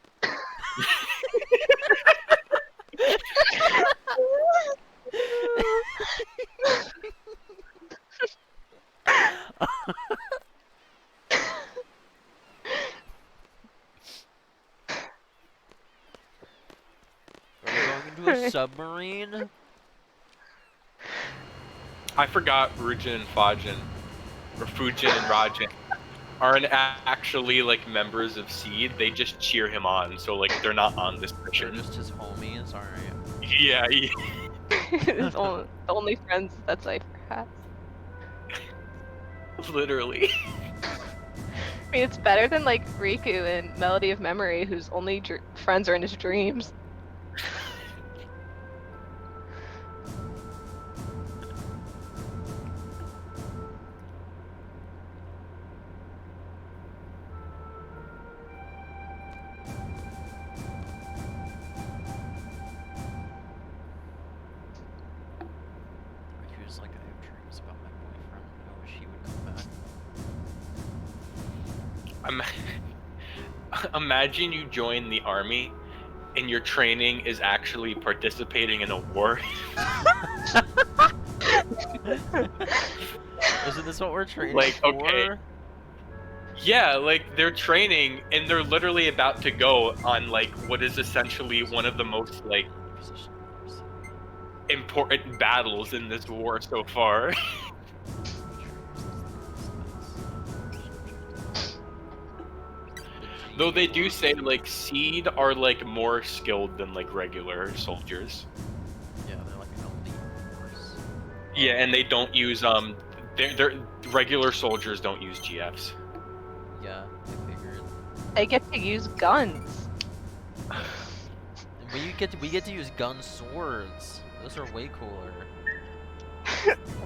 [SPEAKER 2] Are we going into a submarine?
[SPEAKER 1] I forgot Rujin and Fajin, or Fujin and Rajin, aren't actually like members of Seed. They just cheer him on, so like they're not on this
[SPEAKER 2] They're
[SPEAKER 1] mission.
[SPEAKER 2] just his homies, alright.
[SPEAKER 1] Yeah,
[SPEAKER 3] His the only friends that Cypher has.
[SPEAKER 1] literally.
[SPEAKER 3] mean, it's better than like Riku in Melody of Memory, whose only friends are in his dreams.
[SPEAKER 2] He was like, I have dreams about my boyfriend. I wish he would come back.
[SPEAKER 1] Imagine you join the army and your training is actually participating in a war.
[SPEAKER 2] Isn't this what we're training
[SPEAKER 1] Like,
[SPEAKER 2] for?
[SPEAKER 1] okay. Yeah, like they're training and they're literally about to go on like what is essentially one of the most like important battles in this war so far. Though they do say like Seed are like more skilled than like regular soldiers.
[SPEAKER 2] Yeah, they're like an elite force.
[SPEAKER 1] Yeah, and they don't use they're regular soldiers don't use GFs.
[SPEAKER 2] Yeah, I figured.
[SPEAKER 3] They get to use guns.
[SPEAKER 2] We get to use gun swords. Those are way cooler.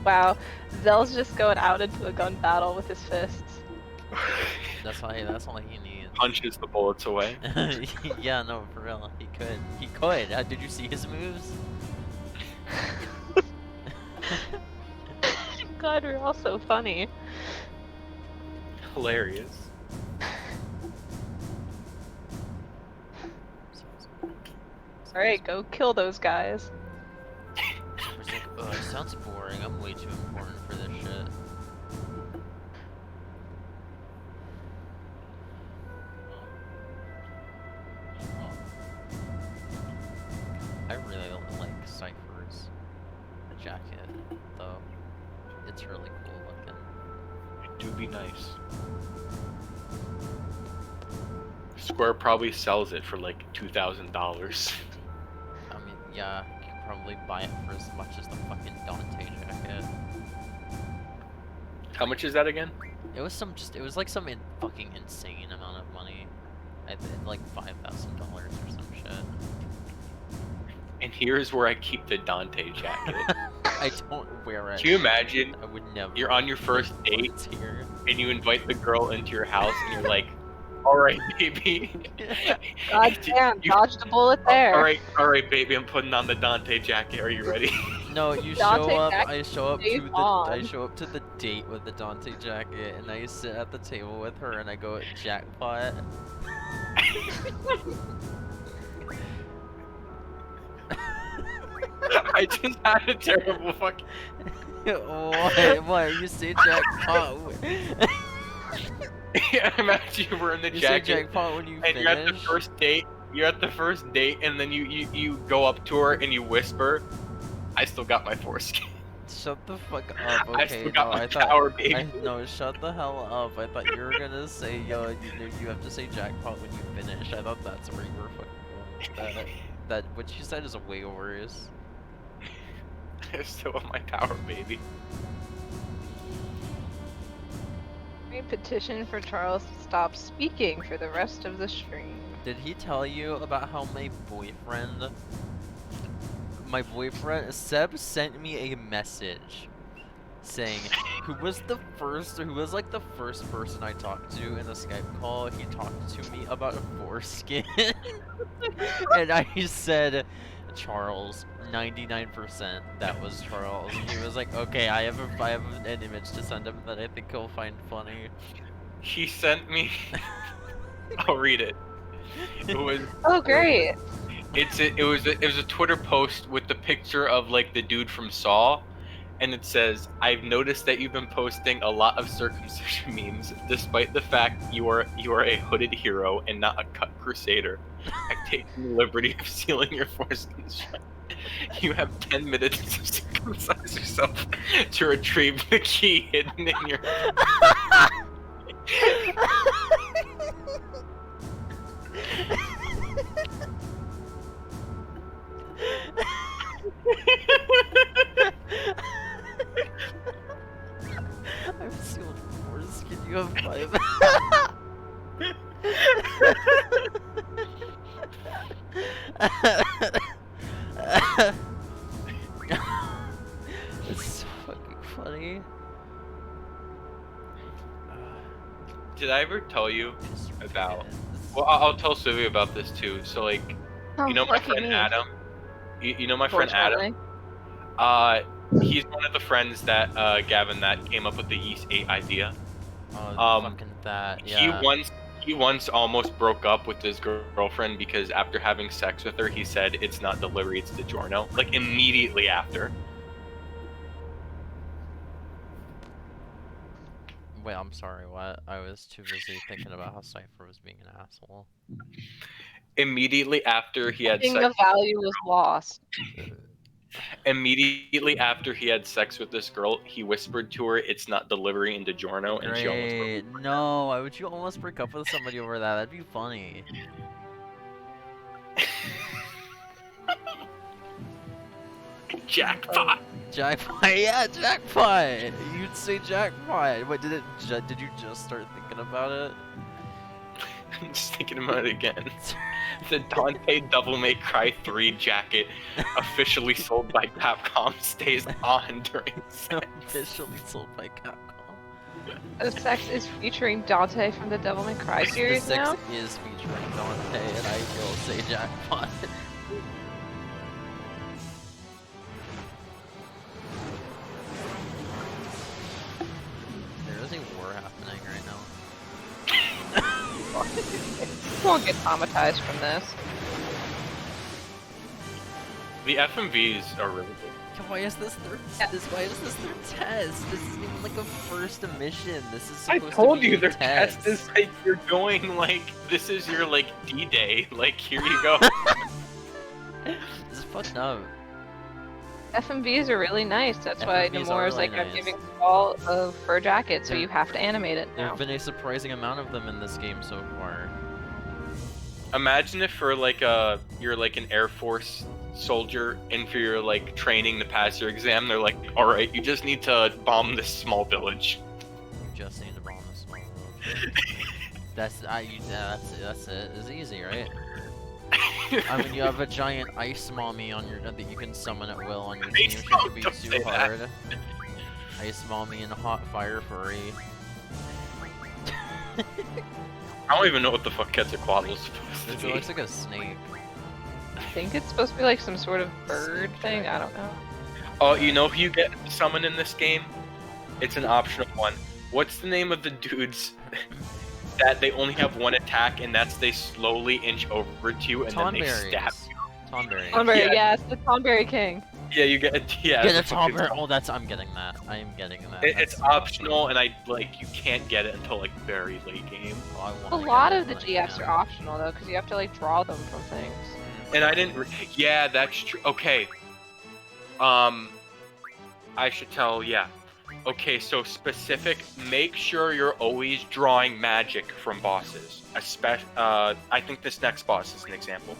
[SPEAKER 3] Wow, Zell's just going out into a gun battle with his fists.
[SPEAKER 2] That's all he needs.
[SPEAKER 1] Punches the bullets away.
[SPEAKER 2] Yeah, no, for real. He could. He could. Did you see his moves?
[SPEAKER 3] God, we're all so funny.
[SPEAKER 1] Hilarious.
[SPEAKER 3] Alright, go kill those guys.
[SPEAKER 2] It's like, ugh, it sounds boring. I'm way too important for this shit. I really don't like Cypher's jacket, though. It's really cool looking.
[SPEAKER 1] It do be nice. Square probably sells it for like $2,000.
[SPEAKER 2] I mean, yeah, you could probably buy it for as much as the fucking Dante jacket.
[SPEAKER 1] How much is that again?
[SPEAKER 2] It was like some fucking insane amount of money. I think like $5,000 or some shit.
[SPEAKER 1] And here's where I keep the Dante jacket.
[SPEAKER 2] I don't wear it.
[SPEAKER 1] Can you imagine?
[SPEAKER 2] I would never.
[SPEAKER 1] You're on your first date
[SPEAKER 2] It's here.
[SPEAKER 1] and you invite the girl into your house and you're like, alright baby.
[SPEAKER 3] God damn, dodged a bullet there.
[SPEAKER 1] Alright baby, I'm putting on the Dante jacket. Are you ready?
[SPEAKER 2] No, you
[SPEAKER 3] Dante
[SPEAKER 2] show up.
[SPEAKER 3] jacket
[SPEAKER 2] I show up
[SPEAKER 3] stays
[SPEAKER 2] to the.
[SPEAKER 3] on.
[SPEAKER 2] I show up to the date with the Dante jacket, and I sit at the table with her, and I go jackpot.
[SPEAKER 1] I just had a terrible fucking.
[SPEAKER 2] What? You say jackpot?
[SPEAKER 1] Imagine you were in the
[SPEAKER 2] You say
[SPEAKER 1] jacket
[SPEAKER 2] jackpot when you
[SPEAKER 1] and
[SPEAKER 2] finish.
[SPEAKER 1] you're at the first date. You're at the first date, and then you go up to her and you whisper, "I still got my foreskin."
[SPEAKER 2] Shut the fuck up,
[SPEAKER 1] I
[SPEAKER 2] okay?
[SPEAKER 1] still got
[SPEAKER 2] No,
[SPEAKER 1] my
[SPEAKER 2] I thought.
[SPEAKER 1] power, baby.
[SPEAKER 2] No, shut the hell up. I thought you were gonna say, yo, you have to say jackpot when you finish. I thought that's where you were fucking going with that. That what you said is way worse.
[SPEAKER 1] I still have my power, baby.
[SPEAKER 3] We petition for Charles to stop speaking for the rest of the stream.
[SPEAKER 2] Did he tell you about how my boyfriend Seb sent me a message saying who was like the first person I talked to in a Skype call. He talked to me about a foreskin. And I said, Charles, 99%, that was Charles. And he was like, okay, I have an image to send him that I think he'll find funny.
[SPEAKER 1] He sent me. I'll read it. It was.
[SPEAKER 3] Oh, great.
[SPEAKER 1] It was a Twitter post with the picture of like the dude from Saw, and it says, "I've noticed that you've been posting a lot of circumcision memes, despite the fact you are a hooded hero and not a cut crusader. I've taken the liberty of sealing your foreskin shut. You have 10 minutes to circumcise yourself to retrieve the key hidden in your."
[SPEAKER 2] I'm sealed foreskin. You have 5. It's so fucking funny.
[SPEAKER 1] Did I ever tell you about? Well, I'll tell Sylvia about this too. So like, you know my
[SPEAKER 3] lucky
[SPEAKER 1] friend
[SPEAKER 3] me.
[SPEAKER 1] Adam. You know my friend Adam.
[SPEAKER 3] Fortunately.
[SPEAKER 1] He's one of the friends that Gavin that came up with the yeast 8 idea.
[SPEAKER 2] Fucking that, yeah.
[SPEAKER 1] He once almost broke up with his girlfriend because after having sex with her, he said it's not delivery, it's DiGiorno. Like immediately after.
[SPEAKER 2] Wait, I'm sorry, what? I was too busy thinking about how Cypher was being an asshole.
[SPEAKER 1] Immediately after he had
[SPEAKER 3] Seeing
[SPEAKER 1] sex.
[SPEAKER 3] the value was lost.
[SPEAKER 1] Immediately after he had sex with this girl, he whispered to her, "It's not delivery in DiGiorno," and she almost broke
[SPEAKER 2] Great.
[SPEAKER 1] up.
[SPEAKER 2] No, why would you almost break up with somebody over that? That'd be funny.
[SPEAKER 1] Jackpot.
[SPEAKER 2] Jackpot, yeah, jackpot! You'd say jackpot! Wait, did you just start thinking about it?
[SPEAKER 1] I'm just thinking about it again. The Dante Devil May Cry 3 jacket, officially sold by Capcom, stays on during sex.
[SPEAKER 2] Officially sold by Capcom.
[SPEAKER 3] The sex is featuring Dante from the Devil May Cry
[SPEAKER 2] The
[SPEAKER 3] series
[SPEAKER 2] sex
[SPEAKER 3] now.
[SPEAKER 2] is featuring Dante, and I will say jackpot. There is a war happening right now.
[SPEAKER 3] Won't get traumatized from this.
[SPEAKER 1] The FMVs are really good.
[SPEAKER 2] Why is this third test? This isn't even like a first mission. This is
[SPEAKER 1] I
[SPEAKER 2] supposed
[SPEAKER 1] told
[SPEAKER 2] to be
[SPEAKER 1] you
[SPEAKER 2] a
[SPEAKER 1] their
[SPEAKER 2] test.
[SPEAKER 1] test is like you're going like this is your like D-Day. Like here you go.
[SPEAKER 2] This is fucked up.
[SPEAKER 3] FMVs are really nice. That's why
[SPEAKER 2] FMVs
[SPEAKER 3] Nomura
[SPEAKER 2] are
[SPEAKER 3] is
[SPEAKER 2] really
[SPEAKER 3] like, I'm
[SPEAKER 2] nice.
[SPEAKER 3] giving all of fur jacket, so
[SPEAKER 2] There-
[SPEAKER 3] you have to animate it
[SPEAKER 2] There
[SPEAKER 3] now.
[SPEAKER 2] have been a surprising amount of them in this game so far.
[SPEAKER 1] Imagine if for like you're like an Air Force soldier and for your like training to pass your exam, they're like, all right, you just need to bomb this small village.
[SPEAKER 2] You just need to bomb this small village. That's it. It's easy, right? I mean, you have a giant ice mommy on your that you can summon at will on your team. Should be
[SPEAKER 1] Don't say
[SPEAKER 2] too
[SPEAKER 1] that.
[SPEAKER 2] hard. Ice mommy and hot fire furry.
[SPEAKER 1] I don't even know what the fuck Quetzalcoatl's supposed
[SPEAKER 2] It
[SPEAKER 1] to be.
[SPEAKER 2] looks like a snake.
[SPEAKER 3] I think it's supposed to be like some sort of bird thing. I don't know.
[SPEAKER 1] Oh, you know who you get to summon in this game? It's an optional one. What's the name of the dudes that they only have one attack and that's they slowly inch over to you and then they stab
[SPEAKER 2] Tonberries.
[SPEAKER 1] you?
[SPEAKER 2] Tonberry.
[SPEAKER 3] Tonberry,
[SPEAKER 1] Yeah.
[SPEAKER 3] yes, the Tonberry King.
[SPEAKER 1] Yeah, you get yeah.
[SPEAKER 2] Get a
[SPEAKER 1] it's fucking-
[SPEAKER 2] Tonberry. Oh, I'm getting that. I am getting that.
[SPEAKER 1] It's
[SPEAKER 2] That's
[SPEAKER 1] optional, and I like you can't get it until like very late game.
[SPEAKER 2] Oh, I
[SPEAKER 3] A
[SPEAKER 2] wanna
[SPEAKER 3] lot
[SPEAKER 2] get it
[SPEAKER 3] of the
[SPEAKER 2] when I
[SPEAKER 3] GFs
[SPEAKER 2] can.
[SPEAKER 3] are optional though, because you have to like draw them from things.
[SPEAKER 1] And I didn't. Yeah, that's true. Okay. I should tell. Yeah. Okay, so specific. Make sure you're always drawing magic from bosses. I think this next boss is an example,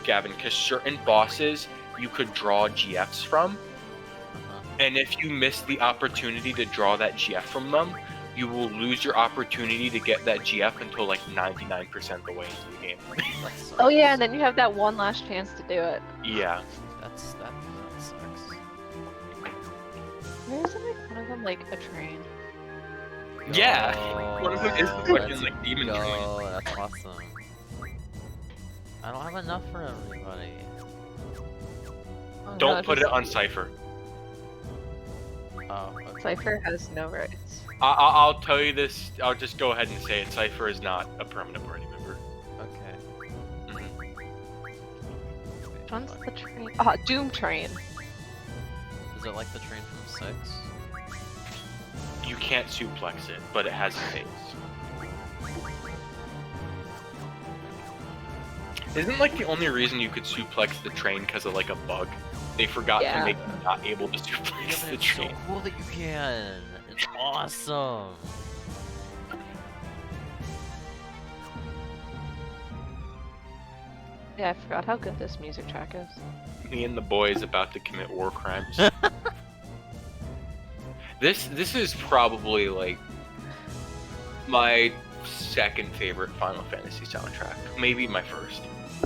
[SPEAKER 1] Gavin, because certain bosses you could draw GFs from.
[SPEAKER 2] Uh-huh.
[SPEAKER 1] And if you miss the opportunity to draw that GF from them, you will lose your opportunity to get that GF until like 99% of the way into the game.
[SPEAKER 2] That sucks.
[SPEAKER 3] Oh yeah, and then you have that one last chance to do it.
[SPEAKER 1] Yeah.
[SPEAKER 2] that sucks.
[SPEAKER 3] Where isn't like one of them like a train?
[SPEAKER 1] Yeah.
[SPEAKER 2] Go,
[SPEAKER 1] One of them is the fucking
[SPEAKER 2] let's
[SPEAKER 1] like demon
[SPEAKER 2] go,
[SPEAKER 1] train.
[SPEAKER 2] That's awesome. I don't have enough for everybody.
[SPEAKER 3] Oh, no,
[SPEAKER 1] Don't
[SPEAKER 3] it's
[SPEAKER 1] put it
[SPEAKER 3] just-
[SPEAKER 1] on Cypher.
[SPEAKER 2] Oh, okay.
[SPEAKER 3] Cypher has no rights.
[SPEAKER 1] I'll tell you this. I'll just go ahead and say it. Cypher is not a permanent party member.
[SPEAKER 2] Okay.
[SPEAKER 1] Mhm.
[SPEAKER 3] Which one's the train? Ah, Doom Train.
[SPEAKER 2] Is it like the train from 6?
[SPEAKER 1] You can't suplex it, but it has a face. Isn't like the only reason you could suplex the train because of like a bug? They forgot
[SPEAKER 3] Yeah.
[SPEAKER 1] to make you not able to
[SPEAKER 2] Yeah,
[SPEAKER 1] suplex
[SPEAKER 2] but
[SPEAKER 1] the
[SPEAKER 2] it's so
[SPEAKER 1] train.
[SPEAKER 2] cool that you can. It's awesome.
[SPEAKER 3] Yeah, I forgot how good this music track is.
[SPEAKER 1] Me and the boys about to commit war crimes. This is probably like my second favorite Final Fantasy soundtrack. Maybe my first.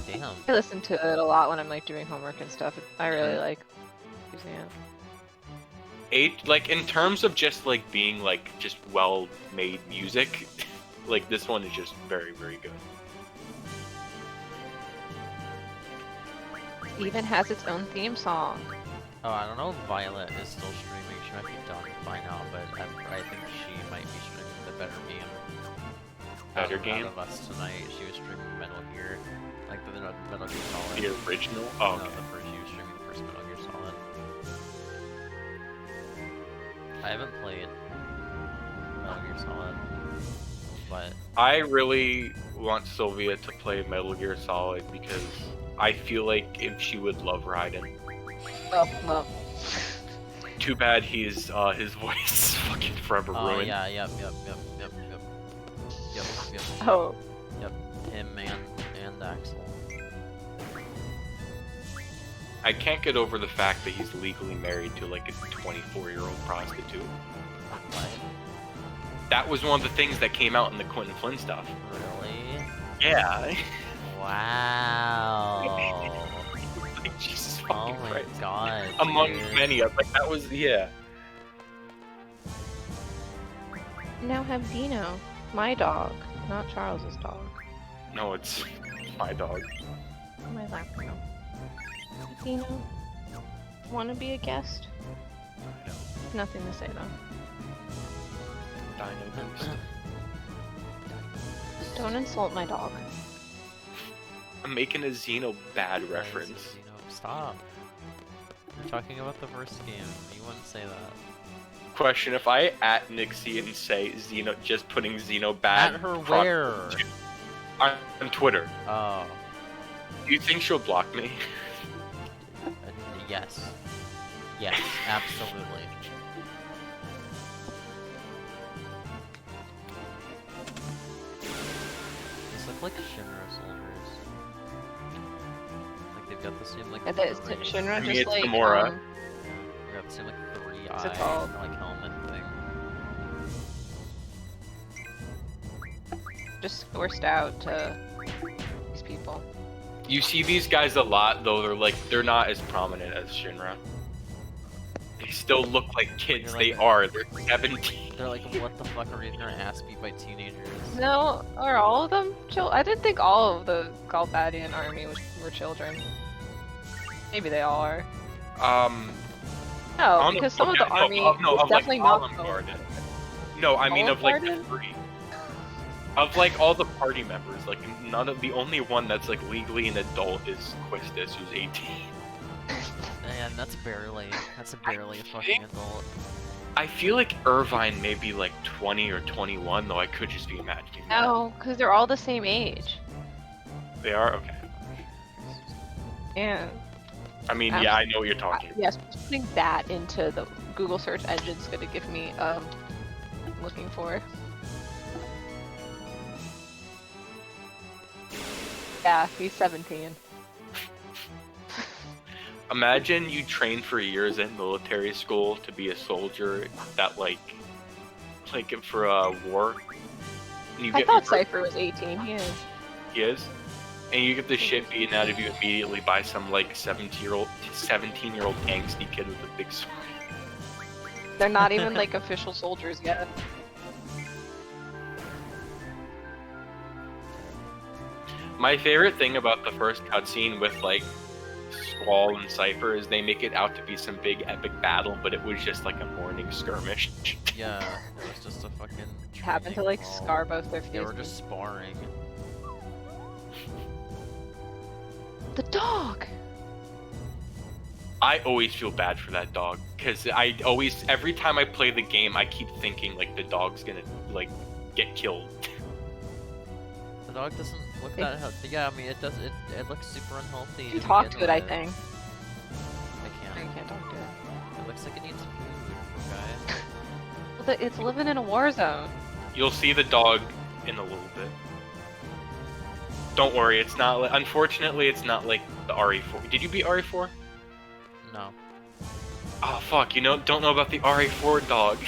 [SPEAKER 2] Damn.
[SPEAKER 3] I listen to it a lot when I'm like doing homework and stuff. I really like using it.
[SPEAKER 1] Like in terms of just like being like just well-made music, like this one is just very, very good.
[SPEAKER 3] Even has its own theme song.
[SPEAKER 2] Oh, I don't know if Violet is still streaming. She might be done by now, but I think she might be streaming the better game.
[SPEAKER 1] Better game?
[SPEAKER 2] Out of us tonight, she was streaming Metal Gear, like the Metal Gear Solid.
[SPEAKER 1] The original? Oh,
[SPEAKER 2] No,
[SPEAKER 1] okay.
[SPEAKER 2] she was streaming the first Metal Gear Solid. I haven't played Metal Gear Solid, but
[SPEAKER 1] I really want Sylvia to play Metal Gear Solid because I feel like if she would love Raiden.
[SPEAKER 3] Oh, well.
[SPEAKER 1] Too bad his voice is fucking forever ruined.
[SPEAKER 2] yeah, yep.
[SPEAKER 3] Oh.
[SPEAKER 2] Yep, him and Axel.
[SPEAKER 1] I can't get over the fact that he's legally married to like a 24-year-old prostitute.
[SPEAKER 2] What?
[SPEAKER 1] That was one of the things that came out in the Quentin Flynn stuff.
[SPEAKER 2] Really?
[SPEAKER 1] Yeah.
[SPEAKER 2] Wow.
[SPEAKER 1] Like, Jesus
[SPEAKER 2] Oh
[SPEAKER 1] fucking
[SPEAKER 2] my
[SPEAKER 1] Christ.
[SPEAKER 2] god.
[SPEAKER 1] Among
[SPEAKER 2] dude.
[SPEAKER 1] many, like that was, yeah.
[SPEAKER 3] Now have Dino, my dog, not Charles's dog.
[SPEAKER 1] No, it's my dog.
[SPEAKER 3] My lap now. Dino, want to be a guest?
[SPEAKER 1] I know.
[SPEAKER 3] Nothing to say though.
[SPEAKER 1] Dino Beast.
[SPEAKER 3] Don't insult my dog.
[SPEAKER 1] I'm making a Xeno bad reference.
[SPEAKER 2] Stop. We're talking about the first game. You wouldn't say that.
[SPEAKER 1] Question: if I at Nixie and say Xeno, just putting Xeno bad
[SPEAKER 2] At her
[SPEAKER 1] pro-
[SPEAKER 2] where?
[SPEAKER 1] on Twitter,
[SPEAKER 2] Oh.
[SPEAKER 1] do you think she'll block me?
[SPEAKER 2] Yes. Yes, absolutely. These look like Shinra soldiers. Like they've got the same like.
[SPEAKER 3] Yeah, there's
[SPEAKER 2] three-
[SPEAKER 3] Shinra
[SPEAKER 1] I mean,
[SPEAKER 3] just
[SPEAKER 1] it's
[SPEAKER 3] like
[SPEAKER 1] Gamora.
[SPEAKER 2] They've got the same like
[SPEAKER 3] What's it
[SPEAKER 2] 3-eye
[SPEAKER 3] called?
[SPEAKER 2] like helmet thing.
[SPEAKER 3] just forced out to these people.
[SPEAKER 1] You see these guys a lot, though they're not as prominent as Shinra. They still look like kids.
[SPEAKER 2] You're
[SPEAKER 1] They
[SPEAKER 2] like-
[SPEAKER 1] are. They're 17.
[SPEAKER 2] They're like, what the fuck are getting their ass beat by teenagers?
[SPEAKER 3] No, are all of them I didn't think all of the Galbadian army were children. Maybe they all are. No, because some of the army is definitely not.
[SPEAKER 1] Olive Garden. No, I mean
[SPEAKER 3] Olive
[SPEAKER 1] of like the
[SPEAKER 3] Garden?
[SPEAKER 1] three. Of like all the party members, like none of the only one that's like legally an adult is Quistis, who's 18.
[SPEAKER 2] Man, that's barely a fucking adult.
[SPEAKER 1] I feel like Irvine may be like 20 or 21, though I could just be imagining that.
[SPEAKER 3] No, because they're all the same age.
[SPEAKER 1] They are? Okay.
[SPEAKER 3] Yeah.
[SPEAKER 1] I mean, yeah, I know what you're talking about.
[SPEAKER 3] Yes, just putting that into the Google search engine's gonna give me looking for. Yeah, he's 17.
[SPEAKER 1] Imagine you train for years in military school to be a soldier that like for a war. And you
[SPEAKER 3] I
[SPEAKER 1] get
[SPEAKER 3] thought Cypher was 18. He is.
[SPEAKER 1] He is. And you get the shit beaten out of you immediately by some like 17-year-old angsty kid with a big sword.
[SPEAKER 3] They're not even like official soldiers yet.
[SPEAKER 1] My favorite thing about the first cutscene with like Squall and Cypher is they make it out to be some big epic battle, but it was just like a morning skirmish.
[SPEAKER 2] Yeah, it was just a fucking.
[SPEAKER 3] Happened to
[SPEAKER 2] training
[SPEAKER 3] like
[SPEAKER 2] brawl.
[SPEAKER 3] scar both their
[SPEAKER 2] They were
[SPEAKER 3] faces.
[SPEAKER 2] just sparring.
[SPEAKER 3] The dog!
[SPEAKER 1] I always feel bad for that dog because every time I play the game, I keep thinking like the dog's gonna like get killed.
[SPEAKER 2] The dog doesn't look that healthy. Yeah, I mean it does. It looks super unhealthy.
[SPEAKER 3] You can talk to it, I
[SPEAKER 2] begin
[SPEAKER 3] think.
[SPEAKER 2] with. I
[SPEAKER 3] No, you
[SPEAKER 2] can't.
[SPEAKER 3] can't talk to it.
[SPEAKER 2] It looks like it needs food, poor guy.
[SPEAKER 3] Well, it's living in a war zone.
[SPEAKER 1] You'll see the dog in a little bit. Don't worry, it's not. Unfortunately, it's not like the RE4. Did you beat RE4?
[SPEAKER 2] No,
[SPEAKER 1] Oh fuck! Don't know about the RE4 dog.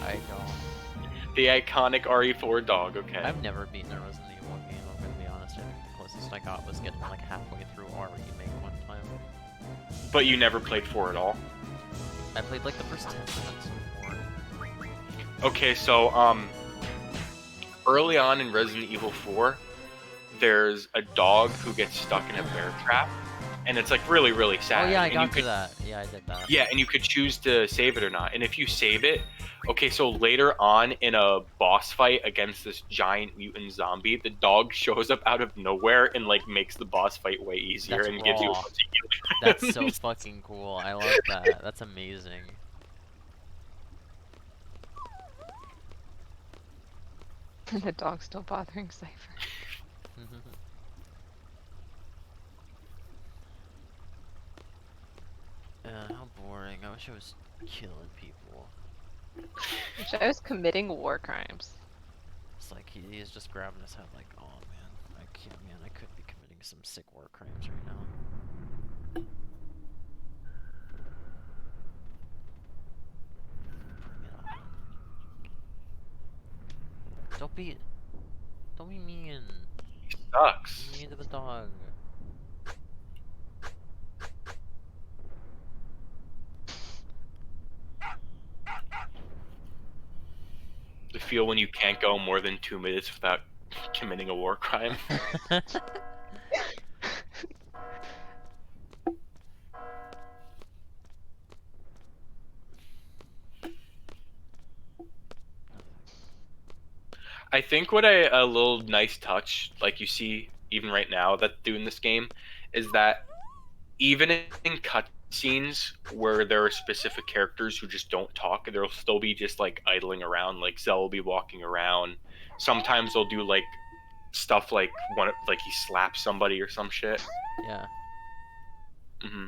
[SPEAKER 2] I don't.
[SPEAKER 1] The iconic RE4 dog, okay.
[SPEAKER 2] I've never beaten a Resident Evil game, I'm gonna be honest. I think the closest I got was getting like halfway through our remake one time.
[SPEAKER 1] But you never played 4 at all?
[SPEAKER 2] I played like the first 10 minutes before.
[SPEAKER 1] Okay, so, early on in Resident Evil 4, there's a dog who gets stuck in a bear trap, and it's like really, really sad.
[SPEAKER 2] Oh yeah, I
[SPEAKER 1] and
[SPEAKER 2] got
[SPEAKER 1] you
[SPEAKER 2] to
[SPEAKER 1] could,
[SPEAKER 2] that. Yeah, I did that.
[SPEAKER 1] Yeah, and you could choose to save it or not. And if you save it, okay, so later on in a boss fight against this giant mutant zombie, the dog shows up out of nowhere and like makes the boss fight way easier
[SPEAKER 2] That's
[SPEAKER 1] and gives you a
[SPEAKER 2] raw.
[SPEAKER 1] bunch of
[SPEAKER 2] That's
[SPEAKER 1] healing
[SPEAKER 2] so
[SPEAKER 1] items.
[SPEAKER 2] fucking cool. I love that. That's amazing.
[SPEAKER 3] The dog's still bothering Cypher.
[SPEAKER 2] How boring. I wish I was killing people.
[SPEAKER 3] Wish I was committing war crimes.
[SPEAKER 2] It's like he's just grabbing his head like, oh man, I can't, man, I could be committing some sick war crimes right now. Bring it on. Don't be mean.
[SPEAKER 1] He sucks.
[SPEAKER 2] Be mean to the dog.
[SPEAKER 1] The feel when you can't go more than 2 minutes without committing a war crime. I think what a little nice touch, like you see even right now that do in this game, is that even in cutscenes where there are specific characters who just don't talk, there'll still be just like idling around. Like Zell will be walking around. Sometimes they'll do like stuff like like he slaps somebody or some shit.
[SPEAKER 2] Yeah.
[SPEAKER 1] Mm-hmm.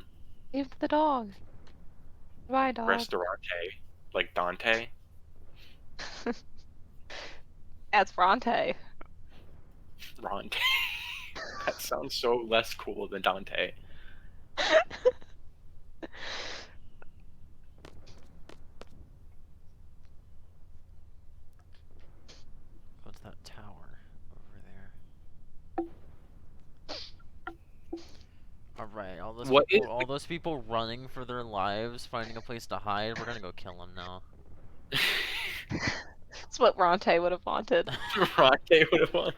[SPEAKER 3] Save the dog. Bye, dog.
[SPEAKER 1] Restaurante, like Dante.
[SPEAKER 3] That's Bronte.
[SPEAKER 1] Ronte. That sounds so less cool than Dante.
[SPEAKER 2] What's that tower over there? Alright, all those people running for their lives, finding a place to hide, we're gonna go kill them now.
[SPEAKER 3] That's what Bronte would have wanted.
[SPEAKER 1] Ronte would have won.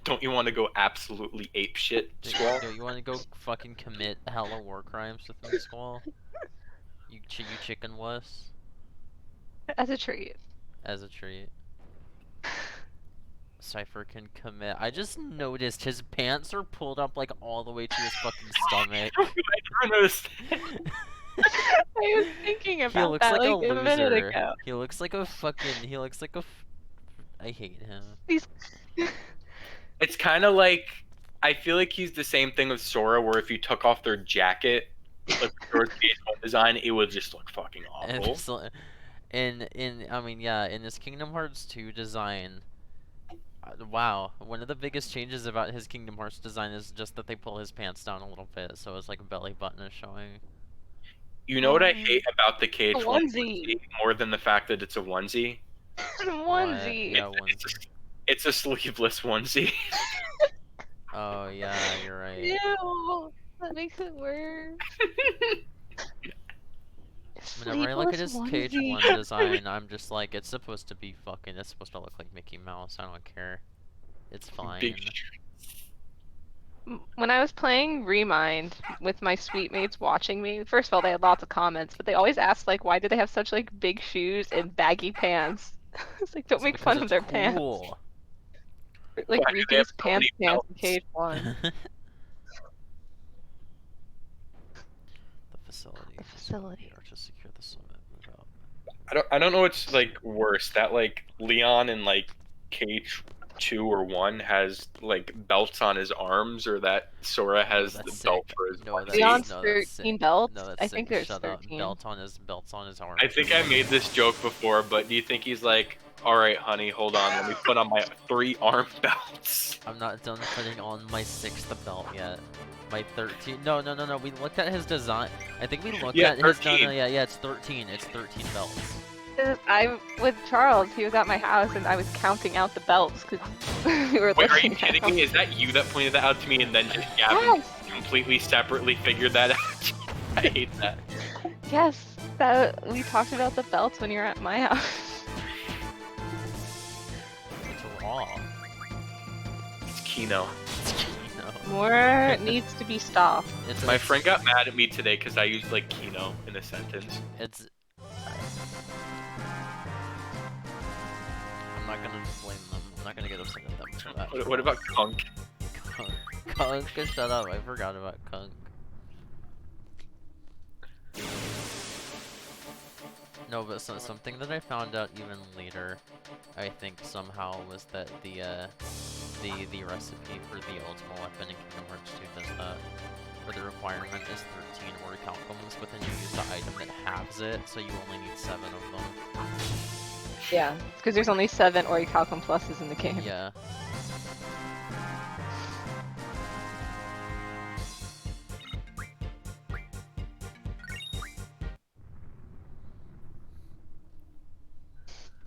[SPEAKER 1] Don't you want to go absolutely ape shit, Squall?
[SPEAKER 2] Do you want to go fucking commit hella war crimes with me, Squall? You chicken wuss?
[SPEAKER 3] As a treat.
[SPEAKER 2] As a treat. Cypher can commit. I just noticed his pants are pulled up like all the way to his fucking stomach.
[SPEAKER 1] I never noticed.
[SPEAKER 3] I was thinking about
[SPEAKER 2] He looks
[SPEAKER 3] that
[SPEAKER 2] like a
[SPEAKER 3] minute
[SPEAKER 2] loser.
[SPEAKER 3] ago.
[SPEAKER 2] He looks like a fucking. He looks like a. I hate him.
[SPEAKER 3] These.
[SPEAKER 1] It's kind of like, I feel like he's the same thing with Sora, where if you took off their jacket, like towards the design, it would just look fucking awful.
[SPEAKER 2] I mean, yeah, in his Kingdom Hearts 2 design, wow, one of the biggest changes about his Kingdom Hearts design is just that they pull his pants down a little bit, so his like belly button is showing.
[SPEAKER 1] You know what I hate about the KH1
[SPEAKER 3] onesie.
[SPEAKER 1] more than the fact that it's a onesie?
[SPEAKER 3] Onesie.
[SPEAKER 2] Yeah, onesie.
[SPEAKER 1] It's a sleeveless onesie.
[SPEAKER 2] Oh yeah, you're right.
[SPEAKER 3] Ew, that makes it worse.
[SPEAKER 2] Whenever I look at his KH1 design, I'm just like, it's supposed to be fucking. It's supposed to look like Mickey Mouse. I don't care. It's fine.
[SPEAKER 3] When I was playing Remind with my sweet mates watching me, first of all, they had lots of comments, but they always asked, like, why do they have such, like, big shoes and baggy pants? It's like, don't make fun of their pants. Like, Ricky's pants in KH1.
[SPEAKER 2] The facility.
[SPEAKER 3] The facility.
[SPEAKER 2] To secure the summit. Move out.
[SPEAKER 1] I don't know what's like worse, that like Leon in like KH2 or 1 has like belts on his arms, or that Sora has the belt for his onesie.
[SPEAKER 3] Leon's 13 belts?
[SPEAKER 2] No, that's
[SPEAKER 3] I think there's
[SPEAKER 2] Shut
[SPEAKER 3] 13.
[SPEAKER 2] Up. Belts on his arms.
[SPEAKER 1] I think I made this joke before, but do you think he's like, Alright, honey, hold on. Let me put on my 3 arm belts.
[SPEAKER 2] I'm not done putting on my 6th belt yet. My 13. No. We looked at his design. I think we looked
[SPEAKER 1] Yeah,
[SPEAKER 2] at his. No,
[SPEAKER 1] 13.
[SPEAKER 2] yeah. It's 13. It's 13 belts.
[SPEAKER 3] I'm with Charles. He was at my house, and I was counting out the belts because we were
[SPEAKER 1] Wait, are you
[SPEAKER 3] looking at
[SPEAKER 1] kidding
[SPEAKER 3] them.
[SPEAKER 1] me? Is that you that pointed that out to me and then just Gavin
[SPEAKER 3] Yes.
[SPEAKER 1] completely separately figured that out? I hate that.
[SPEAKER 3] Yes, we talked about the belts when you were at my house.
[SPEAKER 2] It's raw.
[SPEAKER 1] It's Kino.
[SPEAKER 3] More needs to be stopped.
[SPEAKER 1] My friend got mad at me today because I used like Kino in a sentence.
[SPEAKER 2] It's. I'm not gonna blame them. I'm not gonna get upset at them for that.
[SPEAKER 1] What about Kunk?
[SPEAKER 2] Kunk, shut up. I forgot about Kunk. No, but something that I found out even later, I think somehow, was that the recipe for the ultimate weapon in Kingdom Hearts 2 does that. Where the requirement is 13 orichalcums, but then you use the item that halves it, so you only need 7 of them.
[SPEAKER 3] Yeah, because there's only 7 orichalcum pluses in the game.
[SPEAKER 2] Yeah.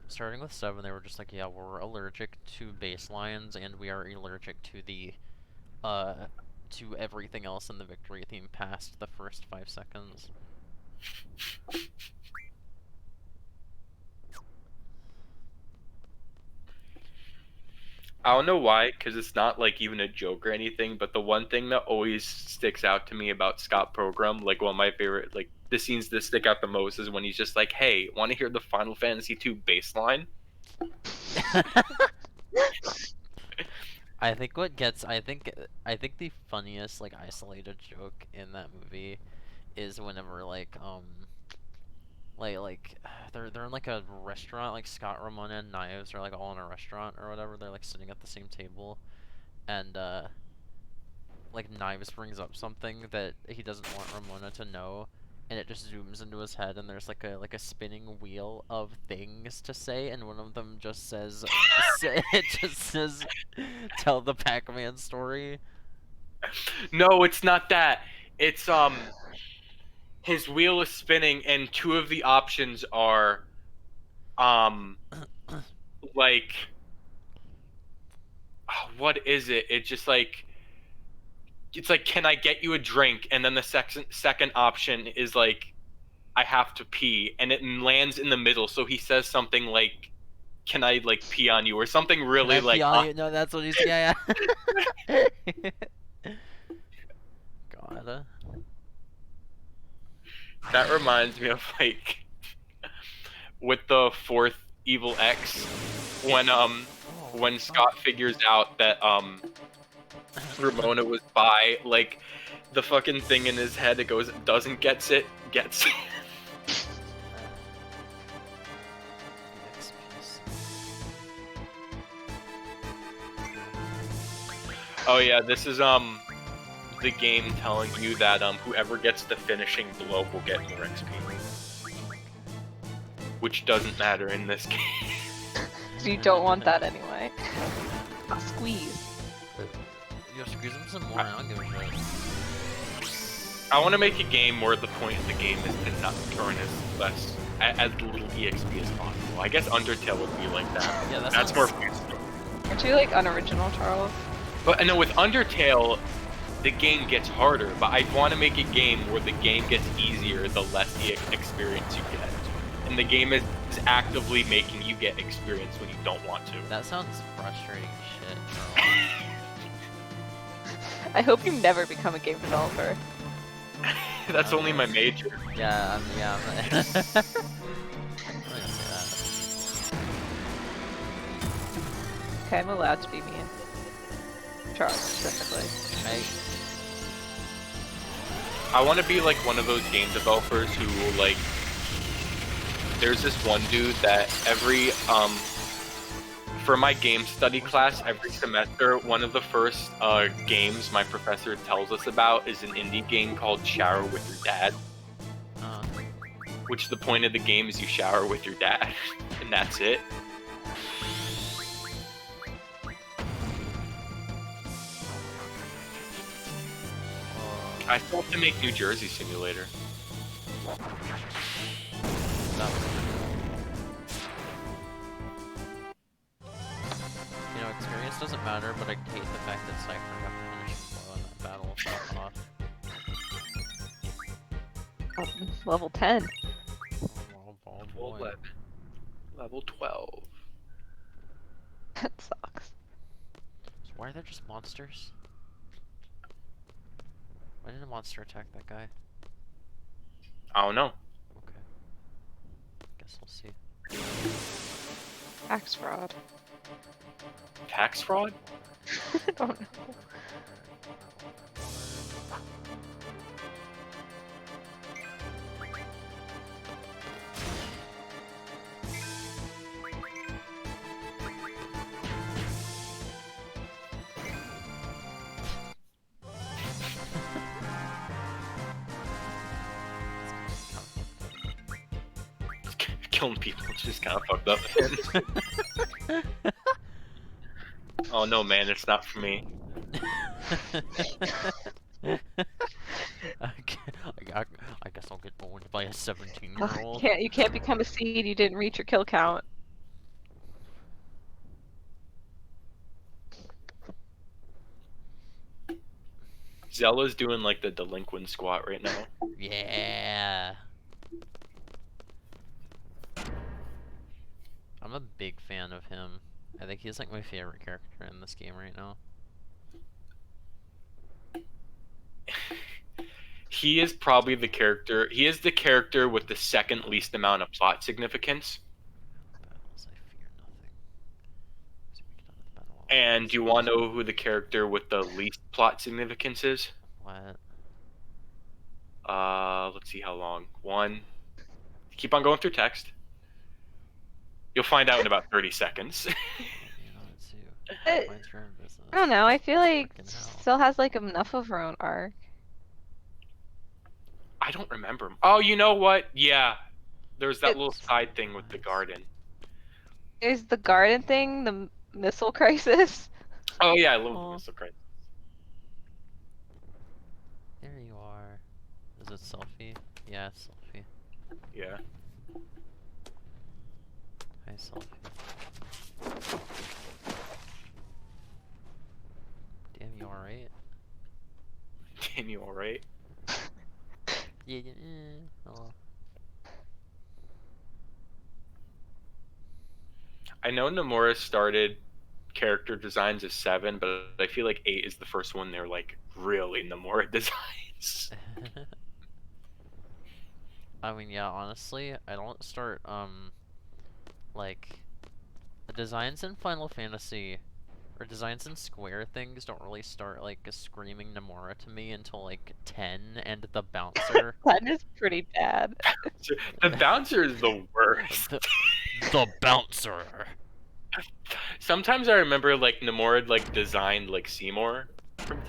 [SPEAKER 2] Starting with 7, they were just like, yeah, we're allergic to baselines, and we are allergic to the, to everything else in the victory theme past the first 5 seconds.
[SPEAKER 1] I don't know why, because it's not like even a joke or anything, but the one thing that always sticks out to me about Scott Pilgrim, like one of my favorite, like the scenes that stick out the most is when he's just like, hey, want to hear the Final Fantasy II bass line?
[SPEAKER 2] I think the funniest, like, isolated joke in that movie is whenever, like, they're in, like, a restaurant, like, Scott, Ramona, and Knives are, like, all in a restaurant or whatever, they're, like, sitting at the same table, and, like, Knives brings up something that he doesn't want Ramona to know, and it just zooms into his head, and there's, like a spinning wheel of things to say, and one of them just says, it just says, tell the Pac-Man story.
[SPEAKER 1] No, it's not that. It's, his wheel is spinning, and 2 of the options are, like, what is it? It's just like, it's like, can I get you a drink? And then the second option is like, I have to pee, and it lands in the middle. So he says something like, can I like pee on you or something really
[SPEAKER 2] Can I
[SPEAKER 1] like.
[SPEAKER 2] pee on you? No, that's what he's. Yeah. God.
[SPEAKER 1] That reminds me of like with the 4th Evil X when Scott figures out that Ramona was bi, like the fucking thing in his head, it goes, doesn't gets it, gets it. Oh yeah, this is the game telling you that whoever gets the finishing blow will get more XP. Which doesn't matter in this game.
[SPEAKER 3] So you don't want that anyway. I'll squeeze.
[SPEAKER 2] Yo, squeeze him some more, I don't give a shit.
[SPEAKER 1] I want to make a game where the point of the game is to not turn as little EXP as possible. I guess Undertale would be like that.
[SPEAKER 2] Yeah,
[SPEAKER 1] that's more fun.
[SPEAKER 3] Aren't you like unoriginal, Charles?
[SPEAKER 1] But I know with Undertale, the game gets harder, but I want to make a game where the game gets easier the less the experience you get. And the game is actively making you get experience when you don't want to.
[SPEAKER 2] That sounds frustrating as shit,
[SPEAKER 3] I hope you never become a game developer.
[SPEAKER 1] That's only my major.
[SPEAKER 2] Yeah, I'm not... I'm not gonna say that.
[SPEAKER 3] Okay, I'm allowed to be mean. Charles, specifically.
[SPEAKER 1] I want to be like one of those game developers who like. There's this one dude that every for my game study class every semester, one of the first games my professor tells us about is an indie game called Shower with Your Dad. Which the point of the game is you shower with your dad, and that's it. I still have to make New Jersey Simulator.
[SPEAKER 2] That was You know, experience doesn't matter, but I hate the fact that Cypher got the finishing blow in that battle of Falconoff.
[SPEAKER 3] Level 10.
[SPEAKER 2] Oh
[SPEAKER 1] Level
[SPEAKER 2] boy.
[SPEAKER 1] 11. Level 12.
[SPEAKER 3] That sucks.
[SPEAKER 2] So why are there just monsters? Why did a monster attack that guy?
[SPEAKER 1] I don't know.
[SPEAKER 2] Okay. Guess we'll see.
[SPEAKER 3] Tax fraud.
[SPEAKER 1] Tax fraud?
[SPEAKER 3] I don't know.
[SPEAKER 1] Killing people, it's just kind of fucked up. Oh no, man, it's not for me.
[SPEAKER 2] I guess I'll get owned by a 17-year-old.
[SPEAKER 3] You can't become a seed. You didn't reach your kill count.
[SPEAKER 1] Zella's doing like the delinquent squat right now.
[SPEAKER 2] Yeah. I'm a big fan of him. I think he's like my favorite character in this game right now.
[SPEAKER 1] He is probably the character. He is the character with the second least amount of plot significance.
[SPEAKER 2] Battles, I fear nothing. So we get out of the battle.
[SPEAKER 1] And do you want to know who the character with the least plot significance is?
[SPEAKER 2] What?
[SPEAKER 1] Let's see how long. One. Keep on going through text. You'll find out in about 30 seconds.
[SPEAKER 2] Let's see. Mine's your own business.
[SPEAKER 3] I don't know. I feel like
[SPEAKER 2] Frickin'
[SPEAKER 3] she
[SPEAKER 2] hell.
[SPEAKER 3] still has like enough of her own arc.
[SPEAKER 1] I don't remember. Oh, you know what? Yeah. There's that little
[SPEAKER 3] It's-
[SPEAKER 1] side thing with the garden.
[SPEAKER 3] Is the garden thing the missile crisis?
[SPEAKER 1] Oh, yeah, I love
[SPEAKER 2] Aw.
[SPEAKER 1] the Missile Crisis.
[SPEAKER 2] There you are. Is it selfie? Yeah, it's selfie.
[SPEAKER 1] Yeah.
[SPEAKER 2] Hi, selfie. Damn, you alright?
[SPEAKER 1] Damn, you alright?
[SPEAKER 2] Yeah, oh.
[SPEAKER 1] I know Nomura started character designs as 7, but I feel like 8 is the first one they're like really Nomura designs.
[SPEAKER 2] I mean, yeah, honestly, I don't start, like, the designs in Final Fantasy, or designs in Square things don't really start, like, screaming Nomura to me until, like, 10, and the bouncer.
[SPEAKER 3] That is pretty bad.
[SPEAKER 1] The bouncer is the worst.
[SPEAKER 2] The bouncer!
[SPEAKER 1] Sometimes I remember like Nomura like designed like Seymour from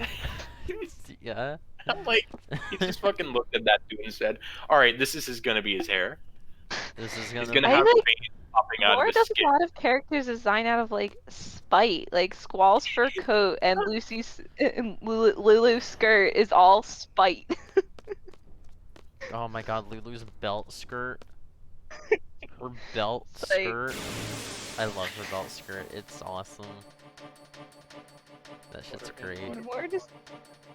[SPEAKER 2] Yeah?
[SPEAKER 1] I'm like, he just fucking looked at that dude and said, "Alright, this is gonna be his hair.
[SPEAKER 2] This is
[SPEAKER 1] He's
[SPEAKER 2] gonna
[SPEAKER 1] gonna
[SPEAKER 3] I
[SPEAKER 1] have
[SPEAKER 3] like-
[SPEAKER 1] veins popping out of
[SPEAKER 3] Laura
[SPEAKER 1] his
[SPEAKER 3] does
[SPEAKER 1] skin."
[SPEAKER 3] a lot of characters design out of like spite. Like Squall's fur coat and Lulu's skirt is all spite.
[SPEAKER 2] Oh my god, Lulu's belt skirt. Her belt
[SPEAKER 3] Like-
[SPEAKER 2] skirt. I love her belt skirt. It's awesome. That shit's great.
[SPEAKER 3] The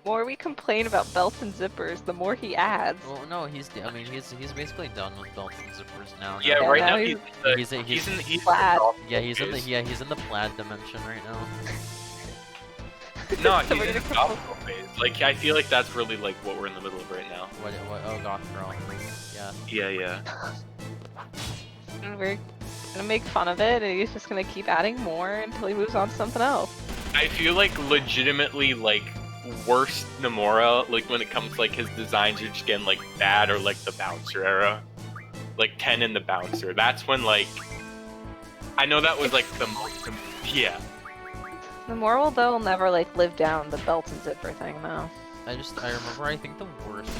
[SPEAKER 3] more we complain about belts and zippers, the more he adds.
[SPEAKER 2] Well, no, he's basically done with belts and zippers now.
[SPEAKER 1] Yeah,
[SPEAKER 3] Yeah,
[SPEAKER 1] right
[SPEAKER 3] now
[SPEAKER 1] now
[SPEAKER 3] he's
[SPEAKER 1] he's
[SPEAKER 3] plaid.
[SPEAKER 2] he's in the plaid dimension right now.
[SPEAKER 1] No,
[SPEAKER 3] So
[SPEAKER 1] he's
[SPEAKER 3] we're
[SPEAKER 1] in the
[SPEAKER 3] gonna
[SPEAKER 1] goth girl phase. Like I feel like that's really like what we're in the middle of right now.
[SPEAKER 2] What, oh, goth girl. Yeah.
[SPEAKER 1] Yeah.
[SPEAKER 3] And we're gonna make fun of it, and he's just gonna keep adding more until he moves on to something else.
[SPEAKER 1] I feel like legitimately like worst Nomura, like when it comes to, like his designs are just getting like bad, or like the bouncer era. Like 10 in the bouncer. That's when like I know that was like the most yeah.
[SPEAKER 3] The moral though will never like live down the belt and zipper thing though.
[SPEAKER 2] I remember, I think the worst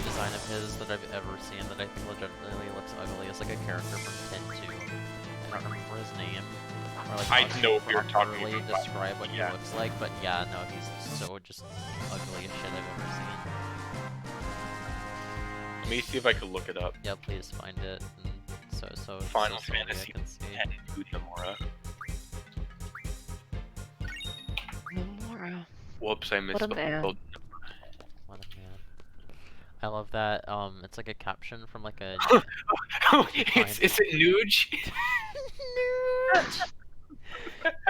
[SPEAKER 2] design of his that I've ever seen that I think legitimately looks ugly is like a character from 10-2. I don't remember his name. Or like
[SPEAKER 1] I
[SPEAKER 2] how
[SPEAKER 1] know
[SPEAKER 2] to
[SPEAKER 1] what you're talking
[SPEAKER 2] properly
[SPEAKER 1] about.
[SPEAKER 2] describe what
[SPEAKER 1] Yeah.
[SPEAKER 2] he looks like, but yeah, no, he's so just ugly as shit I've ever seen.
[SPEAKER 1] Let me see if I can look it up.
[SPEAKER 2] Yeah, please find it. And so
[SPEAKER 1] Final
[SPEAKER 2] somebody
[SPEAKER 1] Fantasy
[SPEAKER 2] I can see.
[SPEAKER 1] 10 nude Nomura.
[SPEAKER 3] Nomura.
[SPEAKER 1] Whoops, I missed
[SPEAKER 3] What a man.
[SPEAKER 2] What a man. I love that. It's like a caption from like a.
[SPEAKER 1] it's a nuge.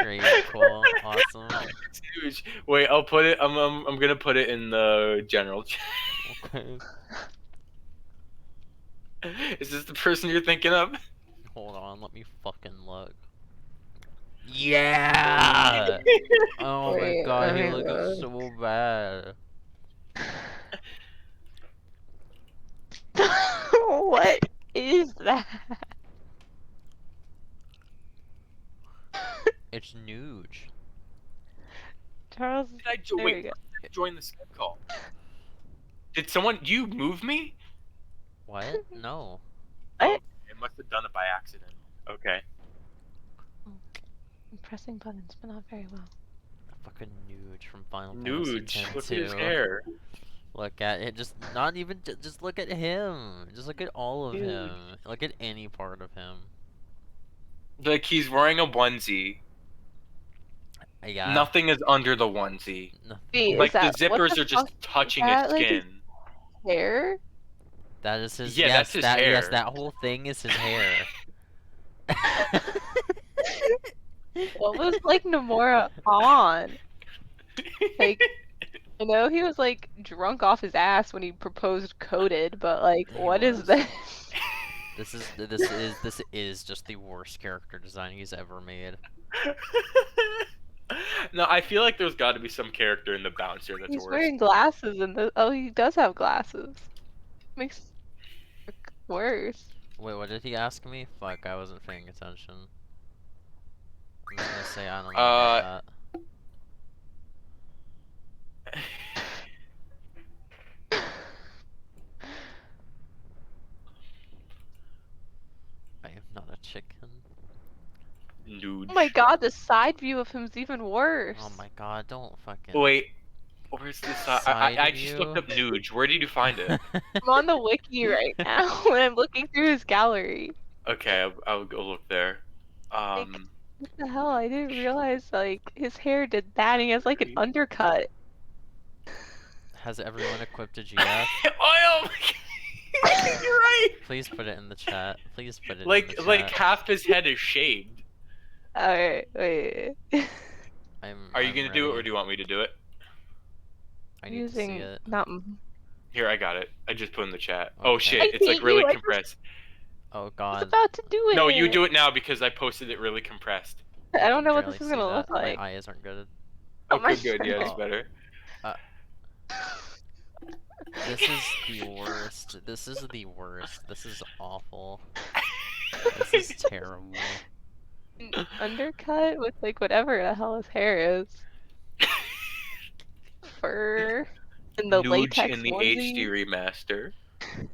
[SPEAKER 2] Great, cool, awesome.
[SPEAKER 1] It's nuge. Wait, I'll put it. I'm gonna put it in the general chat.
[SPEAKER 2] Okay.
[SPEAKER 1] Is this the person you're thinking of?
[SPEAKER 2] Hold on, let me fucking look. Yeah! Oh
[SPEAKER 3] Wait,
[SPEAKER 2] my god,
[SPEAKER 3] let
[SPEAKER 2] he
[SPEAKER 3] me
[SPEAKER 2] looks
[SPEAKER 3] look.
[SPEAKER 2] so bad.
[SPEAKER 3] What is that?
[SPEAKER 2] It's nuge.
[SPEAKER 3] Charles,
[SPEAKER 1] Did I
[SPEAKER 3] there we go.
[SPEAKER 1] join the Skype call? Did someone? You move me?
[SPEAKER 2] What? No.
[SPEAKER 3] What?
[SPEAKER 1] Oh, it must have done it by accident. Okay.
[SPEAKER 3] I'm pressing buttons, but not very well.
[SPEAKER 2] Fucking nuge from Final Fantasy
[SPEAKER 1] Nuge.
[SPEAKER 2] X
[SPEAKER 1] Look at his
[SPEAKER 2] too.
[SPEAKER 1] hair.
[SPEAKER 2] Look at it. Just not even. Just look at him. Just look at all of
[SPEAKER 3] Dude.
[SPEAKER 2] him. Look at any part of him.
[SPEAKER 1] Like he's wearing a onesie.
[SPEAKER 2] Yeah.
[SPEAKER 1] Nothing is under the onesie.
[SPEAKER 3] Wait,
[SPEAKER 1] Like
[SPEAKER 3] is that,
[SPEAKER 1] the
[SPEAKER 3] what
[SPEAKER 1] zippers
[SPEAKER 3] the
[SPEAKER 1] are just
[SPEAKER 3] fuck
[SPEAKER 1] touching
[SPEAKER 3] is
[SPEAKER 1] his
[SPEAKER 3] that, like, his
[SPEAKER 1] skin.
[SPEAKER 3] hair?
[SPEAKER 2] That is his.
[SPEAKER 1] Yeah,
[SPEAKER 2] yes,
[SPEAKER 1] that's his
[SPEAKER 2] that,
[SPEAKER 1] hair.
[SPEAKER 2] Yes, that whole thing is his hair.
[SPEAKER 3] What was, like, Nomura on? Like, I know he was, like, drunk off his ass when he proposed coded, but, like,
[SPEAKER 2] He
[SPEAKER 3] what is
[SPEAKER 2] was.
[SPEAKER 3] this?
[SPEAKER 2] This is just the worst character design he's ever made.
[SPEAKER 1] No, I feel like there's got to be some character in the bouncer that's
[SPEAKER 3] He's
[SPEAKER 1] worse.
[SPEAKER 3] wearing glasses and oh, he does have glasses. Makes it worse.
[SPEAKER 2] Wait, what did he ask me? Fuck, I wasn't paying attention. I'm just gonna say I don't know about that. I am not a chicken.
[SPEAKER 1] Nude.
[SPEAKER 3] Oh my god, the side view of him's even worse.
[SPEAKER 2] Oh my god, don't fucking.
[SPEAKER 1] Wait, where's this? I just looked up nude. Where did you find it?
[SPEAKER 3] I'm on the wiki right now and I'm looking through his gallery.
[SPEAKER 1] Okay, I'll go look there.
[SPEAKER 3] What the hell? I didn't realize like his hair did that and he has like an undercut.
[SPEAKER 2] Has everyone equipped a GF?
[SPEAKER 1] Oh my god! You're right.
[SPEAKER 2] Please put it in the chat. Please put it in the chat.
[SPEAKER 1] Like half his head is shaved.
[SPEAKER 3] Alright, wait.
[SPEAKER 1] Are you gonna do it or do you want me to do it?
[SPEAKER 2] I need to see it.
[SPEAKER 3] Not.
[SPEAKER 1] Here, I got it. I just put in the chat.
[SPEAKER 2] Okay.
[SPEAKER 1] Oh shit,
[SPEAKER 3] I
[SPEAKER 1] it's like
[SPEAKER 3] hate
[SPEAKER 1] really
[SPEAKER 3] you, I
[SPEAKER 1] compressed.
[SPEAKER 2] Oh
[SPEAKER 3] I was
[SPEAKER 2] god.
[SPEAKER 3] about to do it.
[SPEAKER 1] No, you do it now because I posted it really compressed.
[SPEAKER 3] I don't know what
[SPEAKER 2] Barely
[SPEAKER 3] this is
[SPEAKER 2] see
[SPEAKER 3] gonna
[SPEAKER 2] that.
[SPEAKER 3] look like.
[SPEAKER 2] My eyes aren't good.
[SPEAKER 3] Oh, my
[SPEAKER 1] Okay, good. Yeah, it's
[SPEAKER 2] God.
[SPEAKER 1] better.
[SPEAKER 2] This is the worst. This is the worst. This is awful. This is terrible.
[SPEAKER 3] An undercut with like whatever the hell his hair is. Fur. And the
[SPEAKER 1] Nuge
[SPEAKER 3] latex
[SPEAKER 1] in the
[SPEAKER 3] onesie.
[SPEAKER 1] HD remaster.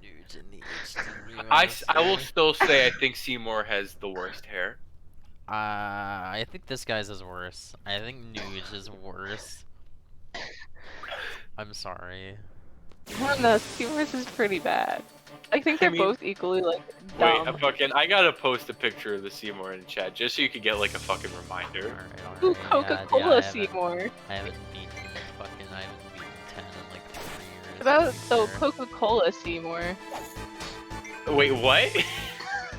[SPEAKER 2] Dudes in the HD
[SPEAKER 1] I will
[SPEAKER 2] remaster.
[SPEAKER 1] still say I think Seymour has the worst hair.
[SPEAKER 2] I think this guy's is worse. I think Nuge is worse. I'm sorry.
[SPEAKER 3] I don't know, Seymour's is pretty bad. I think they're
[SPEAKER 1] mean-
[SPEAKER 3] both equally like
[SPEAKER 1] Wait,
[SPEAKER 3] dumb.
[SPEAKER 1] I gotta post a picture of the Seymour in chat just so you could get like a fucking reminder.
[SPEAKER 2] Alright,
[SPEAKER 3] Ooh,
[SPEAKER 2] alright.
[SPEAKER 3] Coca-Cola
[SPEAKER 2] I
[SPEAKER 3] Seymour.
[SPEAKER 2] haven't beaten 10 in like 3 years.
[SPEAKER 3] About
[SPEAKER 2] to be
[SPEAKER 3] so
[SPEAKER 2] fair.
[SPEAKER 3] Coca-Cola Seymour.
[SPEAKER 1] Wait, what?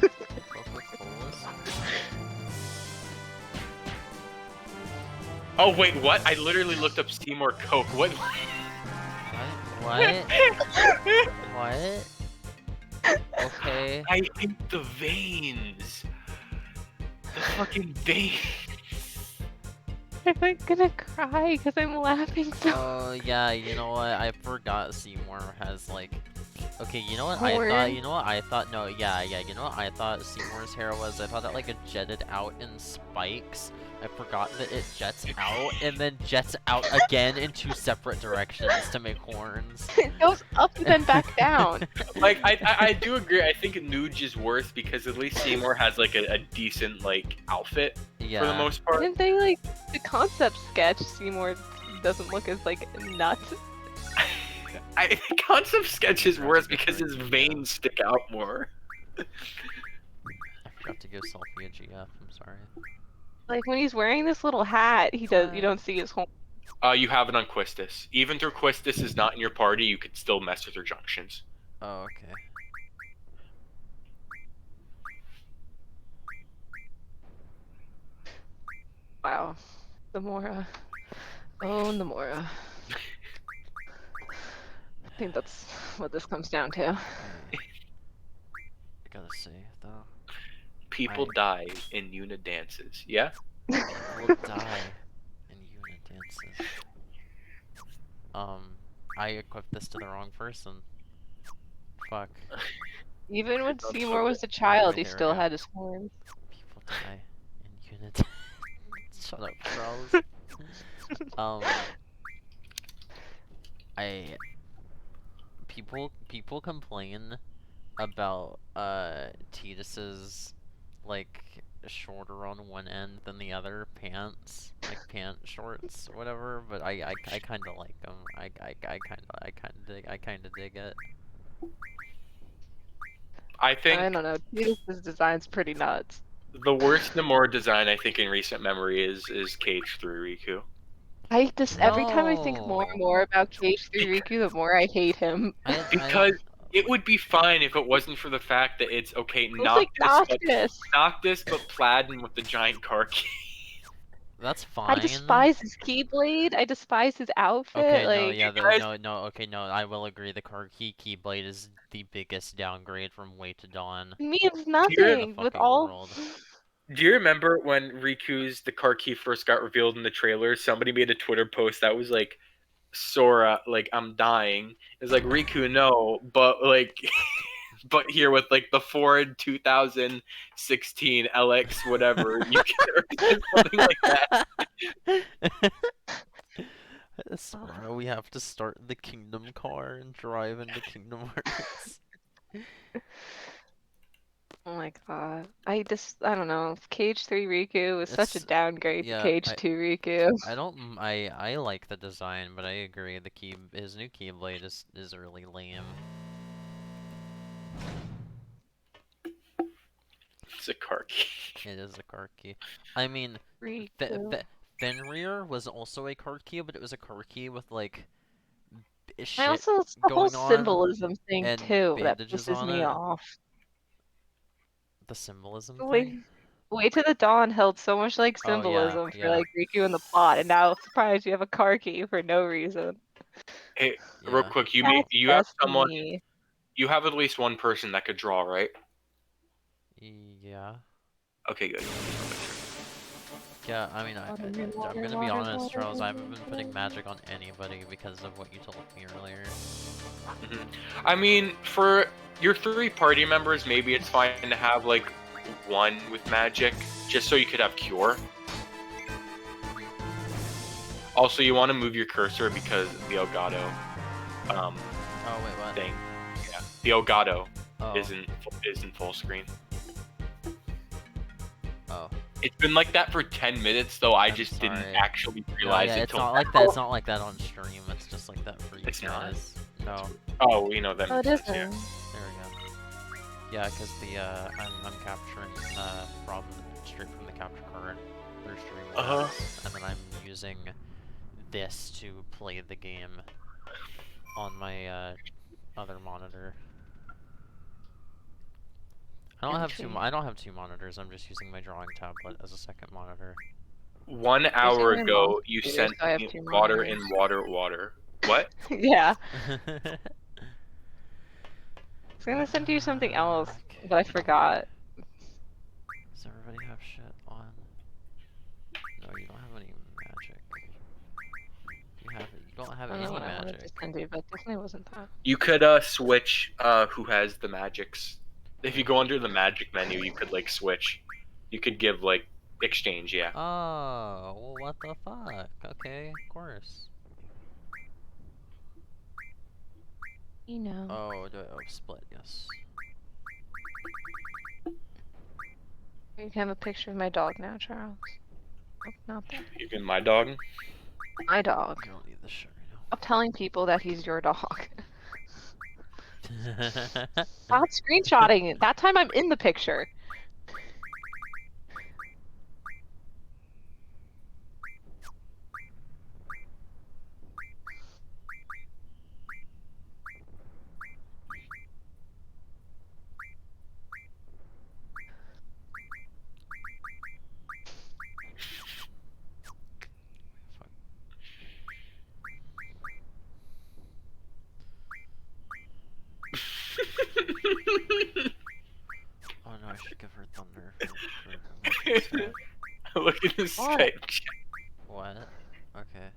[SPEAKER 2] Coca-Cola
[SPEAKER 1] Oh wait, what? I literally looked up Seymour Coke. What?
[SPEAKER 2] What? What? Okay.
[SPEAKER 1] I hate the veins. The fucking veins.
[SPEAKER 3] I'm like gonna cry because I'm laughing so.
[SPEAKER 2] Oh yeah, you know what? I forgot Seymour has like. Okay, you know what
[SPEAKER 3] Horn.
[SPEAKER 2] I thought? You know what I thought? No, yeah. You know what I thought Seymour's hair was? I thought that like it jetted out in spikes. I forgot that it jets out and then jets out again in 2 separate directions to make horns.
[SPEAKER 3] It goes up and then back down.
[SPEAKER 1] Like I do agree. I think Nuge is worse because at least Seymour has like a decent like outfit
[SPEAKER 2] Yeah.
[SPEAKER 1] for the most part.
[SPEAKER 3] Didn't they like the concept sketch? Seymour doesn't look as like nuts.
[SPEAKER 1] Concept sketch is
[SPEAKER 2] Grab
[SPEAKER 1] worse
[SPEAKER 2] a
[SPEAKER 1] because his
[SPEAKER 2] different
[SPEAKER 1] veins stick out more.
[SPEAKER 2] I forgot to give Selfie a GF. I'm sorry.
[SPEAKER 3] Like when he's wearing this little hat, he does. You don't see his whole.
[SPEAKER 1] You have it on Quistis. Even though Quistis is not in your party, you could still mess with her junctions.
[SPEAKER 2] Oh, okay.
[SPEAKER 3] Wow, Namora. Oh, Namora. I think that's what this comes down to.
[SPEAKER 2] I gotta say though,
[SPEAKER 1] People die in unit dances. Yeah.
[SPEAKER 2] people die in unit dances. I equipped this to the wrong person. Fuck.
[SPEAKER 3] Even when
[SPEAKER 1] Don't
[SPEAKER 3] Seymour
[SPEAKER 1] flip
[SPEAKER 3] was
[SPEAKER 1] it.
[SPEAKER 3] a child,
[SPEAKER 2] Wait,
[SPEAKER 3] he
[SPEAKER 2] there we
[SPEAKER 3] still
[SPEAKER 2] go.
[SPEAKER 3] had his horns.
[SPEAKER 2] People die in unit. Shut up, Charles. Um, I people complain about Tidus's like shorter on one end than the other pants, like pant shorts, or whatever. But I kind of like them. I kind of dig it.
[SPEAKER 1] I think
[SPEAKER 3] I don't know. Tidus's design's pretty nuts.
[SPEAKER 1] the worst Namor design I think in recent memory is KH3 Riku.
[SPEAKER 3] I just every time I think more
[SPEAKER 2] No,
[SPEAKER 3] and more about KH3 Riku, the more I hate him.
[SPEAKER 2] I
[SPEAKER 1] Because
[SPEAKER 2] don't.
[SPEAKER 1] it would be fine if it wasn't for the fact that it's okay,
[SPEAKER 3] It was like
[SPEAKER 1] Noctis, but plaid and with the giant car key.
[SPEAKER 2] That's
[SPEAKER 3] I
[SPEAKER 2] fine.
[SPEAKER 3] despise his keyblade. I despise his outfit.
[SPEAKER 2] Okay, no,
[SPEAKER 3] Like,
[SPEAKER 2] yeah,
[SPEAKER 1] guys-
[SPEAKER 2] okay, no, I will agree. The Keyblade is the biggest downgrade from Way to Dawn
[SPEAKER 3] it means
[SPEAKER 2] in the
[SPEAKER 3] nothing with
[SPEAKER 2] fucking
[SPEAKER 3] all.
[SPEAKER 2] world.
[SPEAKER 1] Do you remember when Riku's the car key first got revealed in the trailer? Somebody made a Twitter post that was like, Sora, like I'm dying. It's like Riku, no, but like, but here with like the Ford 2016 LX, whatever, you can or something like that.
[SPEAKER 2] Sora, we have to start the Kingdom Car and drive into Kingdom Hearts.
[SPEAKER 3] Oh my god. I don't know. KH3 Riku was such a
[SPEAKER 2] It's
[SPEAKER 3] downgrade to
[SPEAKER 2] yeah,
[SPEAKER 3] KH2 Riku.
[SPEAKER 2] I like the design, but I agree his new Keyblade is really lame.
[SPEAKER 1] It's a car key.
[SPEAKER 2] It is a car key. I mean,
[SPEAKER 3] Riku.
[SPEAKER 2] Fenrir was also a card key, but it was a card key with like
[SPEAKER 3] I
[SPEAKER 2] shit
[SPEAKER 3] also, it's the whole
[SPEAKER 2] going on
[SPEAKER 3] symbolism thing
[SPEAKER 2] and
[SPEAKER 3] too that
[SPEAKER 2] bandages
[SPEAKER 3] pisses
[SPEAKER 2] on
[SPEAKER 3] me
[SPEAKER 2] it.
[SPEAKER 3] off.
[SPEAKER 2] The symbolism
[SPEAKER 3] Way,
[SPEAKER 2] thing?
[SPEAKER 3] Way to the Dawn held so much like
[SPEAKER 2] Oh yeah,
[SPEAKER 3] symbolism for
[SPEAKER 2] yeah,
[SPEAKER 3] like Riku in the plot, and now surprise you have a car key for no reason.
[SPEAKER 1] Hey, real
[SPEAKER 2] yeah.
[SPEAKER 1] quick,
[SPEAKER 3] That's
[SPEAKER 1] you have someone,
[SPEAKER 3] destiny.
[SPEAKER 1] you have at least one person that could draw, right?
[SPEAKER 2] Yeah.
[SPEAKER 1] Okay, good.
[SPEAKER 2] Yeah, I mean, I'm gonna be honest, Charles, I haven't been putting magic on anybody because of what you told me earlier.
[SPEAKER 1] I mean, for your 3 party members, maybe it's fine to have like one with magic, just so you could have cure. Also, you want to move your cursor because the Elgato,
[SPEAKER 2] Oh, wait, what?
[SPEAKER 1] thing. Yeah, the Elgato
[SPEAKER 2] Oh.
[SPEAKER 1] isn't full screen.
[SPEAKER 2] Oh.
[SPEAKER 1] It's been like that for 10 minutes, though. I
[SPEAKER 2] I'm
[SPEAKER 1] just
[SPEAKER 2] sorry.
[SPEAKER 1] didn't actually
[SPEAKER 2] No,
[SPEAKER 1] realize
[SPEAKER 2] yeah,
[SPEAKER 1] it
[SPEAKER 2] it's
[SPEAKER 1] till
[SPEAKER 2] not like that. It's not like that on stream. It's just like that for you
[SPEAKER 1] It's not?
[SPEAKER 2] guys. No.
[SPEAKER 1] Oh, you know that.
[SPEAKER 3] Oh, it
[SPEAKER 1] makes sense,
[SPEAKER 3] isn't.
[SPEAKER 2] There we go. Yeah, because I'm capturing from straight from the capture card through Streamlabs, and then I'm using this to play the game on my other monitor. I don't have two monitors. I'm just using my drawing tablet as a second monitor.
[SPEAKER 1] 1 hour
[SPEAKER 3] my
[SPEAKER 1] ago,
[SPEAKER 3] mom's
[SPEAKER 1] you
[SPEAKER 3] computer,
[SPEAKER 1] sent
[SPEAKER 3] so I have
[SPEAKER 1] me
[SPEAKER 3] 2
[SPEAKER 1] water
[SPEAKER 3] monitors.
[SPEAKER 1] and water. What?
[SPEAKER 3] Yeah. I was gonna send you something else,
[SPEAKER 2] Okay.
[SPEAKER 3] but I forgot.
[SPEAKER 2] Does everybody have shit on? No, you don't have any magic. You don't have
[SPEAKER 3] I don't
[SPEAKER 2] any
[SPEAKER 3] know what I wanted
[SPEAKER 2] magic.
[SPEAKER 3] to send you, but definitely wasn't that.
[SPEAKER 1] You could switch who has the magics. If you go under the magic menu, you could like switch. You could give like exchange, yeah.
[SPEAKER 2] Oh, well, what the fuck? Okay, of course.
[SPEAKER 3] You know.
[SPEAKER 2] Oh, split, yes.
[SPEAKER 3] You can have a picture of my dog now, Charles. Oh, not that.
[SPEAKER 1] Even my dog.
[SPEAKER 3] My dog.
[SPEAKER 2] You don't need this shit right now.
[SPEAKER 3] Stop telling people that he's your dog. Stop screenshotting it. That time I'm in the picture.
[SPEAKER 2] Oh no, I should give her thunder for
[SPEAKER 1] Look at this
[SPEAKER 3] What?
[SPEAKER 1] Skype chat.
[SPEAKER 2] What? Okay.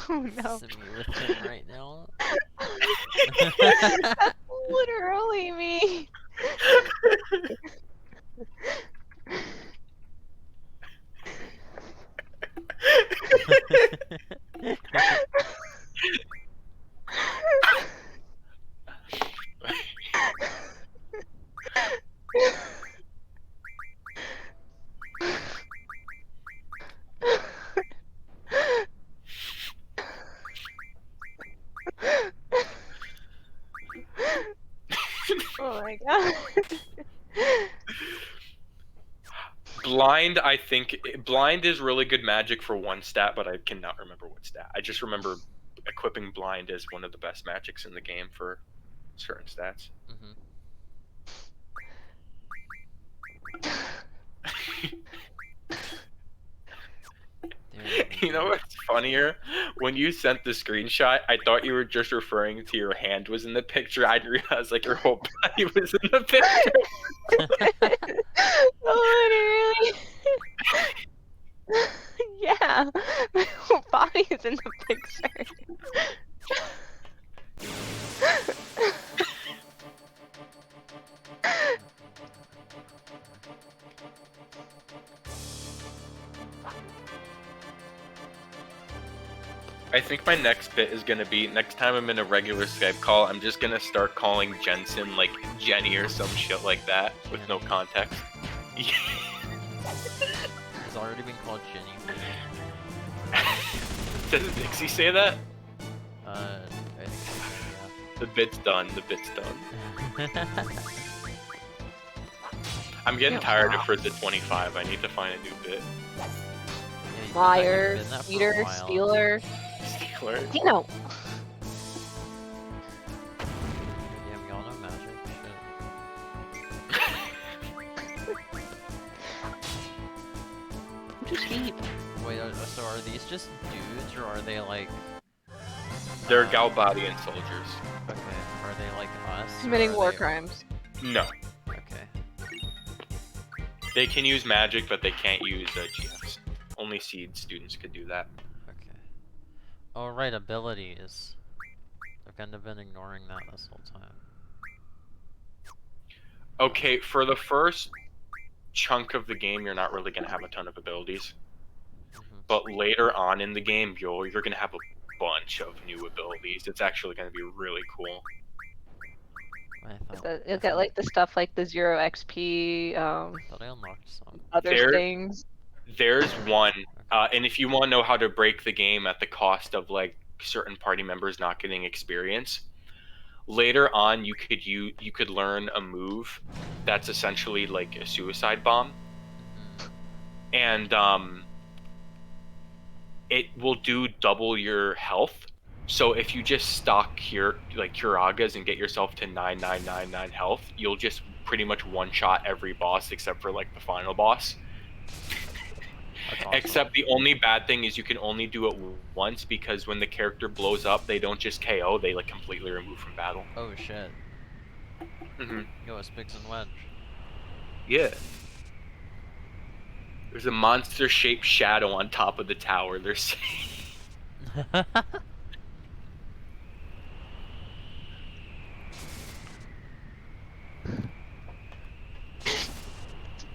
[SPEAKER 3] Oh no.
[SPEAKER 2] Simulate it right now.
[SPEAKER 3] That's literally me. Oh my god.
[SPEAKER 1] Blind, I think blind is really good magic for one stat, but I cannot remember what stat. I just remember equipping blind as one of the best magics in the game for certain stats. You know what's funnier? When you sent the screenshot, I thought you were just referring to your hand was in the picture. I didn't realize like your whole body was in the picture.
[SPEAKER 3] Oh, literally. Yeah, my whole body is in the picture.
[SPEAKER 1] I think my next bit is gonna be next time I'm in a regular Skype call, I'm just gonna start calling Jensen like Jenny or some shit like that with no context.
[SPEAKER 2] He's already been called Jenny.
[SPEAKER 1] Does Dixie say that?
[SPEAKER 2] I think so,
[SPEAKER 1] The bit's done. The bit's done. I'm getting tired of Frizz at 25. I need to find a new bit.
[SPEAKER 2] Yeah,
[SPEAKER 3] Liar,
[SPEAKER 2] been that for a
[SPEAKER 3] cheater,
[SPEAKER 2] while.
[SPEAKER 3] stealer.
[SPEAKER 1] Stealer.
[SPEAKER 3] Dino.
[SPEAKER 2] Yeah, we all know magic. Shit.
[SPEAKER 3] Too cheap.
[SPEAKER 2] Wait, so are these just dudes, or are they like...
[SPEAKER 1] They're Galbadian soldiers.
[SPEAKER 2] Okay, are they like us? or
[SPEAKER 3] Committing
[SPEAKER 2] are
[SPEAKER 3] war
[SPEAKER 2] they-
[SPEAKER 3] crimes.
[SPEAKER 1] No.
[SPEAKER 2] Okay.
[SPEAKER 1] They can use magic, but they can't use GFs. Only seed students could do that.
[SPEAKER 2] Okay. Oh, right, abilities. I've kind of been ignoring that this whole time.
[SPEAKER 1] Okay, for the first chunk of the game, you're not really going to have a ton of abilities. But later on in the game, you're going to have a bunch of new abilities. It's actually going to be really cool.
[SPEAKER 2] I thought,
[SPEAKER 3] You'll get like the stuff like the 0 XP,
[SPEAKER 2] thought I unlocked some.
[SPEAKER 3] other
[SPEAKER 1] There-
[SPEAKER 3] things.
[SPEAKER 1] There's one, and if you want to know how to break the game at the cost of like certain party members not getting experience, later on you could learn a move that's essentially like a suicide bomb, and it will do double your health. So if you just stock Kuragas and get yourself to 9999 health, you'll just pretty much one shot every boss except for like the final boss.
[SPEAKER 2] That's awesome.
[SPEAKER 1] Except the only bad thing is you can only do it once, because when the character blows up, they don't just KO, they like completely remove from battle.
[SPEAKER 2] Oh shit. Yo, it's Biggs and Wedge.
[SPEAKER 1] Yeah. There's a monster-shaped shadow on top of the tower. They're saying.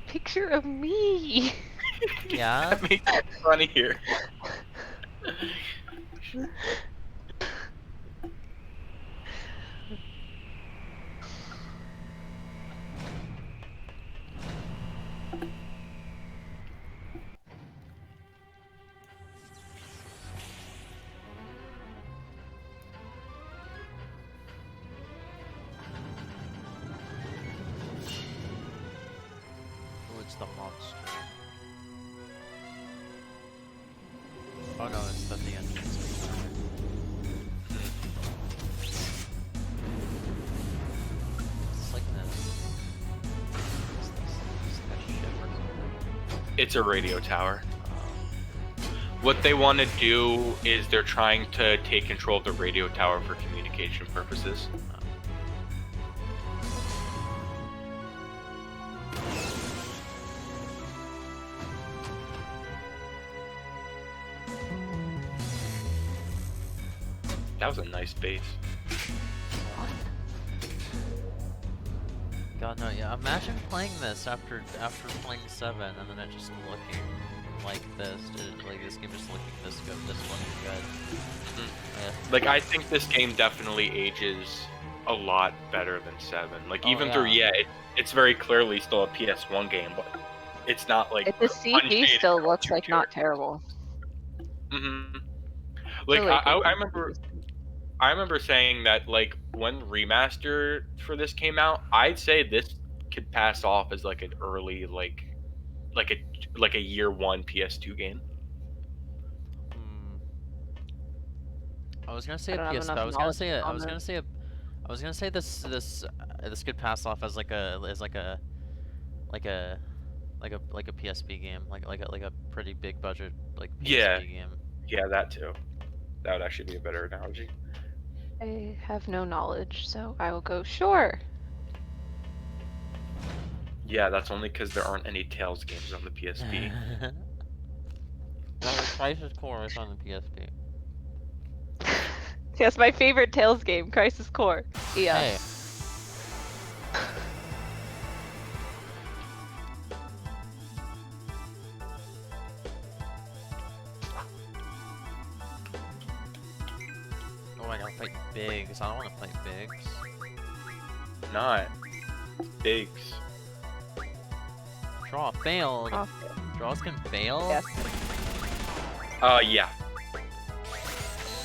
[SPEAKER 3] Picture of me.
[SPEAKER 2] Yeah?
[SPEAKER 1] That makes it funny here.
[SPEAKER 2] the monster. Oh no, it's the entrance. It's like this. It's like a ship or something.
[SPEAKER 1] It's a radio tower. What they want to do is they're trying to take control of the radio tower for communication purposes. That was a nice base.
[SPEAKER 2] God no, yeah. Imagine playing this after playing 7 and then it just looking like this. Like this game just looking this good, this looking good. Yeah.
[SPEAKER 1] Like I think this game definitely ages a lot better than 7. Like even through it's very clearly still a PS1 game, but it's not like
[SPEAKER 3] The CG still looks like not terrible.
[SPEAKER 1] Like
[SPEAKER 3] Really
[SPEAKER 1] I remember saying that like when remaster for this came out, I'd say this could pass off as like an early like a year 1 PS2 game.
[SPEAKER 2] I was gonna say
[SPEAKER 3] I
[SPEAKER 2] PS. I was gonna say this could pass off as like a PSP game, like a pretty big budget like PSP game.
[SPEAKER 1] Yeah, that too. That would actually be a better analogy.
[SPEAKER 3] I have no knowledge, so I will go sure.
[SPEAKER 1] Yeah, that's only because there aren't any Tales games on the PSP.
[SPEAKER 2] No, Crisis Core is on the PSP.
[SPEAKER 3] Yes, my favorite Tales game, Crisis Core. Yeah.
[SPEAKER 2] Hey. Oh, I gotta fight Biggs. I don't want to fight Biggs.
[SPEAKER 1] Not Biggs.
[SPEAKER 2] Draw failed.
[SPEAKER 3] Oh.
[SPEAKER 2] Draws can fail?
[SPEAKER 3] Yes.
[SPEAKER 1] Yeah.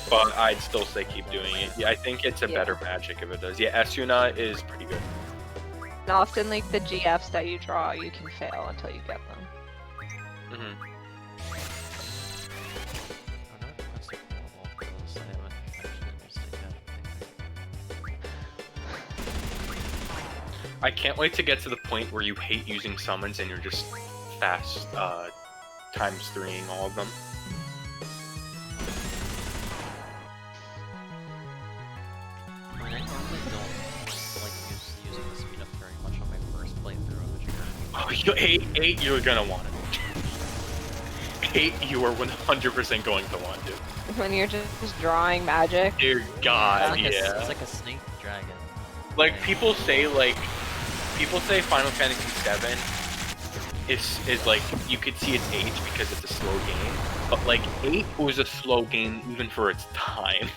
[SPEAKER 1] But I'd still say keep doing it. Yeah, I think it's a better magic if it does. Yeah, Asuna is pretty good.
[SPEAKER 3] And often, like, the GFs that you draw, you can fail until you get them.
[SPEAKER 1] I can't wait to get to the point where you hate using summons and you're just fast times 3ing all of them.
[SPEAKER 2] I normally don't like using the speed up very much on my first playthrough of the trigger.
[SPEAKER 1] Oh, you 8, you're gonna want it. 8, you are 100% going to want to.
[SPEAKER 3] When you're just drawing magic.
[SPEAKER 1] Dear God,
[SPEAKER 2] It's like a snake dragon.
[SPEAKER 1] Like people say Final Fantasy VII is like you could see its age because it's a slow game, but like 8 was a slow game even for its time.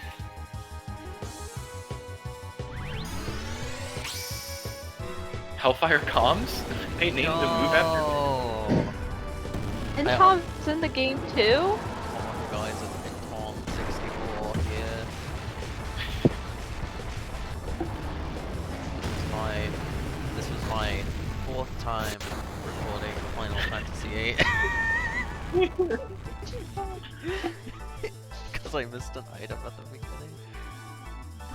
[SPEAKER 1] Hellfire Comms? They named the move after me.
[SPEAKER 3] And Tom's in the game too?
[SPEAKER 2] Oh my god, it's a Tom 64 here. This was my 4th time recording Final Fantasy VIII. Because I missed an item at the beginning.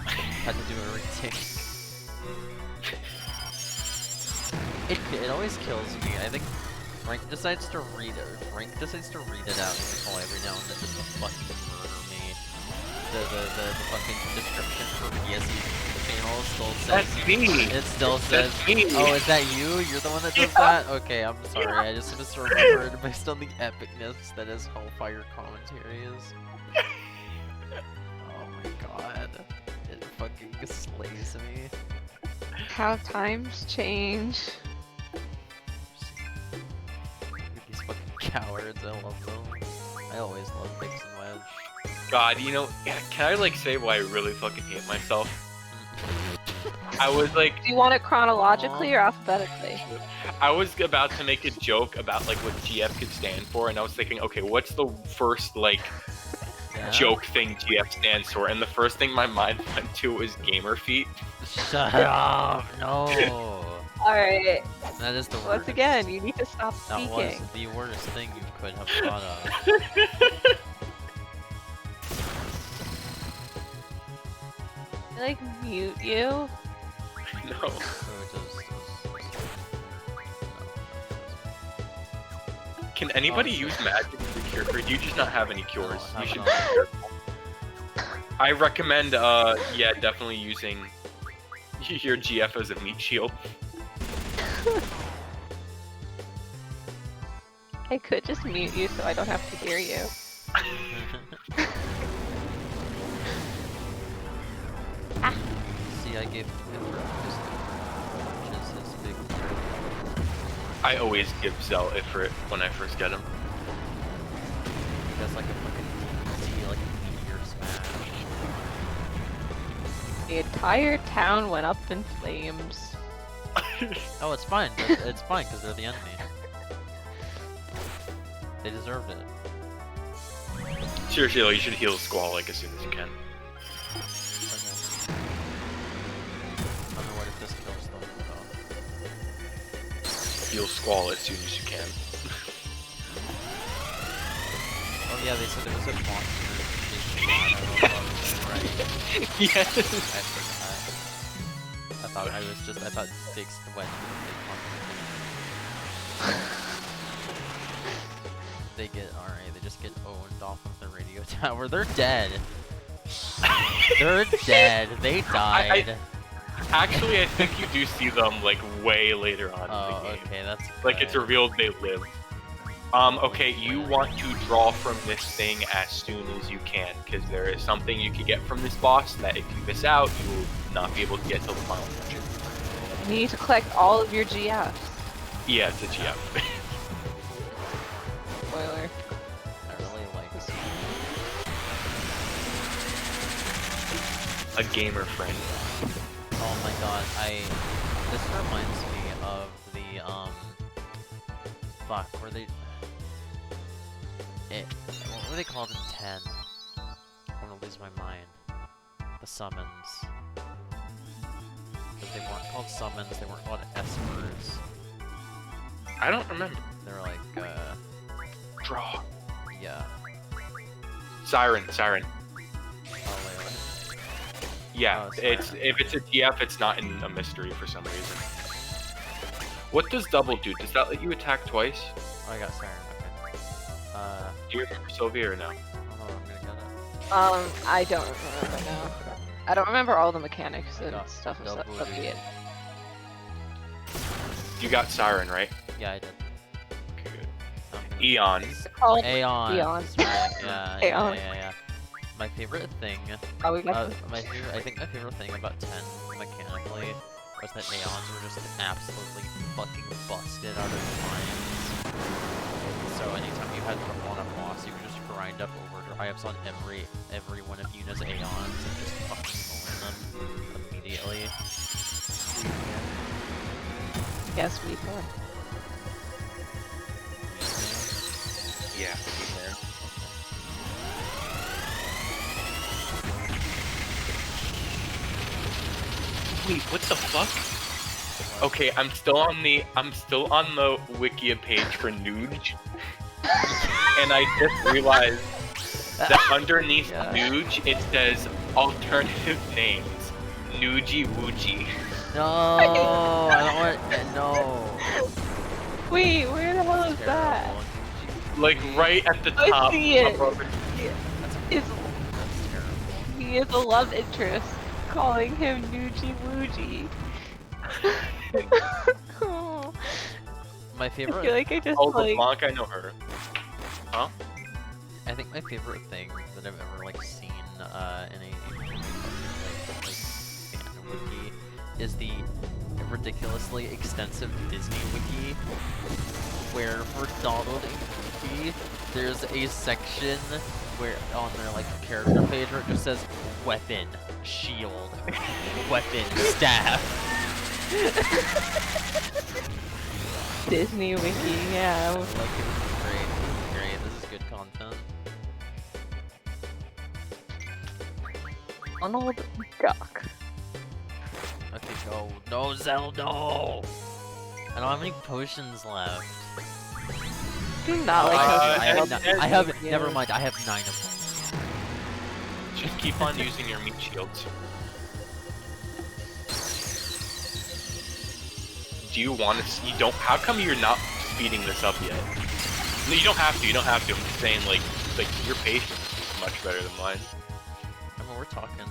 [SPEAKER 2] Had to do a retake. It always kills me. I think Frank decides to read it out in the call every now and then just to fucking murder me. The fucking description for PSE channel still says
[SPEAKER 1] That's me.
[SPEAKER 2] It still says
[SPEAKER 1] me.
[SPEAKER 2] Oh, is that you? You're the one that does that? Okay, I'm sorry. I just misremembered based on the epicness that his Hellfire commentary is. Oh my god. It fucking slays me.
[SPEAKER 3] How times change.
[SPEAKER 2] These fucking cowards, I love them. I always love Biggs and Wedge.
[SPEAKER 1] God, you know, can I like say why I really fucking hate myself? I was like,
[SPEAKER 3] Do you want it chronologically or alphabetically?
[SPEAKER 1] I was about to make a joke about like what GF could stand for, and I was thinking, okay, what's the first like joke thing GF stands for? And the first thing my mind went to was gamer feet.
[SPEAKER 2] Shut up! No.
[SPEAKER 3] Alright,
[SPEAKER 2] That is the
[SPEAKER 3] once
[SPEAKER 2] worst.
[SPEAKER 3] again, you need to stop
[SPEAKER 2] That was
[SPEAKER 3] speaking.
[SPEAKER 2] the worst thing you could have thought of.
[SPEAKER 3] Can I, like, mute you?
[SPEAKER 1] No.
[SPEAKER 2] Oh, it does-
[SPEAKER 1] Can anybody
[SPEAKER 2] Oh,
[SPEAKER 1] use magic to cure, or do you just not have any cures?
[SPEAKER 2] I
[SPEAKER 1] You
[SPEAKER 2] don't
[SPEAKER 1] should
[SPEAKER 2] have
[SPEAKER 1] be careful. I recommend, yeah, definitely using your GF as a meat shield.
[SPEAKER 3] I could just mute you so I don't have to hear you.
[SPEAKER 2] See, I gave which is his big.
[SPEAKER 1] I always give Zell Ifrit when I first get him.
[SPEAKER 2] That's like a fucking DMZ, like a meteor smash.
[SPEAKER 3] The entire town went up in flames.
[SPEAKER 2] Oh, it's fine. It's fine because they're the enemy. They deserved it.
[SPEAKER 1] Seriously, though, you should heal Squall like as soon as you can.
[SPEAKER 2] Okay. I wonder what if this kills them.
[SPEAKER 1] Heal Squall as soon as you can.
[SPEAKER 2] Oh yeah, they said there was a monster. Right.
[SPEAKER 1] Yes.
[SPEAKER 2] I forgot. I thought Biggs went to the big monster. They get alright. They just get owned off of the radio tower. They're dead. They're dead. They died.
[SPEAKER 1] Actually, I think you do see them like way later on in the
[SPEAKER 2] Oh,
[SPEAKER 1] game.
[SPEAKER 2] okay, that's
[SPEAKER 1] Like
[SPEAKER 2] good.
[SPEAKER 1] it's revealed they live. Okay, you want to draw from this thing as soon as you can, because there is something you can get from this boss that if you miss out, you will not be able to get till the final dungeon.
[SPEAKER 3] You need to collect all of your GFs.
[SPEAKER 1] Yeah, it's a GF.
[SPEAKER 3] Spoiler.
[SPEAKER 2] I really like this.
[SPEAKER 1] A gamer friend.
[SPEAKER 2] Oh my god, this reminds me of the, fuck, were they, what were they called in 10? I'm gonna lose my mind. The summons. Because they weren't called summons, they weren't called espers.
[SPEAKER 1] I don't remember.
[SPEAKER 2] They were like,
[SPEAKER 1] Draw.
[SPEAKER 2] yeah.
[SPEAKER 1] Siren.
[SPEAKER 2] Oh, wait.
[SPEAKER 1] Yeah,
[SPEAKER 2] Oh,
[SPEAKER 1] it's
[SPEAKER 2] Siren.
[SPEAKER 1] if it's a GF, it's not in a mystery for some reason. What does double do? Does that let you attack twice?
[SPEAKER 2] Oh, I got Siren, okay.
[SPEAKER 1] Do you remember Sylvia or no?
[SPEAKER 2] I don't know, I'm gonna get it.
[SPEAKER 3] I don't remember now. I don't remember all the mechanics and
[SPEAKER 2] got
[SPEAKER 3] stuff of
[SPEAKER 2] double
[SPEAKER 3] of it.
[SPEAKER 1] You got Siren, right?
[SPEAKER 2] Yeah, I did.
[SPEAKER 1] Okay, good.
[SPEAKER 2] I'm gonna-
[SPEAKER 1] Eon.
[SPEAKER 3] It's called
[SPEAKER 2] Aeon.
[SPEAKER 3] Eon.
[SPEAKER 2] That's right, yeah, yeah,
[SPEAKER 3] Aeon.
[SPEAKER 2] yeah. My favorite thing,
[SPEAKER 3] Oh, we got
[SPEAKER 2] I think my favorite thing about 10 mechanically was that Aeons were just absolutely fucking busted out of minds. So anytime you had on a boss, you could just grind up overdrives on every one of Yuna's Aeons and just fucking own them immediately.
[SPEAKER 3] Yes, we did.
[SPEAKER 1] Yeah. Wait, what the fuck? Okay, I'm still on the Wikia page for Nuge, and I just realized that underneath
[SPEAKER 2] Yeah.
[SPEAKER 1] Nuge it says alternative names, Nuji Wuji.
[SPEAKER 2] No, I don't want. No.
[SPEAKER 3] Wait, where the hell is that?
[SPEAKER 2] Terrible.
[SPEAKER 1] Like right at the
[SPEAKER 3] I
[SPEAKER 1] top.
[SPEAKER 3] see it.
[SPEAKER 1] above
[SPEAKER 3] Is
[SPEAKER 2] That's terrible.
[SPEAKER 3] he is a love interest, calling him Nuji Wuji. Oh,
[SPEAKER 2] My
[SPEAKER 3] I
[SPEAKER 2] favorite.
[SPEAKER 3] feel like I just
[SPEAKER 1] Oh,
[SPEAKER 3] like.
[SPEAKER 1] LeBlanc, I know her. Huh?
[SPEAKER 2] I think my favorite thing that I've ever like seen in a fan wiki is the ridiculously extensive Disney wiki, where for Donald and Goofy, there's a section where on their like character page where it just says weapon, shield, weapon, staff.
[SPEAKER 3] Disney Wiki, yeah.
[SPEAKER 2] Like it was great. Great. This is good content.
[SPEAKER 3] Donald Duck.
[SPEAKER 2] Okay, go. No, Zell, no! I don't have any potions left.
[SPEAKER 3] Do not like
[SPEAKER 2] I have
[SPEAKER 3] Yeah.
[SPEAKER 2] never mind. I have 9 of them.
[SPEAKER 1] Just keep on using your meat shields. Do you want to? You don't. How come you're not speeding this up yet? No, you don't have to. You don't have to. I'm just saying, like your patience is much better than mine.
[SPEAKER 2] I mean, we're talking,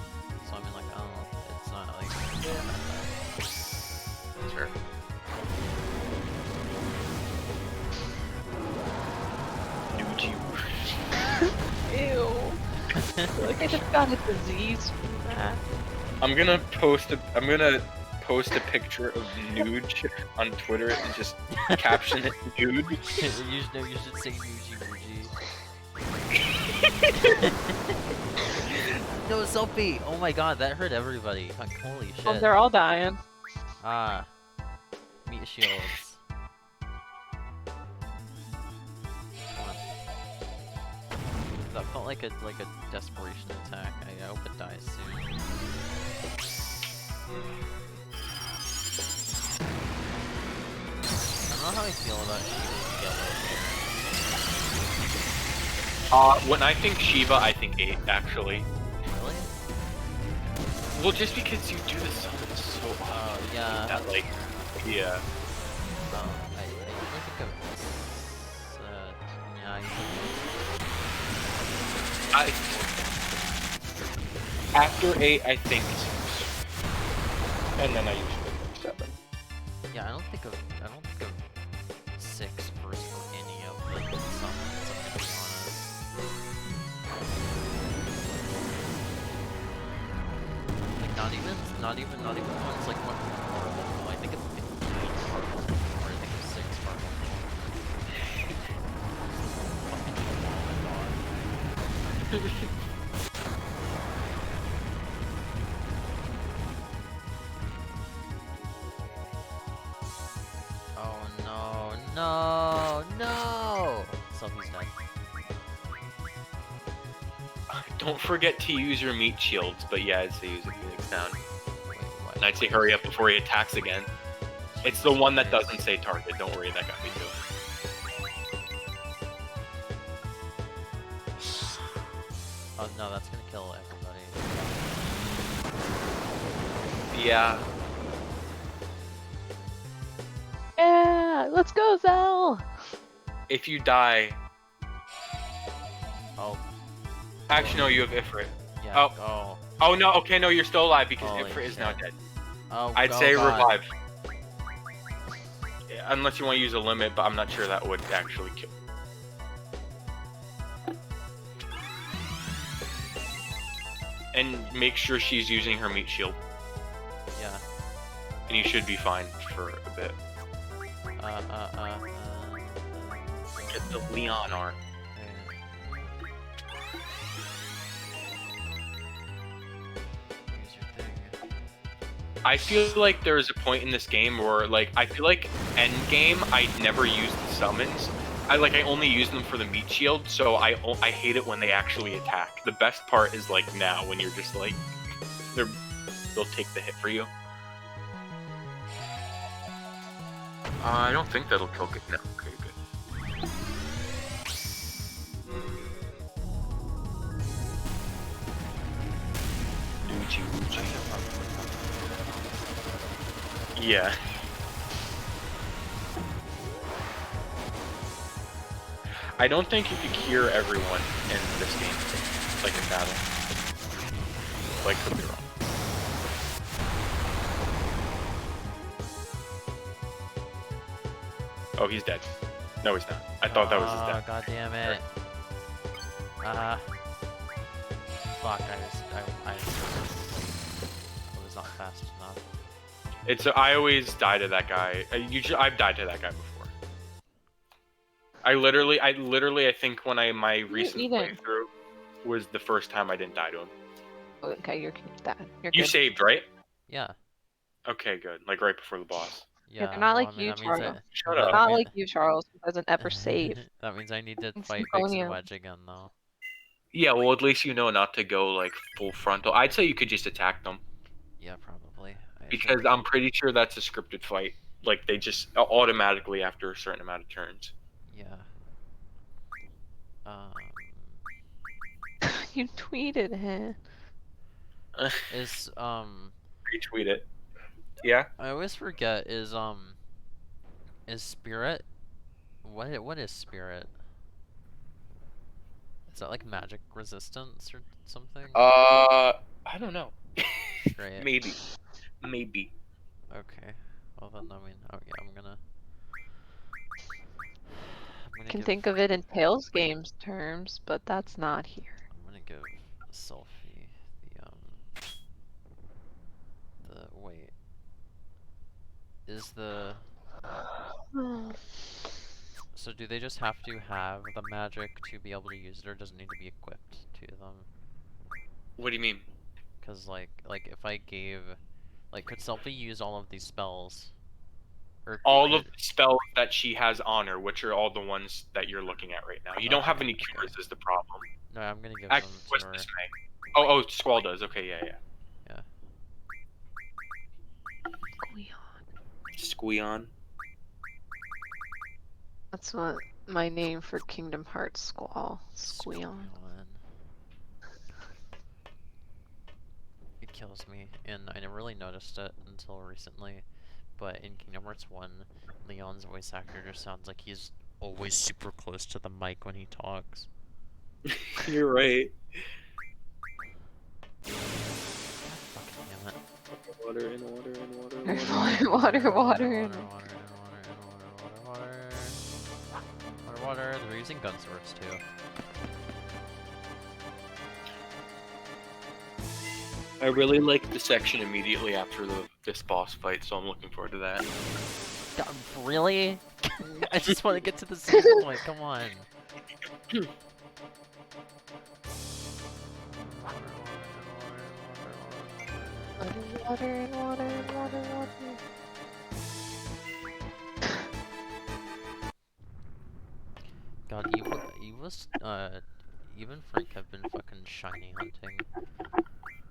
[SPEAKER 2] so I mean, like, I don't know. It's not like.
[SPEAKER 1] Sure.
[SPEAKER 3] Ew. I feel like I just got a disease from that.
[SPEAKER 1] I'm gonna post a picture of Nuge on Twitter and just caption it Nude.
[SPEAKER 2] you should say Muji No, selfie! Oh my god, that hurt everybody. Like, holy shit.
[SPEAKER 3] Oh, they're all dying.
[SPEAKER 2] Ah. Meat shields. Come on. That felt like a desperation attack. I hope it dies soon. I don't know how I feel about Shiva's yellow hair.
[SPEAKER 1] When I think Shiva, I think 8 actually.
[SPEAKER 2] Really?
[SPEAKER 1] Well, just because you do the summons so often.
[SPEAKER 2] Yeah.
[SPEAKER 1] That like, yeah.
[SPEAKER 2] I usually think of yeah,
[SPEAKER 1] After 8, I think 6. And then I usually think 7.
[SPEAKER 2] yeah, I don't think of 6 first for any of the summons, I'm gonna be honest. Like not even ones like much more horrible. I think of 15 horrible or I think of 6 horrible. Fucking oh my god. Oh no, no! So he's dead.
[SPEAKER 1] Don't forget to use your meat shields, but yeah, I'd say use a Phoenix down.
[SPEAKER 2] Wait, what?
[SPEAKER 1] And I'd say hurry up before he attacks again. It's the one that doesn't say target, don't worry, that got me too.
[SPEAKER 2] Oh no, that's gonna kill everybody.
[SPEAKER 1] Yeah.
[SPEAKER 3] Yeah, let's go, Zell.
[SPEAKER 1] If you die...
[SPEAKER 2] Oh,
[SPEAKER 1] Actually, no, you have Ifrit.
[SPEAKER 2] yeah.
[SPEAKER 1] Oh.
[SPEAKER 2] Oh.
[SPEAKER 1] Oh no, okay, no, you're still alive because
[SPEAKER 2] Holy
[SPEAKER 1] Ifrit is now
[SPEAKER 2] shit.
[SPEAKER 1] dead.
[SPEAKER 2] Oh,
[SPEAKER 1] I'd
[SPEAKER 2] oh
[SPEAKER 1] say
[SPEAKER 2] god.
[SPEAKER 1] revive. Yeah, unless you want to use a limit, but I'm not sure that would actually kill. And make sure she's using her meat shield,
[SPEAKER 2] Yeah.
[SPEAKER 1] and you should be fine for a bit. Get the Leon art.
[SPEAKER 2] Use your thing.
[SPEAKER 1] I feel like there's a point in this game where, like, I feel like end game I never use the summons. I only use them for the meat shield, so I hate it when they actually attack. The best part is like now when you're just like they'll take the hit for you. I don't think that'll kill good. No, okay, good. Yeah. I don't think you could cure everyone in this game, like in battle. Like, could be wrong. Oh, he's dead. No, he's not. I thought that was his death.
[SPEAKER 2] God damn it. Fuck, I was not fast enough.
[SPEAKER 1] I always die to that guy. I've died to that guy before. I literally, I think when my recent playthrough was the first time I didn't die to him.
[SPEAKER 3] Okay, you're that.
[SPEAKER 1] You
[SPEAKER 3] good.
[SPEAKER 1] saved, right?
[SPEAKER 2] Yeah.
[SPEAKER 1] Okay, good. Like right before the boss.
[SPEAKER 3] Yeah, they're not
[SPEAKER 2] well,
[SPEAKER 3] like
[SPEAKER 2] I mean,
[SPEAKER 3] you,
[SPEAKER 2] that means
[SPEAKER 3] Charles.
[SPEAKER 1] Shut
[SPEAKER 3] They're
[SPEAKER 1] up.
[SPEAKER 3] not like you, Charles, who doesn't ever save.
[SPEAKER 2] That means I need to
[SPEAKER 3] It's
[SPEAKER 2] fight Vix and
[SPEAKER 3] Symphonia.
[SPEAKER 2] Wedge again, though.
[SPEAKER 1] Yeah, well, at least you know not to go like full frontal. I'd say you could just attack them
[SPEAKER 2] Yeah, probably.
[SPEAKER 1] because I'm pretty sure that's a scripted fight. Like they just automatically after a certain amount of turns.
[SPEAKER 2] Yeah.
[SPEAKER 3] You tweeted him.
[SPEAKER 2] Is
[SPEAKER 1] Retweet it. Yeah.
[SPEAKER 2] I always forget, is spirit, what is spirit? Is that like magic resistance or something?
[SPEAKER 1] I don't know.
[SPEAKER 2] Great.
[SPEAKER 1] Maybe.
[SPEAKER 2] Okay. Well then, I mean, oh yeah, I'm gonna
[SPEAKER 3] Can
[SPEAKER 2] give,
[SPEAKER 3] think of it in Tales games terms, but that's not here.
[SPEAKER 2] I'm gonna give Selfie the wait. Is the so do they just have to have the magic to be able to use it, or does it need to be equipped to them?
[SPEAKER 1] What do you mean?
[SPEAKER 2] Cause like if I gave, like, could Selfie use all of these spells? Or
[SPEAKER 1] All of the spells that she has on her, which are all the ones that you're looking at right now. You don't have any cures is the problem.
[SPEAKER 2] No, I'm gonna give
[SPEAKER 1] Actually,
[SPEAKER 2] them to
[SPEAKER 1] what's
[SPEAKER 2] her.
[SPEAKER 1] this May? Oh, Squall does. Okay, yeah. Squeon.
[SPEAKER 3] That's what my name for Kingdom Hearts Squall. Squeon.
[SPEAKER 2] It kills me, and I never really noticed it until recently, but in Kingdom Hearts 1, Leon's voice actor just sounds like he's always super close to the mic when he talks.
[SPEAKER 1] You're right.
[SPEAKER 2] Fucking damn it.
[SPEAKER 1] Water in water in water.
[SPEAKER 2] Water. They're using gun swords too.
[SPEAKER 1] I really like the section immediately after this boss fight, so I'm looking forward to that.
[SPEAKER 2] Really? I just want to get to the second point, come on.
[SPEAKER 3] Water.
[SPEAKER 2] God, even Frank have been fucking shiny hunting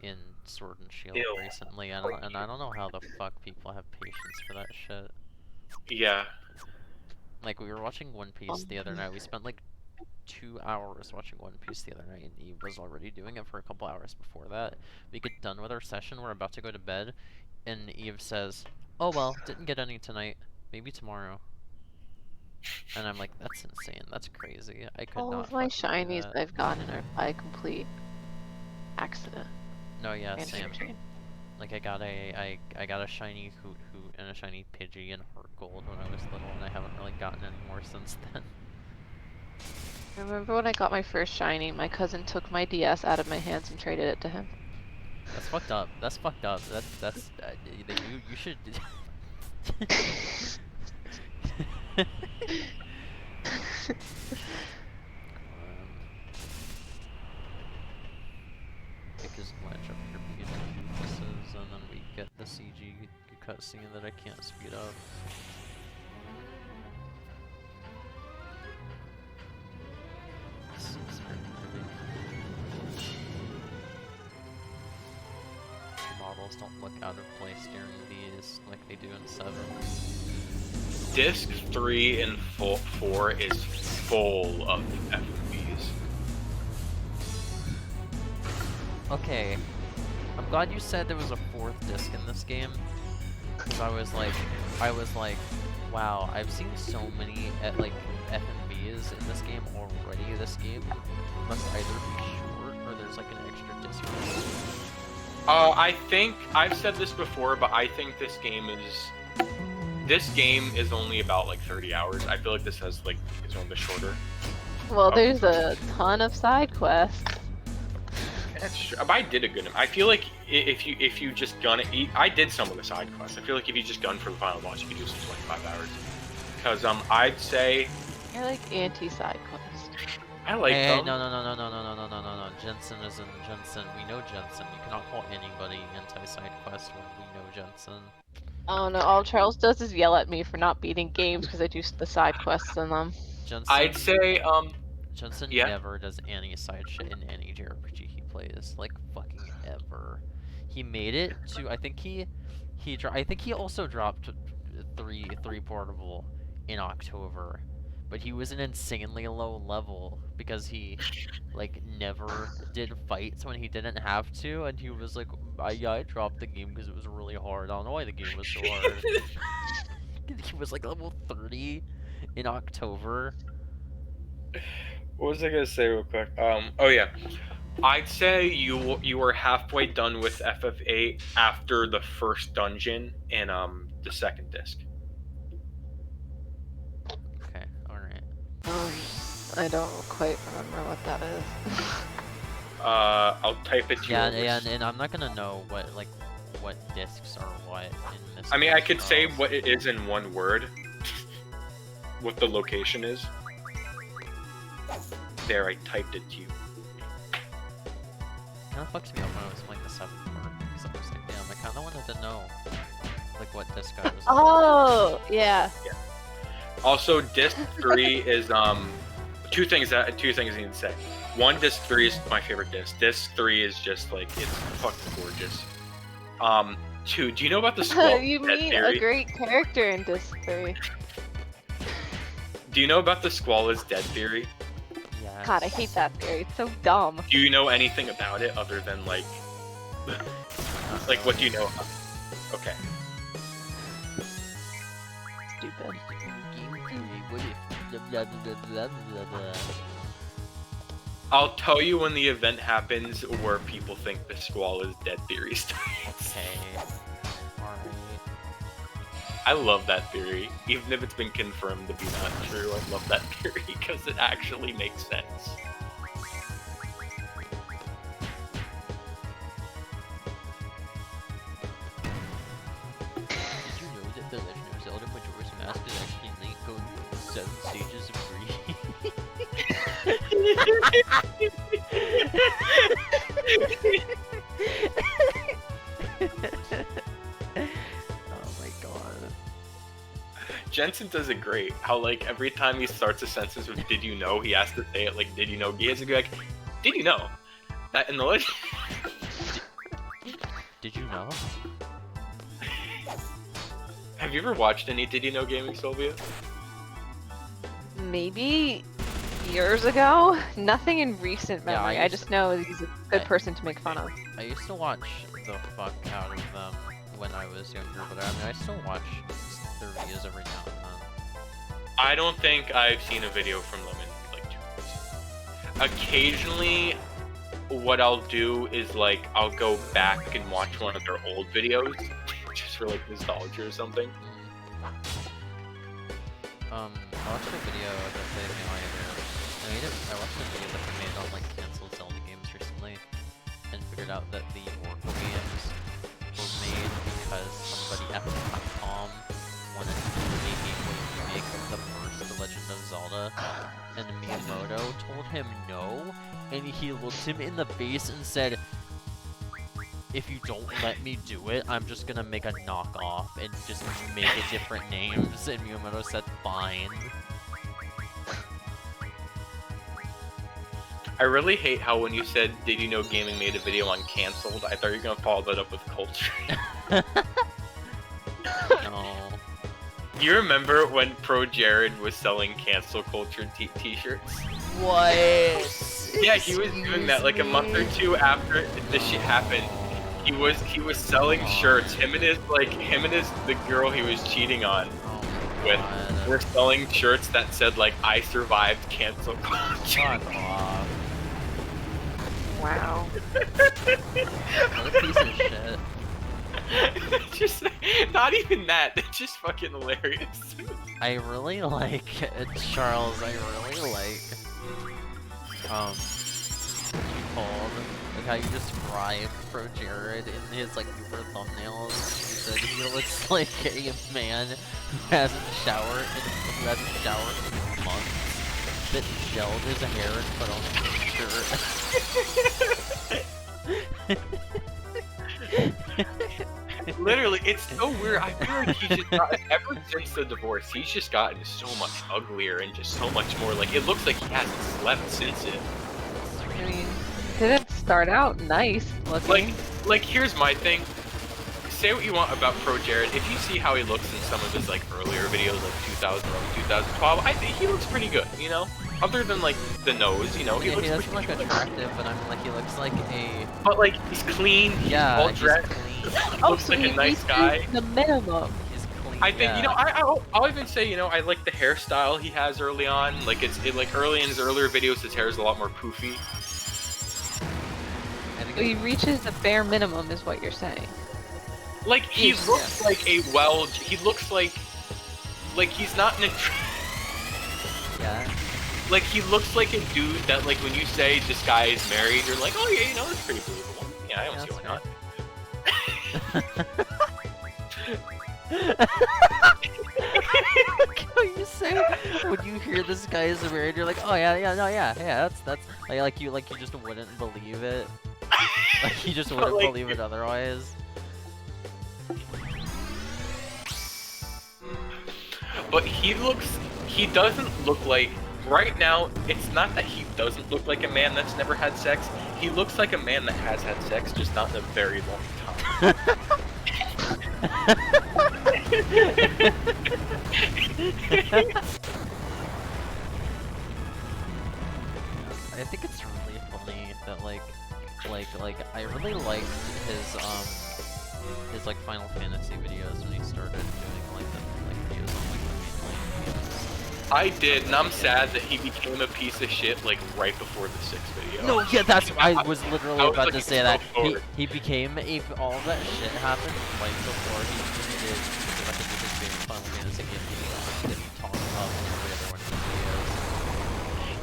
[SPEAKER 2] in Sword and Shield recently, and I don't know how the fuck people have patience for that shit.
[SPEAKER 1] Yeah.
[SPEAKER 2] Like, we were watching One Piece the other night, we spent like 2 hours watching One Piece the other night, and Eve was already doing it for a couple hours before that. We get done with our session, we're about to go to bed, and Eve says, "Oh well, didn't get any tonight, maybe tomorrow." And I'm like, that's insane, that's crazy, I could not.
[SPEAKER 3] All of my shinies I've gotten are by complete accident.
[SPEAKER 2] No, yeah, same. Like, I got a shiny Hoot and a shiny Pidgey and Heart Gold when I was little, and I haven't really gotten any more since then.
[SPEAKER 3] I remember when I got my first shiny, my cousin took my DS out of my hands and traded it to him.
[SPEAKER 2] That's fucked up. That's fucked up. You should. Pick as much of your pieces, and then we get the CG cutscene that I can't speed up. Models don't look out of place during these like they do in 7.
[SPEAKER 1] Disc 3 and 4 is full of FMVs.
[SPEAKER 2] Okay, I'm glad you said there was a 4th disc in this game, because I was like, wow, I've seen so many FMVs in this game already. This game must either be short or there's like an extra disc.
[SPEAKER 1] I think I've said this before, but I think this game is only about like 30 hours. I feel like this has like is one of the shorter.
[SPEAKER 3] Well, there's a ton of side quests.
[SPEAKER 1] That's true. But I did a good. I feel like if you just gun it, I did some of the side quests. I feel like if you just gun for the final boss, you could do some 25 hours. Because I'd say
[SPEAKER 3] You're like anti-side quest.
[SPEAKER 1] I like them.
[SPEAKER 2] No. Jensen is in Jensen. We know Jensen. You cannot call anybody anti-side quest when we know Jensen.
[SPEAKER 3] Oh no, all Charles does is yell at me for not beating games because I do the side quests in them.
[SPEAKER 2] Jensen,
[SPEAKER 1] I'd say,
[SPEAKER 2] Jensen never does any side shit in any JRPG he plays. Like, fucking ever. He made it to, I think he also dropped 3 portable in October, but he was an insanely low level because he like never did fights when he didn't have to, and he was like, I dropped the game because it was really hard. I don't know why the game was so hard. He was like level 30 in October.
[SPEAKER 1] What was I gonna say real quick? Oh yeah, I'd say you were halfway done with FF8 after the first dungeon and the second disc.
[SPEAKER 2] Okay, alright.
[SPEAKER 3] I don't quite remember what that is.
[SPEAKER 1] I'll type it to you.
[SPEAKER 2] Yeah, and I'm not gonna know what discs are what in this.
[SPEAKER 1] I mean, I
[SPEAKER 2] game,
[SPEAKER 1] could say
[SPEAKER 2] so-
[SPEAKER 1] what it is in one word. What the location is. There, I typed it to you.
[SPEAKER 2] Kinda fucks me up when I was playing the 7th part, because I was like, damn, I kinda wanted to know, like, what disc I was on.
[SPEAKER 3] Oh, yeah.
[SPEAKER 1] Also, disc 3 is two things I need to say. One, disc 3 is my favorite disc. Disc 3 is just like, it's fucking gorgeous. 2, do you know about the Squall
[SPEAKER 3] You
[SPEAKER 1] Dead
[SPEAKER 3] meet
[SPEAKER 1] theory?
[SPEAKER 3] a great character in Disc 3.
[SPEAKER 1] Do you know about the Squall is Dead theory?
[SPEAKER 2] Yes.
[SPEAKER 3] God, I hate that theory. It's so dumb.
[SPEAKER 1] Do you know anything about it other than like like what do you know? Okay.
[SPEAKER 3] Stupid.
[SPEAKER 1] I'll tell you when the event happens where people think the Squall is Dead theory starts.
[SPEAKER 2] Okay. Alright.
[SPEAKER 1] I love that theory, even if it's been confirmed to be not true. I love that theory because it actually makes sense.
[SPEAKER 2] Did you know that the Legend of Zelda Majora's Mask is actually Link going through 7 stages of grief? Oh my god.
[SPEAKER 1] Jensen does it great. How like every time he starts a sentence with "Did you know?" he has to say it like "Did you know?" He has to be like, "Did you know that in the legend?"
[SPEAKER 2] Did you know?
[SPEAKER 1] Have you ever watched any Did You Know gaming, Sylvia?
[SPEAKER 3] Maybe years ago? Nothing in recent
[SPEAKER 2] Yeah,
[SPEAKER 3] memory.
[SPEAKER 2] I
[SPEAKER 3] I just know he's a good
[SPEAKER 2] I-
[SPEAKER 3] person to make fun of.
[SPEAKER 2] I used to watch the fuck out of them when I was younger, but I mean, I still watch their videos every now and then.
[SPEAKER 1] I don't think I've seen a video from them in like 2 years. Occasionally, what I'll do is like I'll go back and watch one of their old videos, just for like nostalgia or something.
[SPEAKER 2] I watched a video that they made I watched a video that they made on like canceled Zelda games recently, and figured out that the Oracle games were made because somebody at Capcom wanted to make a remake of the first The Legend of Zelda, and Miyamoto told him no, and he looked him in the face and said, if you don't let me do it, I'm just gonna make a knockoff and just make it different names. And Miyamoto said, fine.
[SPEAKER 1] I really hate how when you said Did You Know Gaming made a video on canceled, I thought you were gonna follow that up with culture.
[SPEAKER 2] No.
[SPEAKER 1] Do you remember when Pro Jared was selling cancel culture t-shirts?
[SPEAKER 2] What?
[SPEAKER 1] Yeah, he was doing that like a month or 2 after this shit happened. He was selling shirts. Him and the girl he was cheating on with were selling shirts that said like I survived cancel culture.
[SPEAKER 2] Fuck off.
[SPEAKER 3] Wow.
[SPEAKER 2] What a piece of shit.
[SPEAKER 1] Just not even that. It's just fucking hilarious.
[SPEAKER 2] I really like Charles. I really like what you called like how you describe Pro Jared in his like Uber thumbnails. You said he looks like a man who hasn't showered in months, that gelled his hair and put on a shirt.
[SPEAKER 1] Literally, it's so weird. I feel like he's just got, ever since the divorce, he's just gotten so much uglier and just so much more like it looks like he hasn't slept since it.
[SPEAKER 3] I mean, didn't start out nice looking.
[SPEAKER 1] Like here's my thing. say what you want about Pro Jared. If you see how he looks in some of his like earlier videos, like 2011, 2012, I think he looks pretty good. You know, other than like the nose, you know, he looks
[SPEAKER 2] doesn't
[SPEAKER 1] pretty
[SPEAKER 2] look
[SPEAKER 1] good.
[SPEAKER 2] attractive, but I'm like he looks like a.
[SPEAKER 1] But like he's clean. He's all dressed.
[SPEAKER 2] Clean.
[SPEAKER 3] Oh,
[SPEAKER 1] Looks
[SPEAKER 3] so
[SPEAKER 1] like a
[SPEAKER 3] he
[SPEAKER 1] nice guy.
[SPEAKER 3] reaches the minimum.
[SPEAKER 2] He's clean.
[SPEAKER 1] I think you know. I'll even say you know I like the hairstyle he has early on. Like like early in his earlier videos, his hair is a lot more poofy.
[SPEAKER 3] He reaches the bare minimum, is what you're saying.
[SPEAKER 1] Like he looks like a he looks like he's not in a.
[SPEAKER 2] Yeah.
[SPEAKER 1] Like he looks like a dude that like when you say this guy is married, you're like, oh yeah, you know that's pretty believable. Yeah, I don't see why not.
[SPEAKER 2] You say when you hear this guy is married, you're like, oh yeah, that's like you just wouldn't believe it. Like you just wouldn't
[SPEAKER 1] like,
[SPEAKER 2] believe it otherwise.
[SPEAKER 1] But he doesn't look like, right now, it's not that he doesn't look like a man that's never had sex. He looks like a man that has had sex, just not in a very long time.
[SPEAKER 2] I think it's really funny that like I really liked his like Final Fantasy videos when he started doing like the videos on like the mainline games.
[SPEAKER 1] I did, and I'm sad that he became a piece of shit like right before the 6th video.
[SPEAKER 2] No, yeah, I was literally about to say that. He became all that shit happened right before he did like his favorite Final Fantasy game that he talked about in every other one of his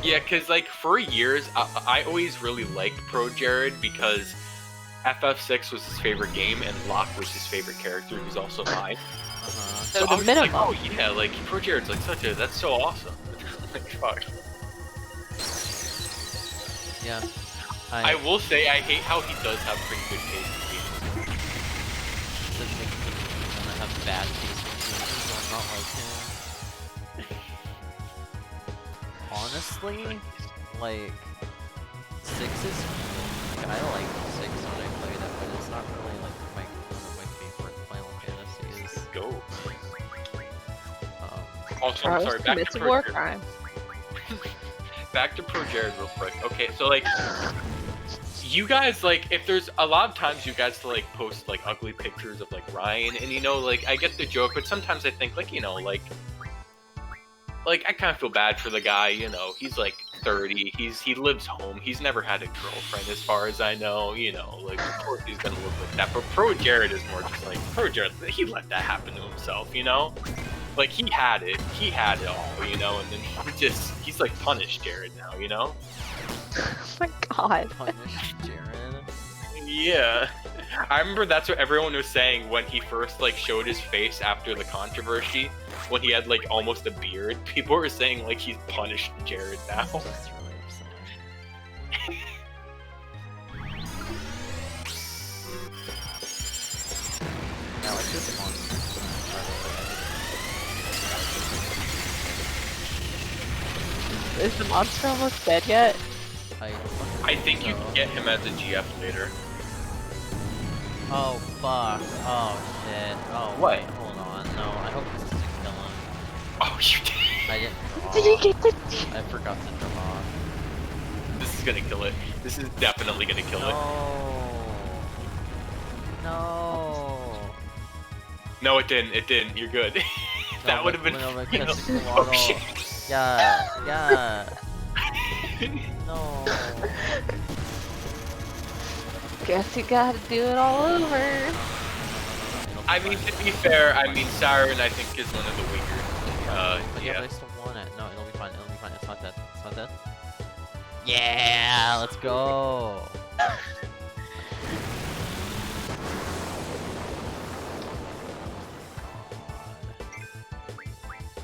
[SPEAKER 2] videos.
[SPEAKER 1] Yeah, cause like for years, I always really liked Pro Jared because FF6 was his favorite game and Locke was his favorite character, who's also mine.
[SPEAKER 3] So
[SPEAKER 1] I
[SPEAKER 3] the
[SPEAKER 1] was
[SPEAKER 3] minimum.
[SPEAKER 1] like, oh yeah, like Pro Jared's like that's so awesome. Like fuck.
[SPEAKER 2] Yeah.
[SPEAKER 1] I will say I hate how he does have pretty good taste in games.
[SPEAKER 2] Doesn't make me want to have bad taste in games, so I'm not like him. Honestly, like 6 is like, I like 6 when I played it, but it's not really like one of my favorite Final Fantasies.
[SPEAKER 1] Go. Also, I'm
[SPEAKER 3] Charles
[SPEAKER 1] sorry. Back
[SPEAKER 3] commits
[SPEAKER 1] to
[SPEAKER 3] a
[SPEAKER 1] Pro
[SPEAKER 3] war
[SPEAKER 1] Jared.
[SPEAKER 3] crime.
[SPEAKER 1] Back to Pro Jared real quick. Okay, so like, you guys like, if there's a lot of times you guys like post like ugly pictures of like Ryan, and you know, like I get the joke, but sometimes I think like, you know, like I kind of feel bad for the guy. You know, he's like 30. He lives home. He's never had a girlfriend, as far as I know. You know, like of course he's gonna look like that. But Pro Jared is more just like Pro Jared. He let that happen to himself. You know. Like he had it all, you know, and then he's like punished Jared now, you know?
[SPEAKER 3] Oh my god.
[SPEAKER 2] Punish Jared.
[SPEAKER 1] Yeah. I remember that's what everyone was saying when he first like showed his face after the controversy, when he had like almost a beard. People were saying like he's punished Jared now.
[SPEAKER 2] That's really upsetting. Yeah, like this monster.
[SPEAKER 3] Is the monster almost dead yet?
[SPEAKER 1] I think you can get him as a GF later.
[SPEAKER 2] Oh fuck. Oh shit. Oh
[SPEAKER 1] What?
[SPEAKER 2] wait, hold on. No, I hope this doesn't kill him.
[SPEAKER 1] Oh, you did.
[SPEAKER 2] I didn't draw.
[SPEAKER 3] Did you get the?
[SPEAKER 2] I forgot to draw.
[SPEAKER 1] This is gonna kill it. This is definitely gonna kill it.
[SPEAKER 2] No.
[SPEAKER 1] No, it didn't. It didn't. You're good. That would have been.
[SPEAKER 2] No,
[SPEAKER 1] you know-
[SPEAKER 2] catching
[SPEAKER 1] Oh
[SPEAKER 2] Waddle.
[SPEAKER 1] shit.
[SPEAKER 2] Yeah. No.
[SPEAKER 3] Guess you gotta do it all over.
[SPEAKER 1] I mean, to be fair, I mean, Siren, I think, is one of the weaker.
[SPEAKER 2] But yeah,
[SPEAKER 1] Yeah.
[SPEAKER 2] but I still want it. No, it'll be fine. It'll be fine. It's not dead. It's not dead. Yeah, let's go.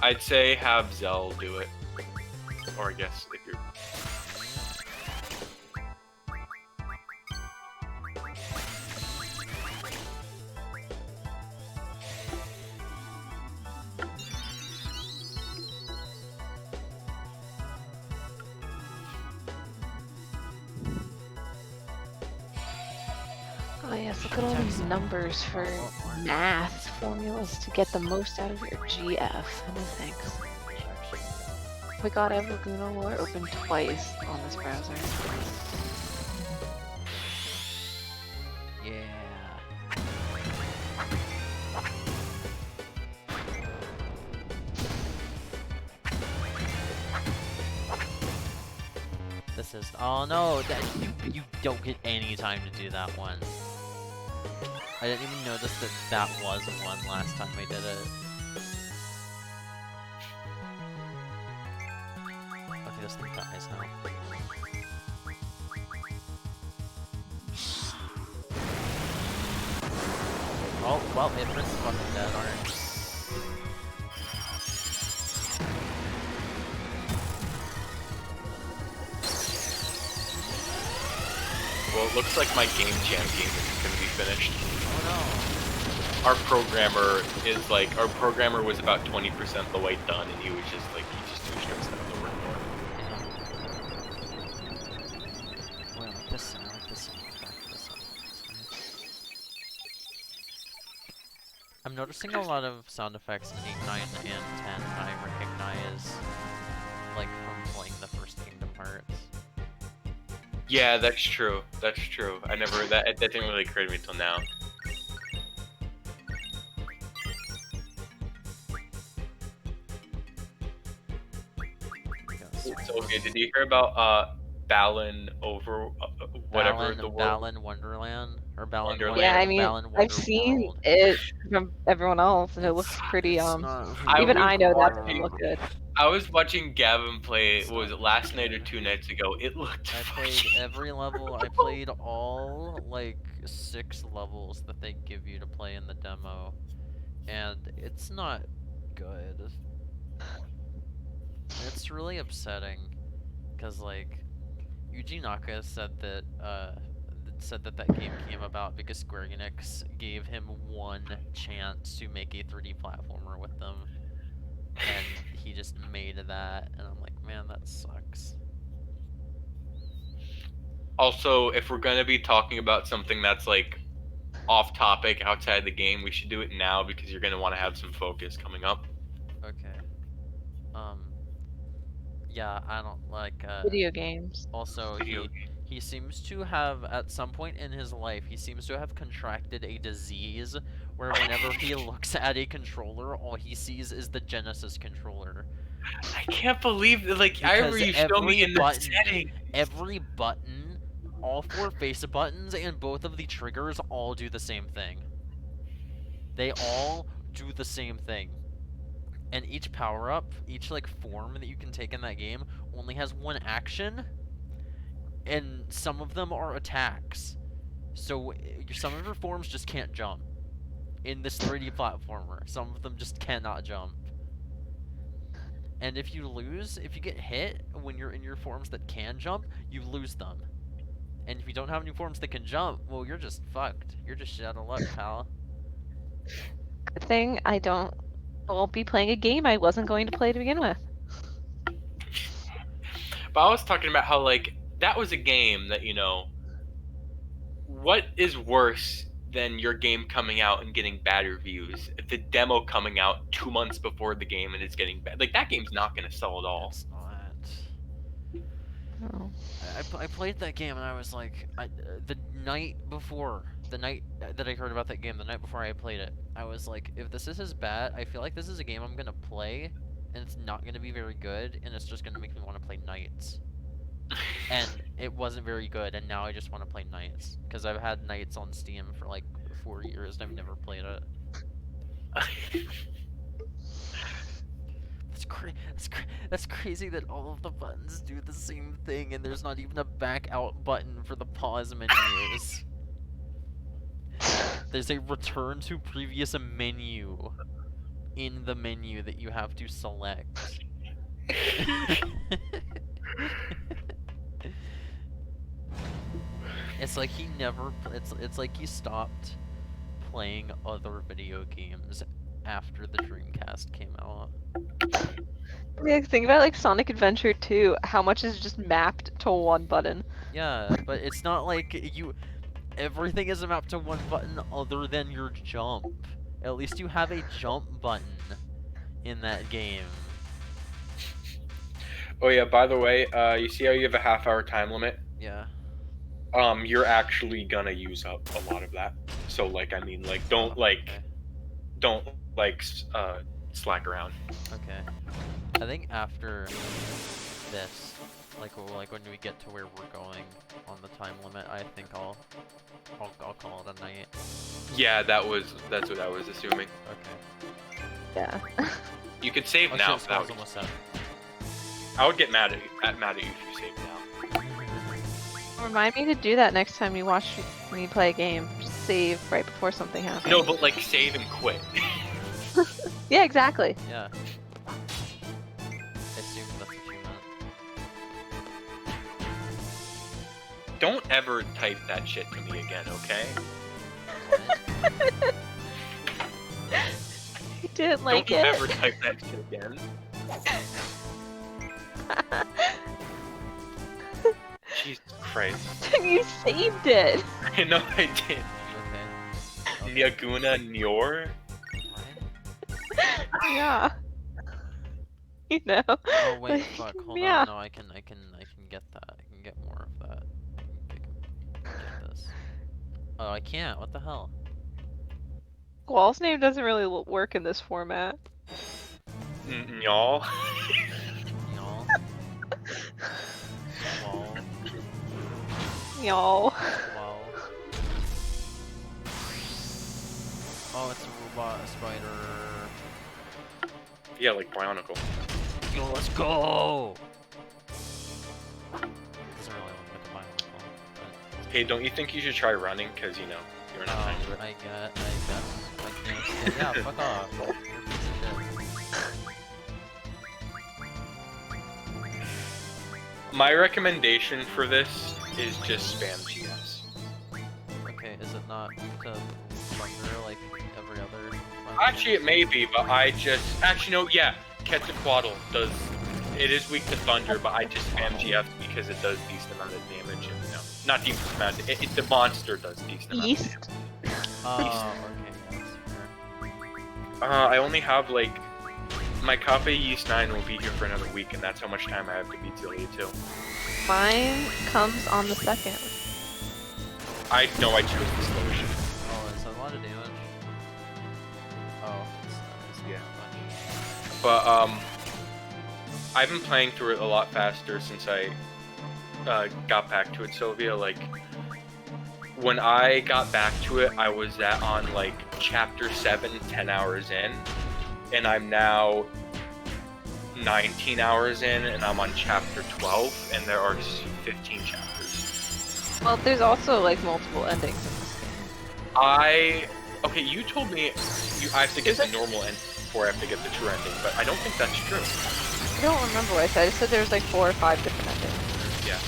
[SPEAKER 1] I'd say have Zell do it. Or I guess if you're...
[SPEAKER 3] Oh yeah, Guys, look at all these numbers for math formulas to get the most out of your GF. No thanks. Oh my god, I have Laguna Lore open twice on this browser.
[SPEAKER 2] Yeah. This is. Oh no! That you don't get any time to do that one. I didn't even notice that that was one last time I did it. Okay, this thing dies now. Oh, well, Ifrit's fucking dead, aren't you?
[SPEAKER 1] Well, it looks like my game jam game is gonna be finished.
[SPEAKER 2] Oh
[SPEAKER 1] Our programmer is like, our programmer was about 20% the way done, and he was just like, he's just too stressed out to work more.
[SPEAKER 2] no. Well, I like this, I like this. I'm noticing a lot of sound effects in 8, 9, and 10 I recognize, like, from playing the first Kingdom Hearts.
[SPEAKER 1] Yeah, that's true. That's true. I never, that didn't really occur to me until now. So, okay, did you hear about, Balan over, whatever the word?
[SPEAKER 2] Balan Wonderland? Or Balan
[SPEAKER 1] Wonderland.
[SPEAKER 3] Yeah, I mean,
[SPEAKER 2] Balan
[SPEAKER 3] I've seen
[SPEAKER 2] Wonderworld.
[SPEAKER 3] it from everyone else, and it looks pretty,
[SPEAKER 2] It's not
[SPEAKER 3] even I know that
[SPEAKER 1] watching-
[SPEAKER 3] doesn't look good.
[SPEAKER 1] I was watching Gavin play,
[SPEAKER 2] It's
[SPEAKER 1] what was
[SPEAKER 2] not
[SPEAKER 1] it, last night or
[SPEAKER 2] good.
[SPEAKER 1] 2 nights ago? It looked
[SPEAKER 2] I played
[SPEAKER 1] fucking
[SPEAKER 2] every level. I played all, like, 6 levels that they give you to play in the demo. And it's not good. It's really upsetting. Because, like, Yuji Naka said that, that game came about because Square Enix gave him one chance to make a 3D platformer with them. And he just made that, and I'm like, man, that sucks.
[SPEAKER 1] Also, if we're gonna be talking about something that's like off topic outside the game, we should do it now because you're gonna want to have some focus coming up.
[SPEAKER 2] Okay. Yeah, I don't like,
[SPEAKER 3] Video games.
[SPEAKER 2] also, he seems to have, at some point in his life, he seems to have contracted a disease where whenever he looks at a controller, all he sees is the Genesis controller.
[SPEAKER 1] I can't believe that, like, I remember you showed me in the setting.
[SPEAKER 2] Every button, all 4 face buttons and both of the triggers all do the same thing. They all do the same thing. And each power-up, each, like, form that you can take in that game only has one action, and some of them are attacks. So some of your forms just can't jump. In this 3D platformer, some of them just cannot jump. And if you lose, if you get hit when you're in your forms that can jump, you lose them. And if you don't have any forms that can jump, well, you're just fucked. You're just shit out of luck, pal.
[SPEAKER 3] Good thing I won't be playing a game I wasn't going to play to begin with.
[SPEAKER 1] But I was talking about how, like, that was a game that, you know, what is worse than your game coming out and getting bad reviews? The demo coming out 2 months before the game and it's getting bad. Like, that game's not gonna sell at all.
[SPEAKER 2] It's not.
[SPEAKER 3] Oh.
[SPEAKER 2] I played that game and I was like, the night that I heard about that game, the night before I played it, I was like, if this is as bad, I feel like this is a game I'm gonna play, and it's not gonna be very good, and it's just gonna make me want to play Knights. And it wasn't very good, and now I just want to play Knights, because I've had Knights on Steam for like 4 years, and I've never played it. That's crazy that all of the buttons do the same thing, and there's not even a back out button for the pause menus. There's a return to previous menu in the menu that you have to select. It's like he never. It's like he stopped playing other video games after the Dreamcast came out.
[SPEAKER 3] Yeah, think about like Sonic Adventure 2, how much is just mapped to one button.
[SPEAKER 2] Yeah, but it's not like Everything is mapped to one button other than your jump. At least you have a jump button in that game.
[SPEAKER 1] Oh yeah, by the way, you see how you have a half-hour time limit?
[SPEAKER 2] Yeah.
[SPEAKER 1] You're actually gonna use up a lot of that. So like, I mean, like, don't
[SPEAKER 2] Okay.
[SPEAKER 1] slack around.
[SPEAKER 2] Okay. I think after this, like when we get to where we're going on the time limit, I think I'll call it a night.
[SPEAKER 1] Yeah, that's what I was assuming.
[SPEAKER 2] Okay.
[SPEAKER 3] Yeah.
[SPEAKER 1] You could save
[SPEAKER 2] Oh,
[SPEAKER 1] now.
[SPEAKER 2] shit, Skull's almost up.
[SPEAKER 1] I would get mad at you if you saved now.
[SPEAKER 3] Remind me to do that next time you watch me play a game. Just save right before something happens.
[SPEAKER 1] No, but like save and quit.
[SPEAKER 3] Yeah, exactly.
[SPEAKER 2] Yeah. I assume that's what you meant.
[SPEAKER 1] Don't ever type that shit to me again, okay?
[SPEAKER 3] You didn't like
[SPEAKER 1] Don't
[SPEAKER 3] it.
[SPEAKER 1] ever type that shit again. Jesus Christ.
[SPEAKER 3] You saved it.
[SPEAKER 1] I know I did.
[SPEAKER 2] Okay.
[SPEAKER 1] Nyaguna Nyor?
[SPEAKER 3] Yeah. You know.
[SPEAKER 2] Oh wait, fuck. Hold
[SPEAKER 3] Yeah.
[SPEAKER 2] on. No, I can get that. I can get more of that. I can get this. Oh, I can't. What the hell?
[SPEAKER 3] Squall's name doesn't really work in this format.
[SPEAKER 1] Y'all.
[SPEAKER 2] Y'all. Wall.
[SPEAKER 3] Y'all.
[SPEAKER 2] Wow. Oh, it's a robot, a spider.
[SPEAKER 1] Yeah, like Bionicle.
[SPEAKER 2] Yo, let's go! Doesn't really look like a bionicle, but...
[SPEAKER 1] Hey, don't you think you should try running? Cause you know, you're not time to it.
[SPEAKER 2] I guess. I can't. Yeah, fuck off. You're a piece of shit.
[SPEAKER 1] My recommendation for this is just spam GS.
[SPEAKER 2] Okay, is it not to thunder like every other?
[SPEAKER 1] Actually, it may be, but actually no, yeah. Quetzalcoatl does. It is weak to thunder, but I just spam GF because it does decent amount of damage, and not decent amount. The monster does decent amount.
[SPEAKER 3] East.
[SPEAKER 2] Okay, yeah, that's fair.
[SPEAKER 1] I only have like my Cafe Yeast 9 will be here for another week, and that's how much time I have to beat Zillia too.
[SPEAKER 3] Mine comes on the 2nd.
[SPEAKER 1] I chose the solution.
[SPEAKER 2] Oh, is that a lot of damage? Oh, it's
[SPEAKER 1] Yeah.
[SPEAKER 2] much.
[SPEAKER 1] But I've been playing through it a lot faster since I got back to it, Sylvia. Like when I got back to it, I was on like chapter 7, 10 hours in, and I'm now 19 hours in, and I'm on chapter 12, and there are 15 chapters.
[SPEAKER 3] Well, there's also like multiple endings in this game.
[SPEAKER 1] Okay, you told me I have to get the normal end before I have to get the true ending, but I don't think that's true.
[SPEAKER 3] I don't remember what I said. I said there's like 4 or 5 different endings.
[SPEAKER 1] Yeah.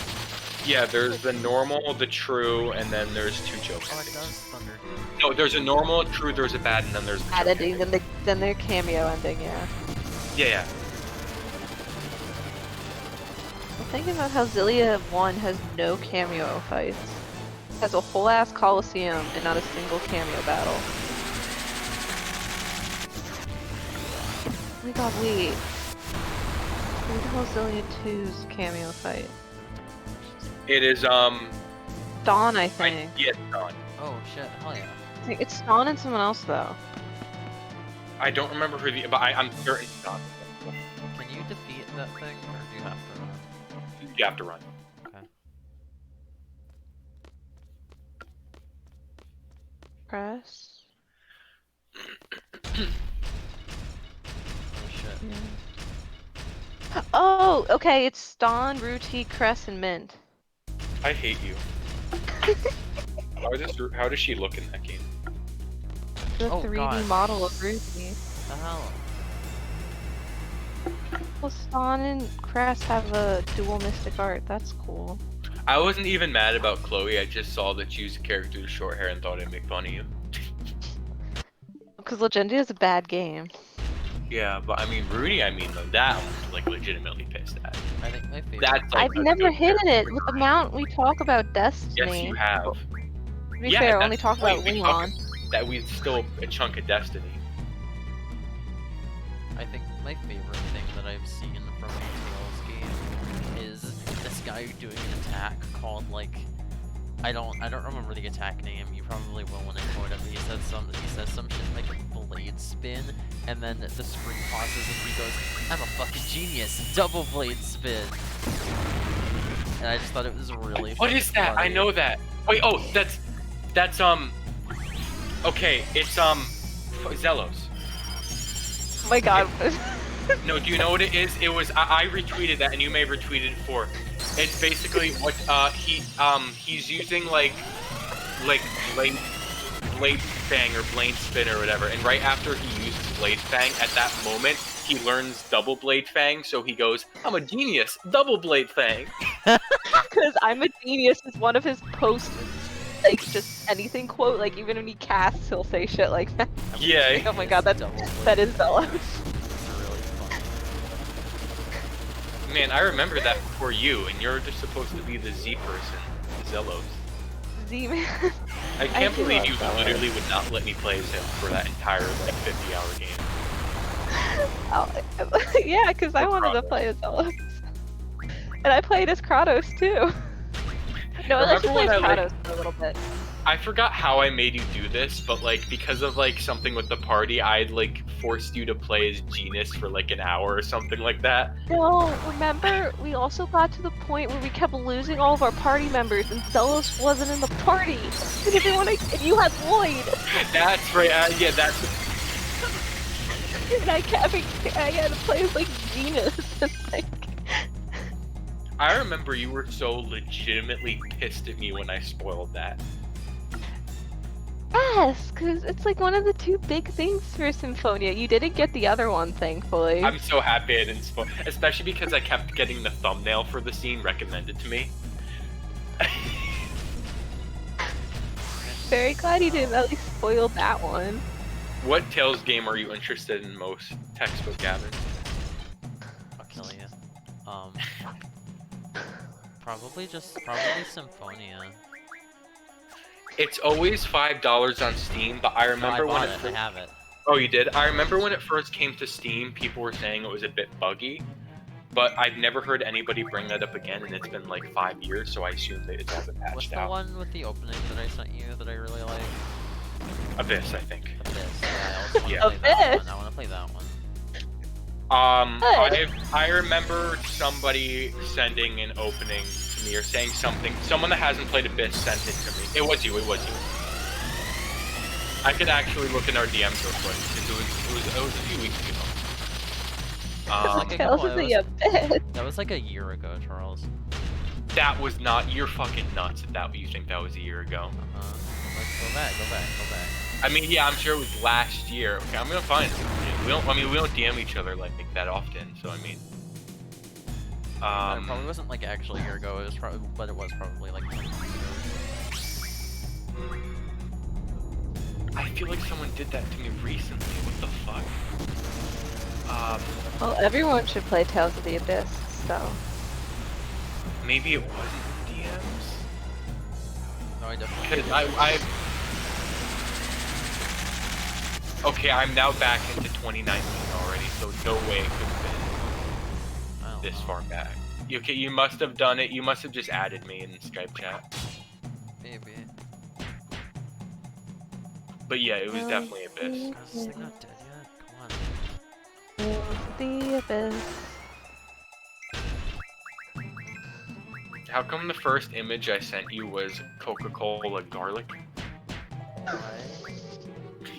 [SPEAKER 1] Yeah, there's the normal, the true, and then there's 2 joke
[SPEAKER 2] Oh, it
[SPEAKER 1] endings.
[SPEAKER 2] does thunder damage.
[SPEAKER 1] No, there's a normal, a true, there's a bad, and then there's the
[SPEAKER 3] Bad
[SPEAKER 1] joke
[SPEAKER 3] ending, then their cameo ending, yeah.
[SPEAKER 1] Yeah.
[SPEAKER 3] I'm thinking about how Zillia 1 has no cameo fights. It has a whole ass Coliseum and not a single cameo battle. Oh my god, wait. Who the hell's Zillia 2's cameo fight?
[SPEAKER 1] It is,
[SPEAKER 3] Dawn, I think.
[SPEAKER 1] yeah, it's done.
[SPEAKER 2] Oh shit, hell yeah.
[SPEAKER 3] I think it's Dawn and someone else though.
[SPEAKER 1] I don't remember who but I'm certain it's done.
[SPEAKER 2] Can you defeat that thing, or do you have to run?
[SPEAKER 1] You have to run.
[SPEAKER 2] Okay.
[SPEAKER 3] Press.
[SPEAKER 2] Oh shit.
[SPEAKER 3] Oh, okay, it's Dawn, Ruti, Cress, and Mint.
[SPEAKER 1] I hate you. How does she look in that game?
[SPEAKER 3] The
[SPEAKER 2] Oh,
[SPEAKER 3] 3D
[SPEAKER 2] God.
[SPEAKER 3] model of Ruti.
[SPEAKER 2] The hell?
[SPEAKER 3] Well, Dawn and Cress have a dual mystic art. That's cool.
[SPEAKER 1] I wasn't even mad about Chloe, I just saw that she used a character with short hair and thought I'd make fun of you.
[SPEAKER 3] Because Legendia is a bad game.
[SPEAKER 1] Yeah, but I mean, Rudy, though, that one's like legitimately pissed at.
[SPEAKER 2] I think my favorite.
[SPEAKER 1] That's like
[SPEAKER 3] I've
[SPEAKER 1] a
[SPEAKER 3] never
[SPEAKER 1] good
[SPEAKER 3] hidden it.
[SPEAKER 1] character.
[SPEAKER 3] With the amount we talk about Destiny.
[SPEAKER 1] Yes, you have.
[SPEAKER 3] To be
[SPEAKER 1] Yeah,
[SPEAKER 3] fair,
[SPEAKER 1] that's
[SPEAKER 3] only talk
[SPEAKER 1] the point.
[SPEAKER 3] about
[SPEAKER 1] We
[SPEAKER 3] Leon.
[SPEAKER 1] that we still a chunk of Destiny.
[SPEAKER 2] I think my favorite thing that I've seen from a Tales game is this guy doing an attack called like I don't remember the attack name. You probably will when I quote it. But he says some shit like blade spin, and then the screen pauses and he goes, "I'm a fucking genius, double blade spin." And I just thought it was really.
[SPEAKER 1] What is that?
[SPEAKER 2] Funny.
[SPEAKER 1] I know that. Wait, oh, that's okay, it's Zelos.
[SPEAKER 3] Oh my god.
[SPEAKER 1] No, do you know what it is? It was I retweeted that, and you may have retweeted it before. It's basically what he's using like blade fang or blade spin or whatever, and right after he uses blade fang, at that moment he learns double blade fang, so he goes, "I'm a genius, double blade fang."
[SPEAKER 3] Because I'm a genius is one of his post, like, just anything quote. Like, even when he casts, he'll say shit like that.
[SPEAKER 1] Yeah.
[SPEAKER 3] Like, oh my god, that is Zelos.
[SPEAKER 2] Really funny.
[SPEAKER 1] Man, I remember that before you, and you're just supposed to be the Z person, Zelos.
[SPEAKER 3] Z-Man.
[SPEAKER 1] I can't
[SPEAKER 3] do
[SPEAKER 1] believe
[SPEAKER 3] love
[SPEAKER 1] you
[SPEAKER 3] Zelos.
[SPEAKER 1] literally would not let me play as him for that entire like 50-hour game.
[SPEAKER 3] Oh, yeah, because I
[SPEAKER 1] Or
[SPEAKER 3] wanted to
[SPEAKER 1] Kratos.
[SPEAKER 3] play as Zelos. And I played as Kratos too. No, I let you
[SPEAKER 1] Remember
[SPEAKER 3] play as
[SPEAKER 1] when I,
[SPEAKER 3] Kratos for a little bit.
[SPEAKER 1] I forgot how I made you do this, but like because of like something with the party, I'd like forced you to play as Genus for like an hour or something like that.
[SPEAKER 3] No, remember, we also got to the point where we kept losing all of our party members and Zelos wasn't in the party. And everyone, and you had Lloyd.
[SPEAKER 1] That's right. Yeah, that's.
[SPEAKER 3] And I had to play as like Genus. And, like,
[SPEAKER 1] I remember you were so legitimately pissed at me when I spoiled that.
[SPEAKER 3] yes, because it's like one of the two big things for Symphonia. You didn't get the other one, thankfully.
[SPEAKER 1] I'm so happy I didn't spoil, especially because I kept getting the thumbnail for the scene recommended to me.
[SPEAKER 3] Very glad you didn't at least spoil that one.
[SPEAKER 1] What Tales game are you interested in most? Textbook Gavin.
[SPEAKER 2] I'll kill you. Probably Symphonia.
[SPEAKER 1] It's always $5 on Steam, but I remember
[SPEAKER 2] no, I
[SPEAKER 1] when
[SPEAKER 2] bought it. I have it.
[SPEAKER 1] Oh, you did? I remember when it first came to Steam, people were saying it was a bit buggy, but I've never heard anybody bring that up again, and it's been like 5 years, so I assume that it hasn't patched
[SPEAKER 2] What's the
[SPEAKER 1] out.
[SPEAKER 2] one with the opening that I sent you that I really like?
[SPEAKER 1] Abyss, I think.
[SPEAKER 2] Abyss. Yeah, I also want to
[SPEAKER 1] Yeah.
[SPEAKER 2] play that
[SPEAKER 3] Abyss?
[SPEAKER 2] one. I want to play that one.
[SPEAKER 1] I remember somebody sending an opening to me or saying something. Someone that hasn't played Abyss sent it to me. It was you. I could actually look in our DMs real quick because it was a few weeks ago.
[SPEAKER 2] like a
[SPEAKER 3] Tales
[SPEAKER 2] couple-
[SPEAKER 3] of the
[SPEAKER 2] it
[SPEAKER 3] Abyss.
[SPEAKER 2] That was like a year ago, Charles.
[SPEAKER 1] That was not. You're fucking nuts if that you think that was a year ago.
[SPEAKER 2] Let's go back.
[SPEAKER 1] I mean, yeah, I'm sure it was last year. Okay, I'm gonna find it. We don't DM each other like that often. So I mean,
[SPEAKER 2] It probably wasn't like actually a year ago. It was probably, but it was probably like 2 months ago.
[SPEAKER 1] I feel like someone did that to me recently. What the fuck?
[SPEAKER 3] Well, everyone should play Tales of the Abyss, so.
[SPEAKER 1] Maybe it wasn't the DMs.
[SPEAKER 2] No, I definitely.
[SPEAKER 1] Because I. Okay, I'm now back into 2019 already, so no way it could have
[SPEAKER 2] I don't
[SPEAKER 1] been this
[SPEAKER 2] know.
[SPEAKER 1] far back. Okay, you must have done it. You must have just added me in Skype chat.
[SPEAKER 2] Maybe.
[SPEAKER 1] But yeah, it was definitely Abyss.
[SPEAKER 2] Is this thing not dead yet? Come on.
[SPEAKER 3] Tales of the Abyss.
[SPEAKER 1] How come the first image I sent you was Coca-Cola garlic?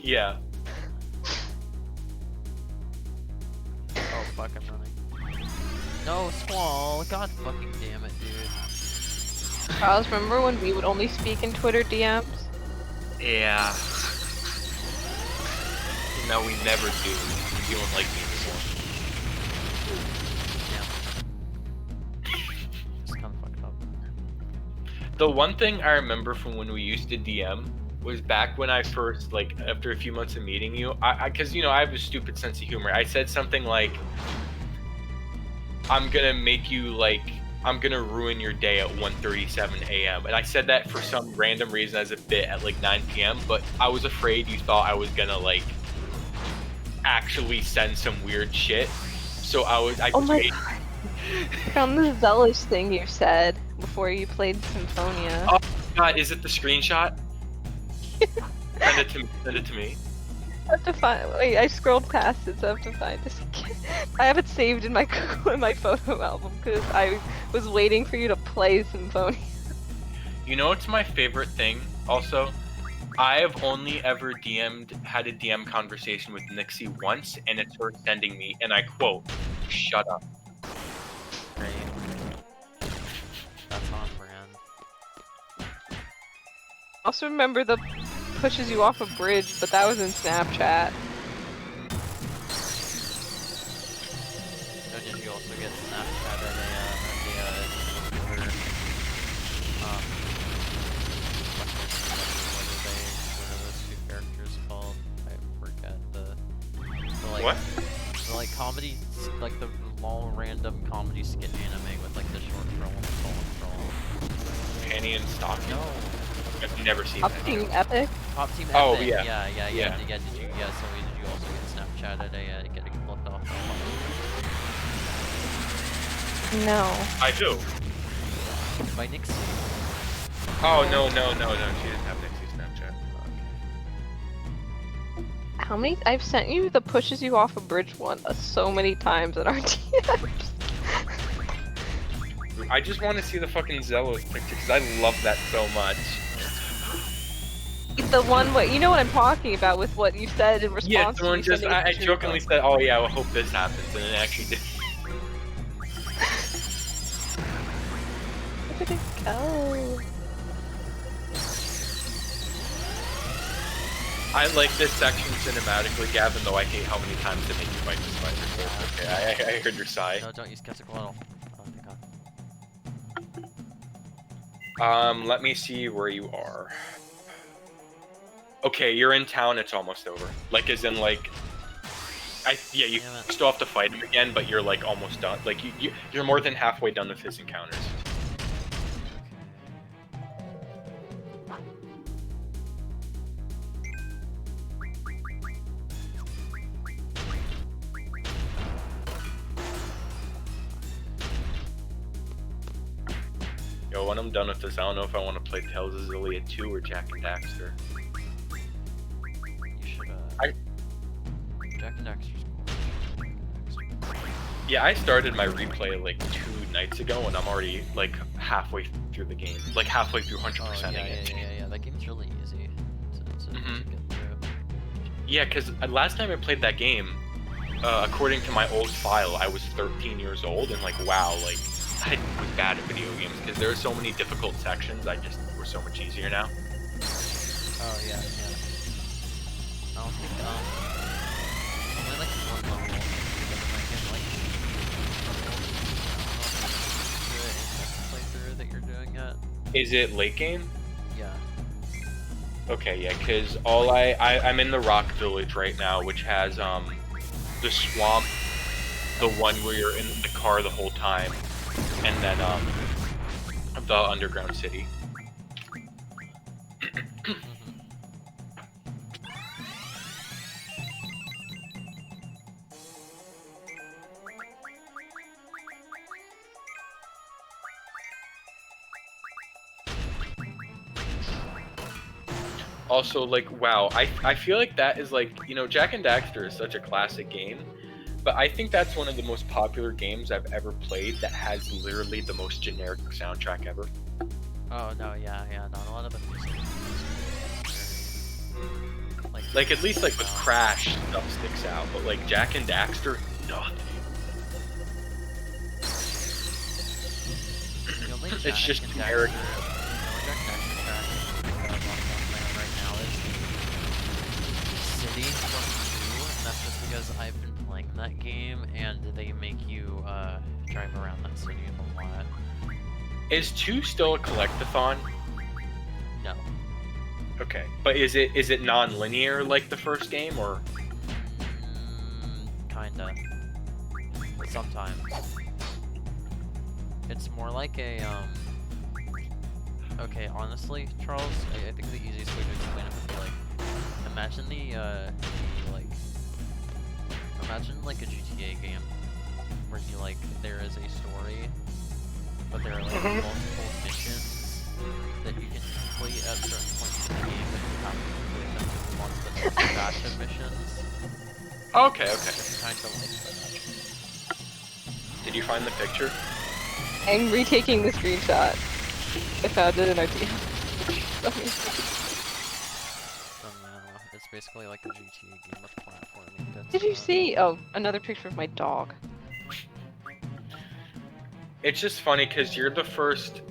[SPEAKER 1] Yeah.
[SPEAKER 2] Oh fuck! I'm running. No, Squall! God fucking damn it, dude.
[SPEAKER 3] Charles, remember when we would only speak in Twitter DMs?
[SPEAKER 1] Yeah. No, we never do. You don't like me anymore.
[SPEAKER 2] Just kind of fucked up.
[SPEAKER 1] The one thing I remember from when we used to DM was back when I first, like, after a few months of meeting you, because, you know, I have a stupid sense of humor. I said something like, I'm gonna make you, like, I'm gonna ruin your day at 1:37 a.m. And I said that for some random reason as a bit at like 9 p.m. But I was afraid you thought I was gonna like actually send some weird shit. So I
[SPEAKER 3] Oh
[SPEAKER 1] just
[SPEAKER 3] my
[SPEAKER 1] made.
[SPEAKER 3] god. On the zealous thing you said before you played Symphonia.
[SPEAKER 1] Oh God, is it the screenshot? Send it to me. Send it to me.
[SPEAKER 3] I have to find. Wait, I scrolled past it, so I have to find this. I have it saved in my in my photo album because I was waiting for you to play Symphonia.
[SPEAKER 1] You know what's my favorite thing? Also, I have only ever had a DM conversation with Nixie once, and it's her sending me, and I quote, "Shut up."
[SPEAKER 2] Great. That's on brand.
[SPEAKER 3] Also remember the pushes you off a bridge, but that was in Snapchat.
[SPEAKER 2] Oh, did you also get Snapchat at what are those two characters called? I forget the like
[SPEAKER 1] What?
[SPEAKER 2] the like comedy, like the long random comedy skit anime with like the short troll and the tall troll.
[SPEAKER 1] Penny and Stocky?
[SPEAKER 2] No.
[SPEAKER 1] I've never seen
[SPEAKER 3] Up
[SPEAKER 1] that.
[SPEAKER 3] Team Epic.
[SPEAKER 2] Pop Team
[SPEAKER 1] Oh,
[SPEAKER 2] Epic.
[SPEAKER 1] yeah.
[SPEAKER 2] Yeah.
[SPEAKER 1] Yeah.
[SPEAKER 2] Did you? Yeah. So did you also get Snapchat at getting flipped off?
[SPEAKER 3] No.
[SPEAKER 1] I do.
[SPEAKER 2] By Nixie.
[SPEAKER 1] Oh, no. She didn't have Nixie's Snapchat.
[SPEAKER 3] How many? I've sent you the pushes you off a bridge one so many times in our DMs.
[SPEAKER 1] I just want to see the fucking Zellos picture because I love that so much.
[SPEAKER 3] The one, what you know what I'm talking about with what you said in response.
[SPEAKER 1] Yeah,
[SPEAKER 3] to
[SPEAKER 1] someone
[SPEAKER 3] me
[SPEAKER 1] just,
[SPEAKER 3] sending
[SPEAKER 1] I
[SPEAKER 3] pictures
[SPEAKER 1] jokingly
[SPEAKER 3] of-
[SPEAKER 1] said, oh yeah, I hope this happens, and it actually did.
[SPEAKER 3] Where did it go?
[SPEAKER 1] I like this section cinematically, Gavin, though I hate how many times they make you fight the spider. Okay, I heard your sigh.
[SPEAKER 2] No, don't use skeptical at all. Oh, thank God.
[SPEAKER 1] Let me see where you are. Okay, you're in town, it's almost over. Like, as in, like... Yeah, you
[SPEAKER 2] Damn it.
[SPEAKER 1] still have to fight him again, but you're, like, almost done. Like, you're more than halfway done with his encounters. Yo, when I'm done with this, I don't know if I want to play Tales of Zillia 2 or Jack and Daxter.
[SPEAKER 2] You should, Jack and Daxter's cool.
[SPEAKER 1] Yeah, I started my replay like 2 nights ago, and I'm already like halfway through the game. Like halfway through 100%ing it.
[SPEAKER 2] Yeah. That game's really easy to get through.
[SPEAKER 1] Yeah, because last time I played that game, according to my old file, I was 13 years old, and like, wow, like, I was bad at video games, because there are so many difficult sections, we're so much easier now.
[SPEAKER 2] Oh, yeah. I don't think, only like one level playthrough that you're doing yet.
[SPEAKER 1] Is it late game?
[SPEAKER 2] Yeah.
[SPEAKER 1] Okay, yeah, because I'm in the Rock Village right now, which has, the swamp, the one where you're in the car the whole time, and then, the underground city. Also, like, wow, I feel like that is like, you know, Jack and Daxter is such a classic game, but I think that's one of the most popular games I've ever played that has literally the most generic soundtrack ever.
[SPEAKER 2] Oh, no, yeah, not a lot of the music.
[SPEAKER 1] Like, at least, like, with Crash, stuff sticks out, but, like, Jack and Daxter, nothing. It's just generic.
[SPEAKER 2] City 22, and that's just because I've been playing that game, and they make you drive around that city a lot.
[SPEAKER 1] Is 2 still a collectathon?
[SPEAKER 2] No.
[SPEAKER 1] Okay, but is it non-linear like the first game, or?
[SPEAKER 2] Kinda. Sometimes. It's more like a Okay, honestly, Charles, I think the easiest way to explain it would be like, imagine imagine like a GTA game where you like there is a story, but there are like multiple missions that you can complete at certain points in the game, but you have to complete them once the next batch of missions.
[SPEAKER 1] Okay, okay.
[SPEAKER 2] It's kind of like
[SPEAKER 1] Did you find the picture?
[SPEAKER 3] I'm retaking the screenshot. I found it in our team.
[SPEAKER 2] it's basically like a GTA game with platforming bits
[SPEAKER 3] Did
[SPEAKER 2] in
[SPEAKER 3] you
[SPEAKER 2] it.
[SPEAKER 3] see? Oh, another picture of my dog.
[SPEAKER 1] It's just funny because you're the first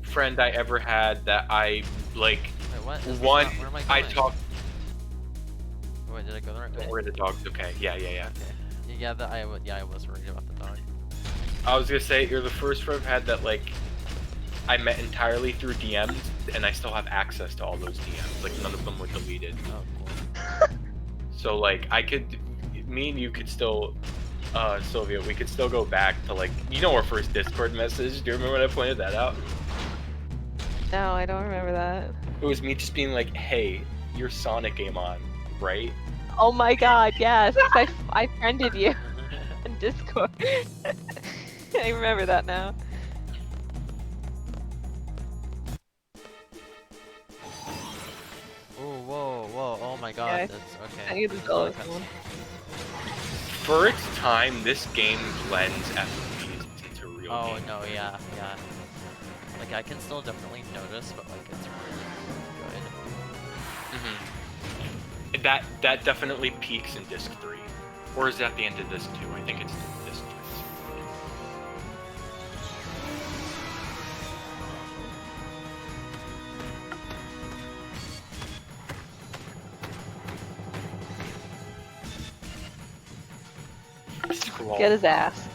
[SPEAKER 1] friend I ever had that I like.
[SPEAKER 2] Wait, what? Is this
[SPEAKER 1] One,
[SPEAKER 2] not- where am I
[SPEAKER 1] I
[SPEAKER 2] going?
[SPEAKER 1] talked.
[SPEAKER 2] Wait, did I go the right way?
[SPEAKER 1] Don't worry, the dog's okay. Yeah.
[SPEAKER 2] Okay. Yeah, I was worried about the dog.
[SPEAKER 1] I was gonna say you're the first friend I've had that like I met entirely through DMs, and I still have access to all those DMs. Like none of them were deleted.
[SPEAKER 2] Oh, cool.
[SPEAKER 1] So like me and you could still, Sylvia, we could still go back to like our first Discord message. Do you remember when I pointed that out?
[SPEAKER 3] No, I don't remember that.
[SPEAKER 1] It was me just being like, "Hey, your Sonic game on, right?"
[SPEAKER 3] Oh my god, yes. 'Cause I friended you on Discord. I remember that now.
[SPEAKER 2] Oh, whoa, oh my god,
[SPEAKER 3] Yeah,
[SPEAKER 2] that's okay.
[SPEAKER 3] I need the
[SPEAKER 2] There's
[SPEAKER 3] dollar
[SPEAKER 2] another
[SPEAKER 3] one.
[SPEAKER 2] cutscene.
[SPEAKER 1] For its time, this game blends FPs into real
[SPEAKER 2] Oh
[SPEAKER 1] games.
[SPEAKER 2] no, yeah. Like I can still definitely notice, but like it's really good.
[SPEAKER 1] That definitely peaks in Disc 3. Or is that the end of Disc 2? I think it's Disc 3. Scroll.
[SPEAKER 3] Get his ass.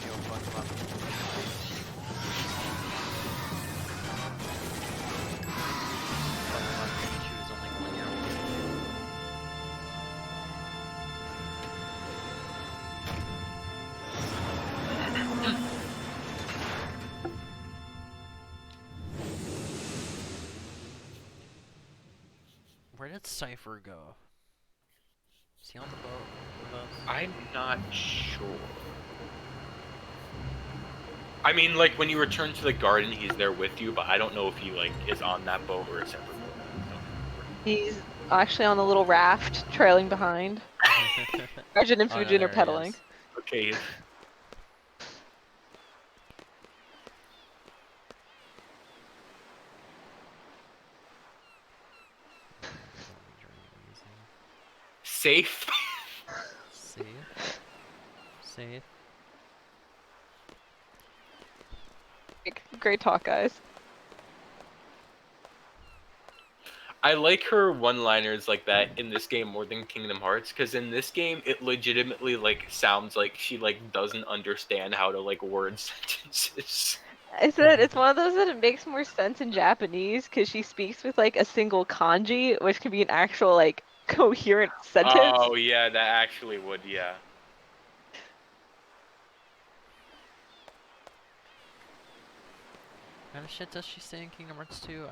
[SPEAKER 2] Yo, fuck him up. Fuck him up, Pikachu is only 1 year old. Where did Cypher go? Is he on the boat with us?
[SPEAKER 1] I'm not sure. I mean, like, when you return to the garden, he's there with you, but I don't know if he, like, is on that boat or a separate boat.
[SPEAKER 3] He's actually on the little raft trailing behind. Arjun and
[SPEAKER 2] Oh, no,
[SPEAKER 3] Fujin
[SPEAKER 2] there
[SPEAKER 3] are
[SPEAKER 2] he
[SPEAKER 3] pedaling.
[SPEAKER 2] is.
[SPEAKER 1] Okay. Safe.
[SPEAKER 2] Safe.
[SPEAKER 3] Great talk, guys.
[SPEAKER 1] I like her one-liners like that in this game more than Kingdom Hearts, because in this game it legitimately like sounds like she like doesn't understand how to like word sentences.
[SPEAKER 3] I said it's one of those that it makes more sense in Japanese because she speaks with like a single kanji, which can be an actual like coherent sentence.
[SPEAKER 1] Oh yeah, that actually would, yeah.
[SPEAKER 2] What kind of shit does she say in Kingdom Hearts 2?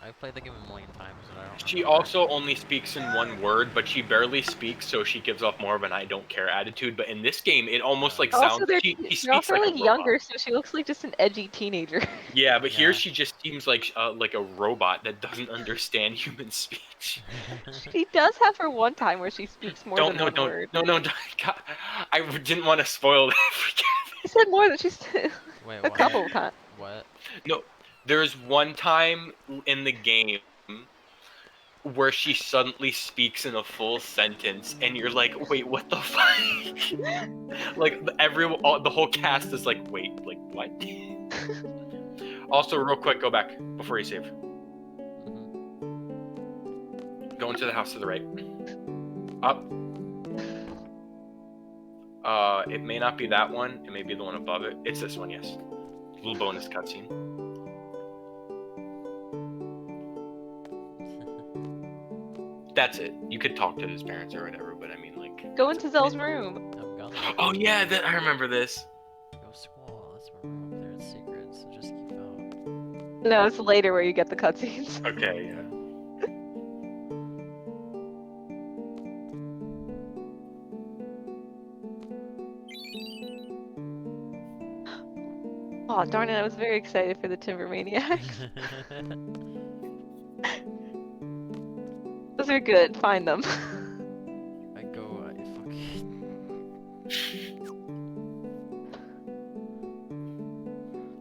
[SPEAKER 2] I've played the game a million times, but I don't
[SPEAKER 1] She
[SPEAKER 2] remember.
[SPEAKER 1] also only speaks in one word, but she barely speaks, so she gives off more of an I don't care attitude. But in this game, it almost like
[SPEAKER 3] Also,
[SPEAKER 1] sounds she
[SPEAKER 3] they're
[SPEAKER 1] speaks
[SPEAKER 3] also
[SPEAKER 1] like a
[SPEAKER 3] like
[SPEAKER 1] robot.
[SPEAKER 3] younger, so she looks like just an edgy teenager.
[SPEAKER 1] Yeah, but here
[SPEAKER 2] Yeah.
[SPEAKER 1] she just seems like a robot that doesn't understand human speech.
[SPEAKER 3] She does have her one time where she speaks more than one word.
[SPEAKER 1] No, God, I didn't want to spoil that for
[SPEAKER 3] She said more than she's
[SPEAKER 2] Wait,
[SPEAKER 3] a
[SPEAKER 2] what?
[SPEAKER 3] couple of times.
[SPEAKER 2] What?
[SPEAKER 1] No, there's one time in the game where she suddenly speaks in a full sentence, and you're like, wait, what the fuck? Like, the whole cast is like, wait, like, what? Also, real quick, go back before you save. Go into the house to the right. Up. It may not be that one. It may be the one above it. It's this one, yes. Little bonus cutscene. That's it. You could talk to his parents or whatever, but I mean, like.
[SPEAKER 3] Go into Zell's room.
[SPEAKER 2] I'm gonna.
[SPEAKER 1] Oh yeah, I remember this.
[SPEAKER 2] Go squall. That's my room up there. It's secret, so just keep out.
[SPEAKER 3] No, it's later where you get the cutscenes.
[SPEAKER 1] Okay, yeah.
[SPEAKER 3] Oh, darn it, I was very excited for the Timber Maniacs. Those are good, find them.
[SPEAKER 2] I fucking.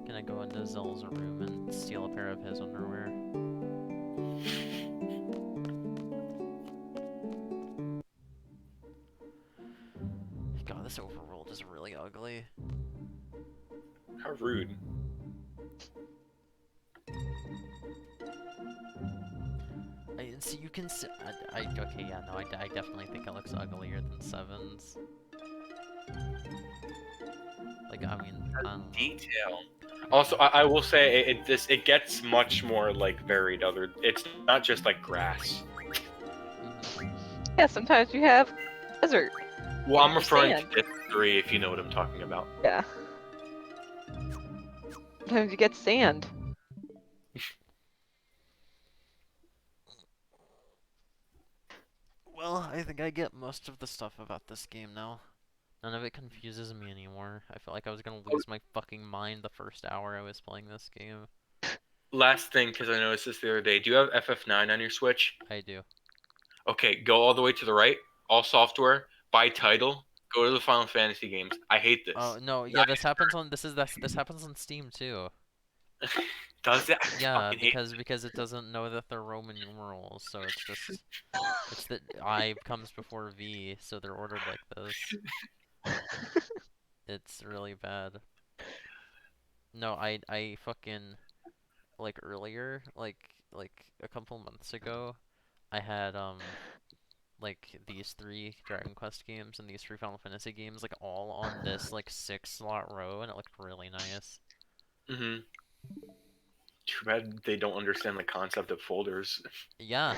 [SPEAKER 2] Can I go into Zell's room and steal a pair of his underwear? God, this overworld is really ugly.
[SPEAKER 1] How rude.
[SPEAKER 2] See, you can see. Okay, yeah, no, I definitely think it looks uglier than Seven's. Like, I mean, I don't know.
[SPEAKER 1] Detail. Also, I will say it gets much more like varied. It's not just like grass.
[SPEAKER 3] Yeah, sometimes you have desert.
[SPEAKER 1] Well, I'm referring
[SPEAKER 3] Sand.
[SPEAKER 1] to Disc 3, if you know what I'm talking about.
[SPEAKER 3] Yeah. Sometimes you get sand.
[SPEAKER 2] Well, I think I get most of the stuff about this game now. None of it confuses me anymore. I felt like I was gonna lose my fucking mind the first hour I was playing this game.
[SPEAKER 1] Last thing, because I noticed this the other day. Do you have FF9 on your Switch?
[SPEAKER 2] I do.
[SPEAKER 1] Okay, go all the way to the right. All software. Buy title. Go to the Final Fantasy games. I hate this.
[SPEAKER 2] Oh no, yeah, this happens on this happens on Steam too.
[SPEAKER 1] Does it? I
[SPEAKER 2] Yeah,
[SPEAKER 1] fucking hate
[SPEAKER 2] because it doesn't know that they're Roman numerals, so it's that I comes before V, so they're ordered like this. It's really bad. No, I fucking like earlier, like a couple months ago, I had like these 3 Dragon Quest games and these 3 Final Fantasy games like all on this like 6-slot row, and it looked really nice.
[SPEAKER 1] Mm-hmm. Too bad they don't understand the concept of folders.
[SPEAKER 2] Yeah.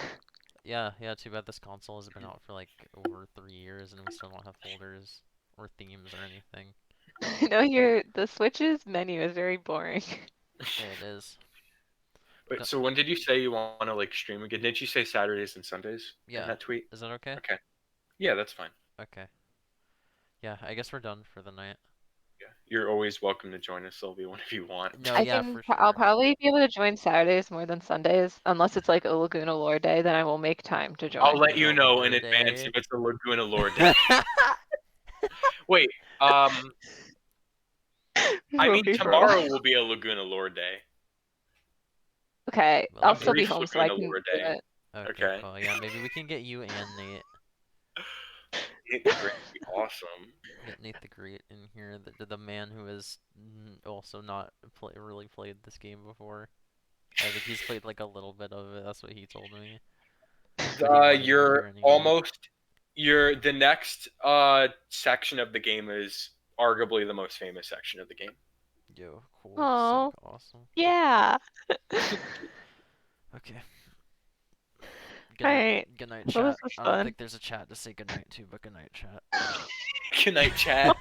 [SPEAKER 2] Yeah, too bad this console has been out for like over 3 years and we still don't have folders or themes or anything.
[SPEAKER 3] You know, the Switch's menu is very boring.
[SPEAKER 2] It is.
[SPEAKER 1] Wait, so when did you say you want to like stream again? Didn't you say Saturdays and Sundays
[SPEAKER 2] Yeah.
[SPEAKER 1] in that tweet?
[SPEAKER 2] Is that okay?
[SPEAKER 1] Okay. Yeah, that's fine.
[SPEAKER 2] Okay. Yeah, I guess we're done for the night.
[SPEAKER 1] Yeah, you're always welcome to join us, Sylvia, whenever you want.
[SPEAKER 2] No,
[SPEAKER 3] I
[SPEAKER 2] yeah,
[SPEAKER 3] can.
[SPEAKER 2] for sure.
[SPEAKER 3] I'll probably be able to join Saturdays more than Sundays, unless it's like a Laguna Lore day. Then I will make time to join.
[SPEAKER 1] I'll let you know
[SPEAKER 2] Lore
[SPEAKER 1] in advance
[SPEAKER 2] Day.
[SPEAKER 1] if it's a Laguna Lore day. Wait, I mean tomorrow will be a Laguna Lore day.
[SPEAKER 3] Okay,
[SPEAKER 2] Well,
[SPEAKER 3] I'll
[SPEAKER 2] I'm
[SPEAKER 3] still be
[SPEAKER 1] brief
[SPEAKER 3] home, so I
[SPEAKER 1] Laguna
[SPEAKER 3] can
[SPEAKER 1] Lore
[SPEAKER 3] do
[SPEAKER 1] day.
[SPEAKER 3] it.
[SPEAKER 2] Okay, cool. Yeah, maybe we can get you and Nate.
[SPEAKER 1] Nate the Great would be awesome.
[SPEAKER 2] Get Nate the Great in here, the man who has also not really played this game before. I think he's played like a little bit of it. That's what he told me.
[SPEAKER 1] You're the next section of the game is arguably the most famous section of the game.
[SPEAKER 2] Yo, cool,
[SPEAKER 3] Oh,
[SPEAKER 2] sick, awesome.
[SPEAKER 3] yeah.
[SPEAKER 2] Okay.
[SPEAKER 3] Alright.
[SPEAKER 2] Good night,
[SPEAKER 3] Well,
[SPEAKER 2] chat.
[SPEAKER 3] this was
[SPEAKER 2] I don't
[SPEAKER 3] fun.
[SPEAKER 2] think there's a chat to say good night to, but good night, chat.
[SPEAKER 1] Good night, chat.